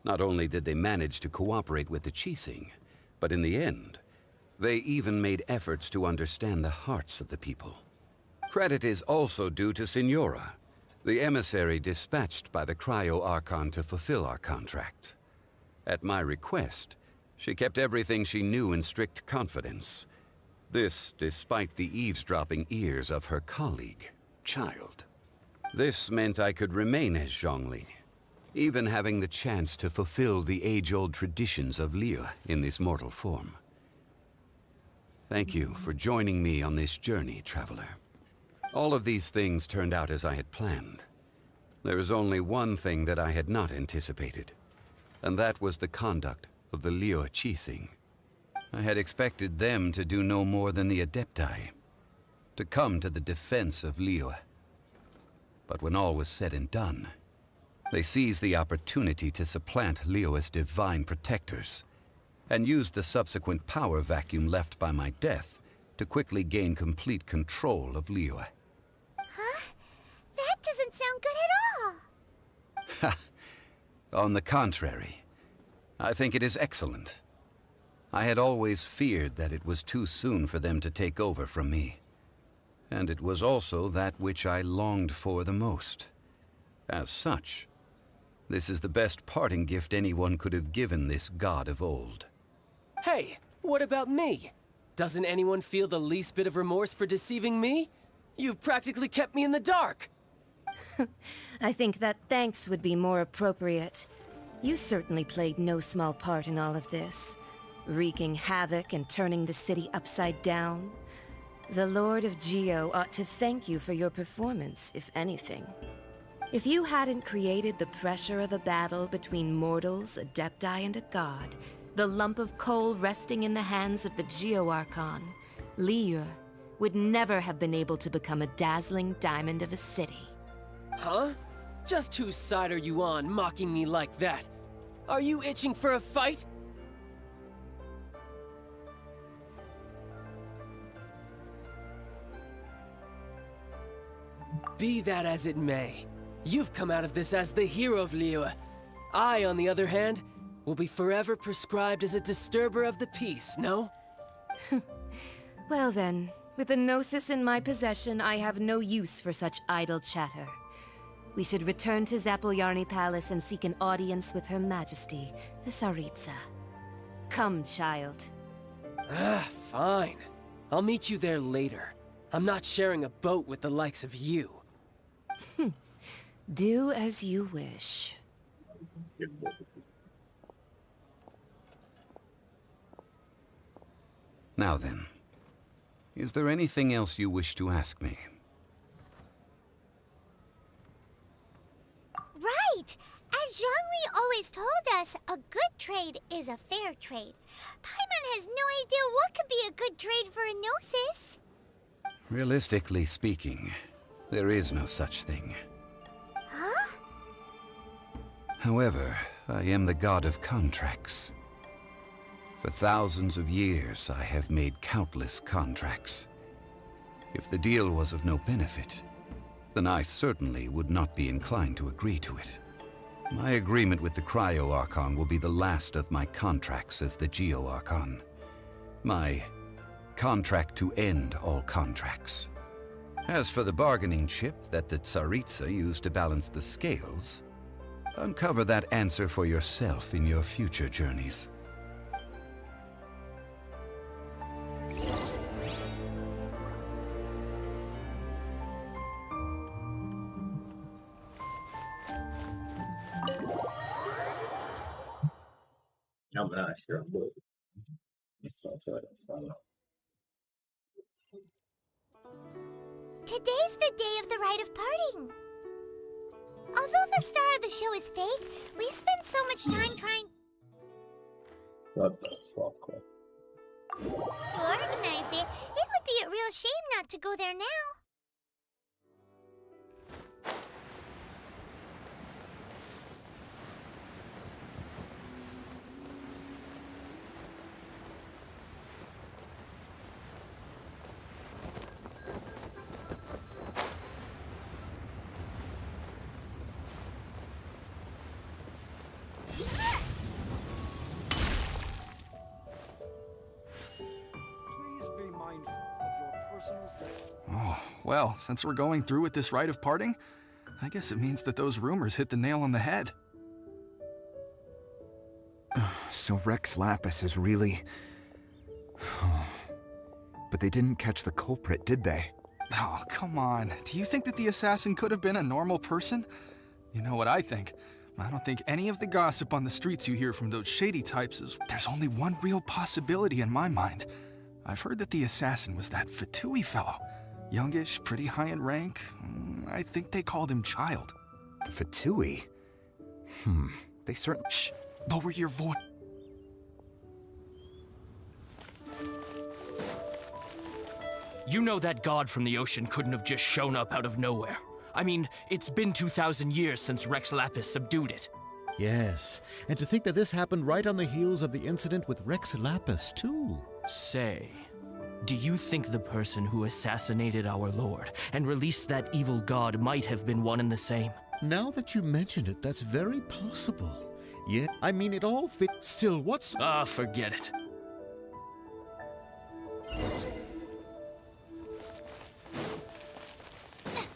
Not only did they manage to cooperate with the Qixing, but in the end, they even made efforts to understand the hearts of the people. Credit is also due to Signora, the emissary dispatched by the Cryo-Archon to fulfill our contract. At my request, she kept everything she knew in strict confidence. This despite the eavesdropping ears of her colleague, Child. This meant I could remain as Zhongli, even having the chance to fulfill the age-old traditions of Liyue in this mortal form. Thank you for joining me on this journey, Traveler. All of these things turned out as I had planned. There is only one thing that I had not anticipated, and that was the conduct of the Liyue Qixing. I had expected them to do no more than the Adepti, to come to the defense of Liyue. But when all was said and done, they seized the opportunity to supplant Liyue's divine protectors, and used the subsequent power vacuum left by my death to quickly gain complete control of Liyue. Huh? That doesn't sound good at all. Ha! On the contrary, I think it is excellent. I had always feared that it was too soon for them to take over from me. And it was also that which I longed for the most. As such, this is the best parting gift anyone could have given this god of old. Hey, what about me? Doesn't anyone feel the least bit of remorse for deceiving me? You've practically kept me in the dark! I think that thanks would be more appropriate. You certainly played no small part in all of this, wreaking havoc and turning the city upside down. The Lord of Geo ought to thank you for your performance, if anything. If you hadn't created the pressure of a battle between mortals, adepti, and a god, the lump of coal resting in the hands of the Geo Archon, Liyue, would never have been able to become a dazzling diamond of a city. Huh? Just whose side are you on, mocking me like that? Are you itching for a fight? Be that as it may, you've come out of this as the hero of Liyue. I, on the other hand, will be forever prescribed as a disturber of the peace, no? Well then, with the Gnosis in my possession, I have no use for such idle chatter. We should return to Zapoljarny Palace and seek an audience with Her Majesty, the Tsaritsa. Come, child. Fine. I'll meet you there later. I'm not sharing a boat with the likes of you. Do as you wish. Now then, is there anything else you wish to ask me? Right! As Zhongli always told us, a good trade is a fair trade. Paimon has no idea what could be a good trade for a Gnosis. Realistically speaking, there is no such thing. Huh? However, I am the god of contracts. For thousands of years, I have made countless contracts. If the deal was of no benefit, then I certainly would not be inclined to agree to it. My agreement with the Cryo Archon will be the last of my contracts as the Geo Archon. My contract to end all contracts. As for the bargaining chip that the Tsaritsa used to balance the scales, uncover that answer for yourself in your future journeys. I'm not sure, but it's so try to follow. Today's the day of the rite of parting. Although the star of the show is fake, we've spent so much time trying What the fuck? to organize it. It would be a real shame not to go there now. Oh, well, since we're going through with this rite of parting, I guess it means that those rumors hit the nail on the head. So Rex Lapis is really... But they didn't catch the culprit, did they? Oh, come on. Do you think that the assassin could have been a normal person? You know what I think? I don't think any of the gossip on the streets you hear from those shady types is... There's only one real possibility in my mind. I've heard that the assassin was that F2P fellow. Youngish, pretty high in rank. I think they called him Child. F2P? They certainly... Shh! Lower your voice. You know that god from the ocean couldn't have just shown up out of nowhere. I mean, it's been 2,000 years since Rex Lapis subdued it. Yes, and to think that this happened right on the heels of the incident with Rex Lapis, too. Say, do you think the person who assassinated our lord and released that evil god might have been one and the same? Now that you mention it, that's very possible. Yeah, I mean, it all fits. Still, what's... Forget it.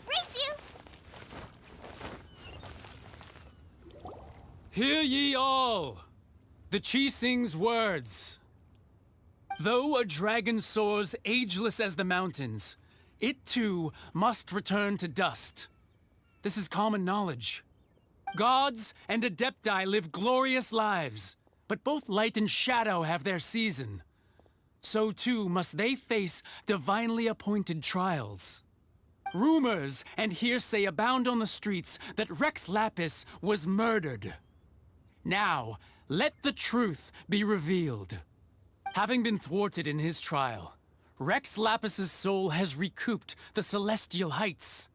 Race you! Hear ye all! The Qixing's words. Though a dragon soars ageless as the mountains, it too must return to dust. This is common knowledge. Gods and Adepti live glorious lives, but both light and shadow have their season. So too must they face divinely appointed trials. Rumors and hearsay abound on the streets that Rex Lapis was murdered. Now, let the truth be revealed. Having been thwarted in his trial, Rex Lapis's soul has recouped the celestial heights.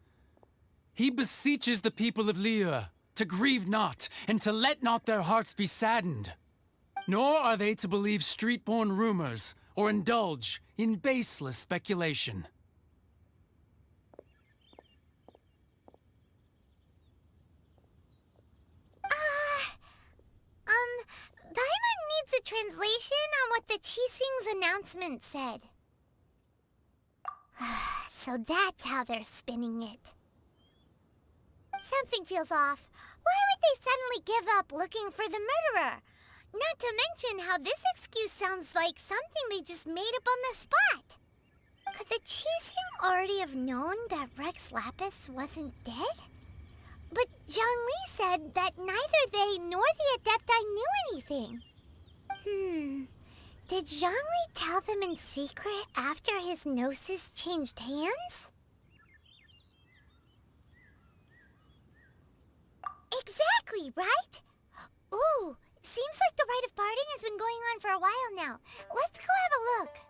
He beseeches the people of Liyue to grieve not and to let not their hearts be saddened. Nor are they to believe street-born rumors or indulge in baseless speculation. Paimon needs a translation on what the Qixing's announcement said. So that's how they're spinning it. Something feels off. Why would they suddenly give up looking for the murderer? Not to mention how this excuse sounds like something they just made up on the spot. Could the Qixing already have known that Rex Lapis wasn't dead? But Zhongli said that neither they nor the Adepti knew anything. Did Zhongli tell them in secret after his gnosis changed hands? Exactly, right? Ooh, seems like the rite of parting has been going on for a while now. Let's go have a look.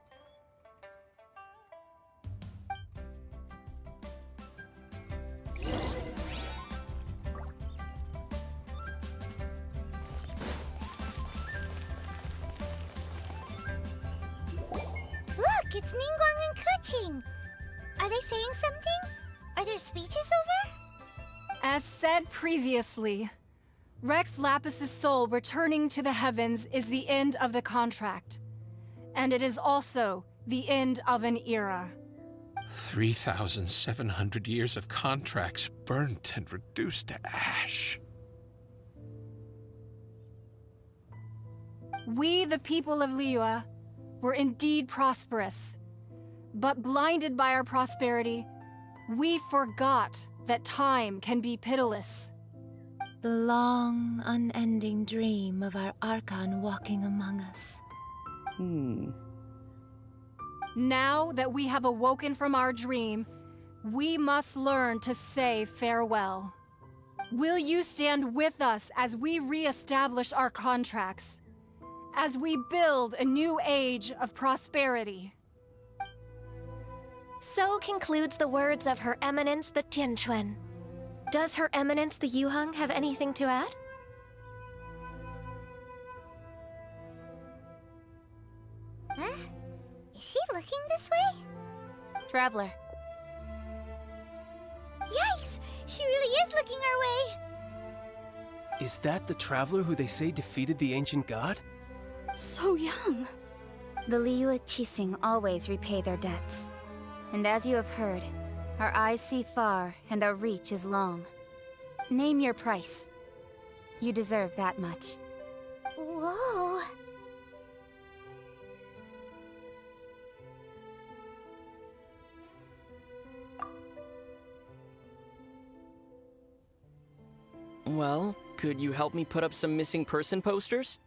Look, it's Ningguang and Keqing. Are they saying something? Are their speeches over? As said previously, Rex Lapis's soul returning to the heavens is the end of the contract. And it is also the end of an era. 3,700 years of contracts burnt and reduced to ash. We, the people of Liyue, were indeed prosperous. But blinded by our prosperity, we forgot that time can be pitiless. The long, unending dream of our Archon walking among us. Now that we have awoken from our dream, we must learn to say farewell. Will you stand with us as we re-establish our contracts? As we build a new age of prosperity? So concludes the words of Her Eminence the Tianquan. Does Her Eminence the Yuheng have anything to add? Huh? Is she looking this way? Traveler. Yikes! She really is looking our way! Is that the traveler who they say defeated the ancient god? So young. The Liyue Qixing always repay their debts. And as you have heard, our eyes see far and our reach is long. Name your price. You deserve that much. Whoa! Well, could you help me put up some missing person posters?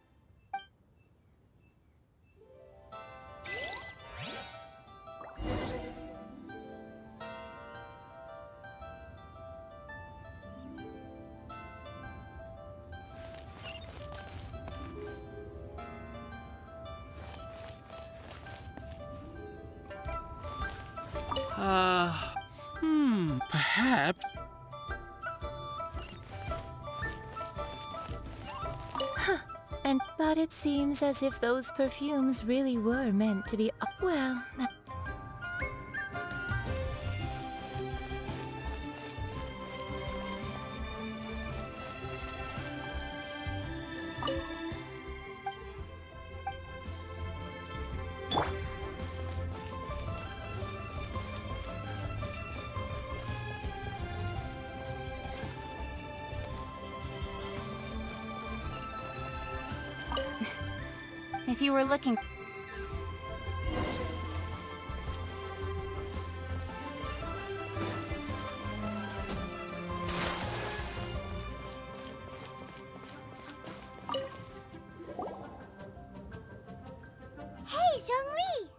Perhaps. But it seems as if those perfumes really were meant to be. Well, If you were looking... Hey, Zhongli!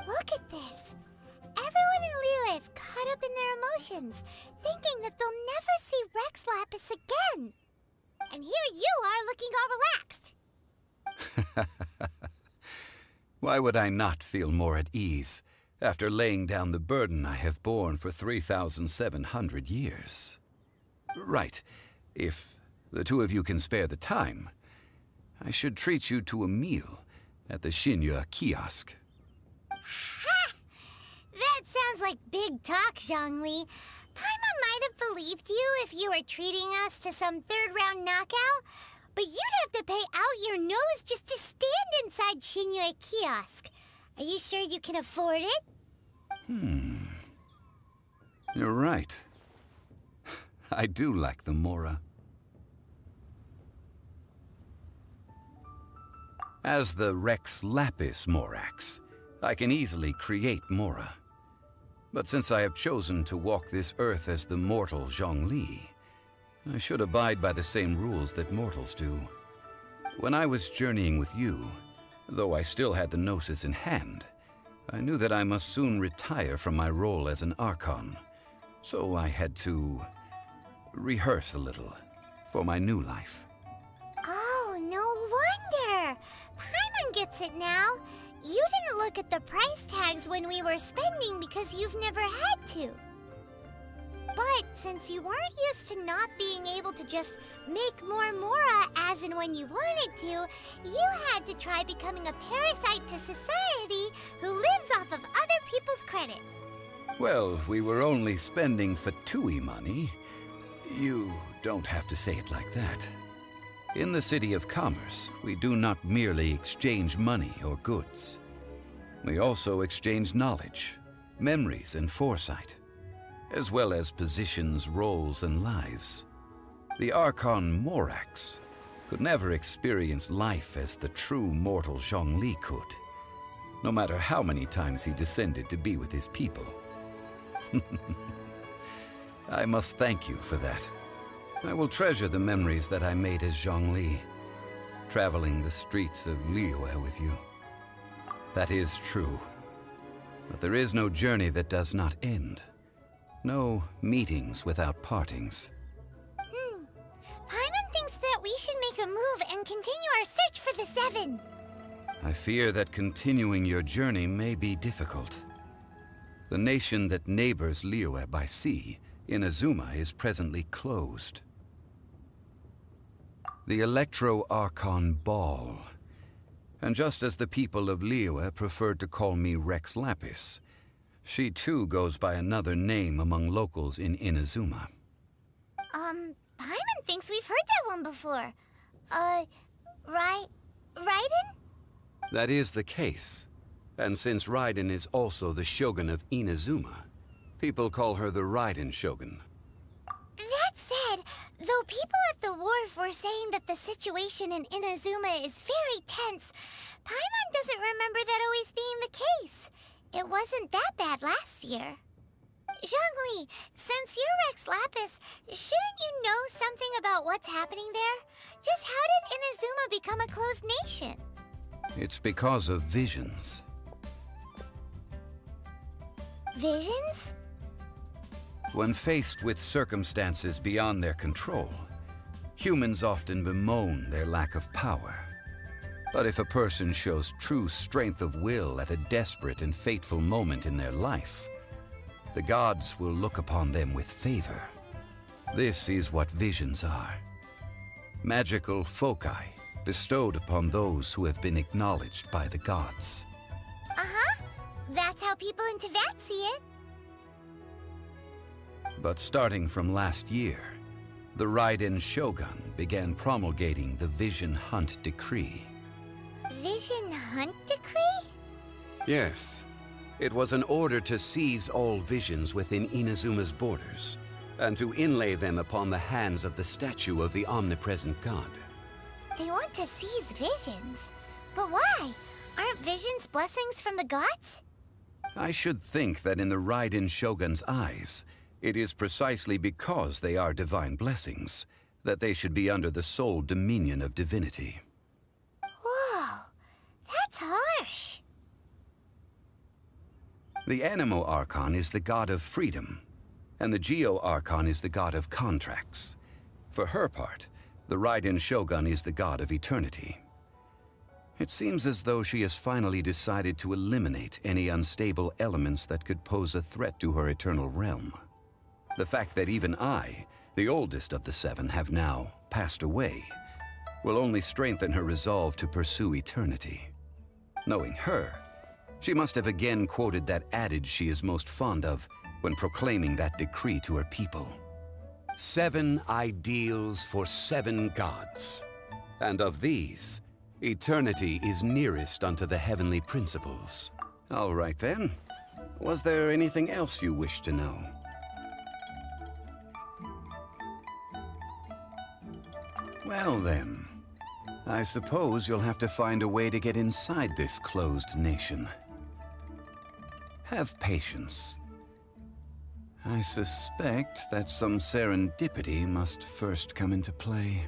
Look at this. Everyone in Liyue is caught up in their emotions, thinking that they'll never see Rex Lapis again. And here you are looking all relaxed. Why would I not feel more at ease after laying down the burden I have borne for 3,700 years? Right. If the two of you can spare the time, I should treat you to a meal at the Liyue kiosk. Ha! That sounds like big talk, Zhongli. Paimon might have believed you if you were treating us to some third-round knockout, but you'd have to pay out your nose just to stand inside Liyue kiosk. Are you sure you can afford it? You're right. I do like the Mora. As the Rex Lapis Morax, I can easily create Mora. But since I have chosen to walk this earth as the mortal Zhongli, I should abide by the same rules that mortals do. When I was journeying with you, though I still had the Gnosis in hand, I knew that I must soon retire from my role as an Archon, so I had to rehearse a little for my new life. Oh, no wonder! Paimon gets it now. You didn't look at the price tags when we were spending because you've never had to. But since you weren't used to not being able to just make more Mora as and when you wanted to, you had to try becoming a parasite to society who lives off of other people's credit. Well, we were only spending F2P money. You don't have to say it like that. In the City of Commerce, we do not merely exchange money or goods. We also exchange knowledge, memories, and foresight, as well as positions, roles, and lives. The Archon Morax could never experience life as the true mortal Zhongli could, no matter how many times he descended to be with his people. I must thank you for that. I will treasure the memories that I made as Zhongli, traveling the streets of Liyue with you. That is true. But there is no journey that does not end. No meetings without partings. Paimon thinks that we should make a move and continue our search for the Seven. I fear that continuing your journey may be difficult. The nation that neighbors Liyue by sea, Inazuma, is presently closed. The Electro-Archon Ball. And just as the people of Liyue preferred to call me Rex Lapis, she too goes by another name among locals in Inazuma. Paimon thinks we've heard that one before. Raiden? That is the case. And since Raiden is also the Shogun of Inazuma, people call her the Raiden Shogun. That said, though people at the wharf were saying that the situation in Inazuma is very tense, Paimon doesn't remember that always being the case. It wasn't that bad last year. Zhongli, since you're Rex Lapis, shouldn't you know something about what's happening there? Just how did Inazuma become a closed nation? It's because of visions. Visions? When faced with circumstances beyond their control, humans often bemoan their lack of power. But if a person shows true strength of will at a desperate and fateful moment in their life, the gods will look upon them with favor. This is what visions are. Magical foci bestowed upon those who have been acknowledged by the gods. Uh-huh. That's how people in Teyvat see it. But starting from last year, the Raiden Shogun began promulgating the Vision Hunt Decree. Vision Hunt Decree? Yes. It was an order to seize all visions within Inazuma's borders, and to inlay them upon the hands of the statue of the omnipresent god. They want to seize visions. But why? Aren't visions blessings from the gods? I should think that in the Raiden Shogun's eyes, it is precisely because they are divine blessings that they should be under the sole dominion of divinity. Whoa, that's harsh. The Animo Archon is the god of freedom, and the Geo Archon is the god of contracts. For her part, the Raiden Shogun is the god of eternity. It seems as though she has finally decided to eliminate any unstable elements that could pose a threat to her eternal realm. The fact that even I, the oldest of the seven, have now passed away, will only strengthen her resolve to pursue eternity. Knowing her, she must have again quoted that adage she is most fond of when proclaiming that decree to her people. 7 ideals for 7 gods, and of these, eternity is nearest unto the heavenly principles. All right then. Was there anything else you wish to know? Well then, I suppose you'll have to find a way to get inside this closed nation. Have patience. I suspect that some serendipity must first come into play.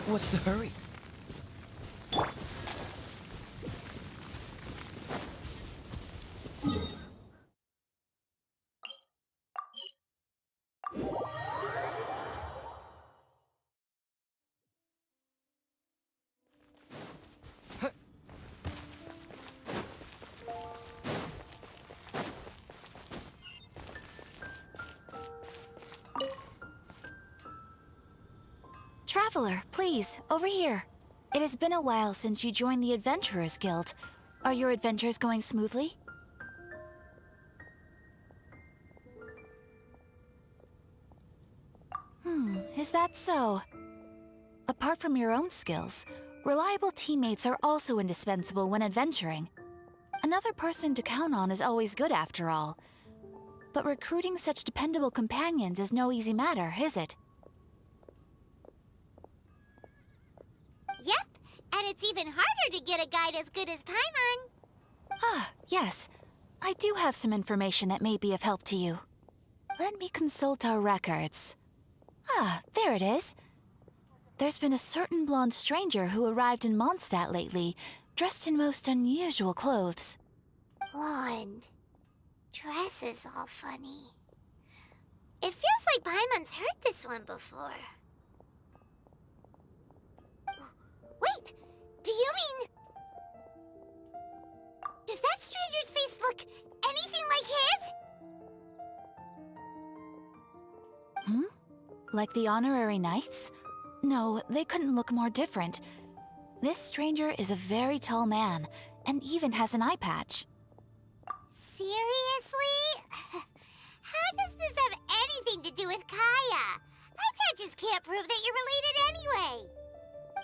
What's the hurry? Traveler, please, over here. It has been a while since you joined the Adventurers Guild. Are your adventures going smoothly? Is that so? Apart from your own skills, reliable teammates are also indispensable when adventuring. Another person to count on is always good after all. But recruiting such dependable companions is no easy matter, is it? Yep, and it's even harder to get a guide as good as Paimon. Ah, yes. I do have some information that may be of help to you. Let me consult our records. Ah, there it is. There's been a certain blonde stranger who arrived in Mondstadt lately, dressed in most unusual clothes. Blonde. Dress is all funny. It feels like Paimon's heard this one before. Wait! Do you mean... Does that stranger's face look anything like his? Hmm? Like the honorary knights? No, they couldn't look more different. This stranger is a very tall man, and even has an eye patch. Seriously? How does this have anything to do with Kaya? Eye patches can't prove that you're related anyway.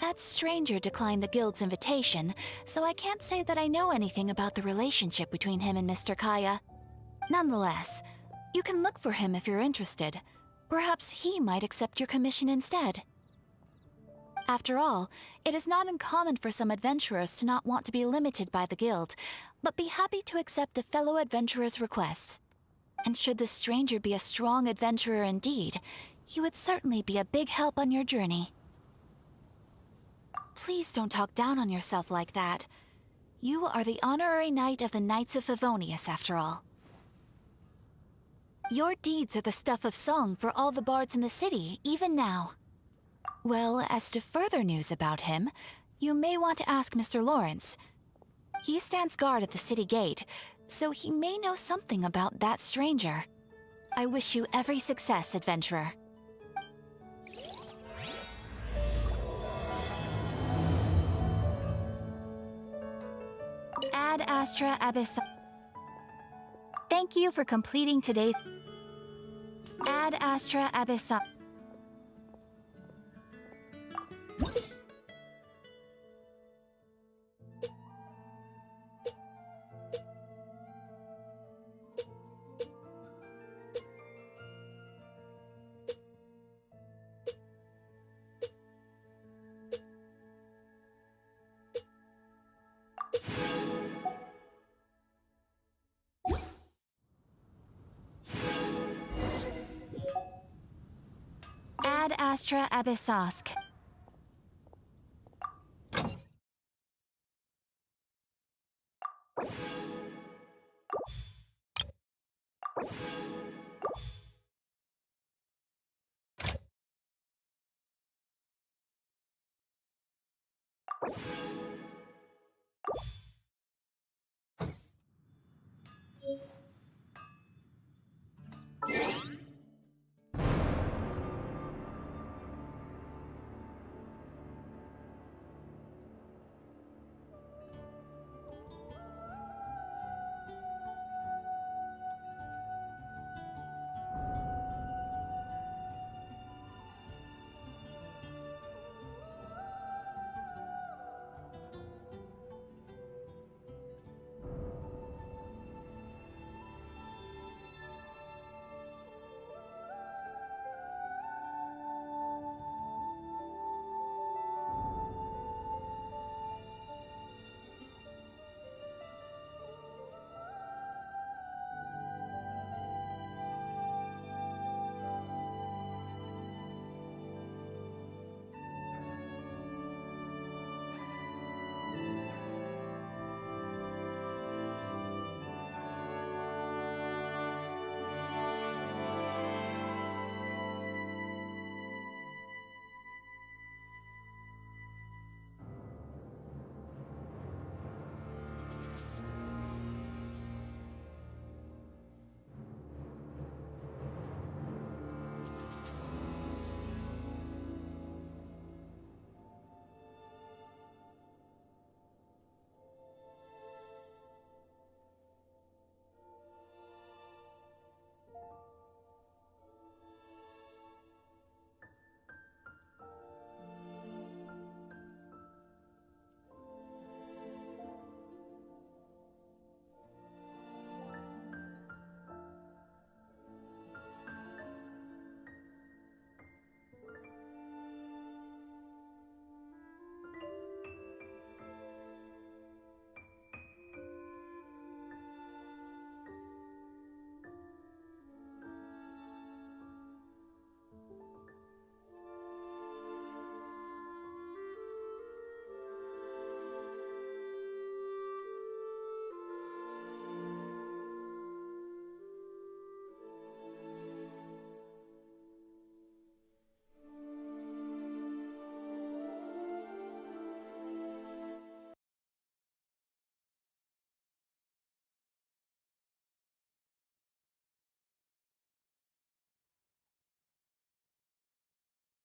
That stranger declined the guild's invitation, so I can't say that I know anything about the relationship between him and Mr. Kaya. Nonetheless, you can look for him if you're interested. Perhaps he might accept your commission instead. After all, it is not uncommon for some adventurers to not want to be limited by the guild, but be happy to accept a fellow adventurer's requests. And should the stranger be a strong adventurer indeed, he would certainly be a big help on your journey. Please don't talk down on yourself like that. You are the honorary knight of the Knights of Favonius, after all. Your deeds are the stuff of song for all the bards in the city, even now. Well, as to further news about him, you may want to ask Mr. Lawrence. He stands guard at the city gate, so he may know something about that stranger. I wish you every success, adventurer. Ad Astra Abyss. Thank you for completing today's Ad Astra Abyss. Ad Astra Abyssosk.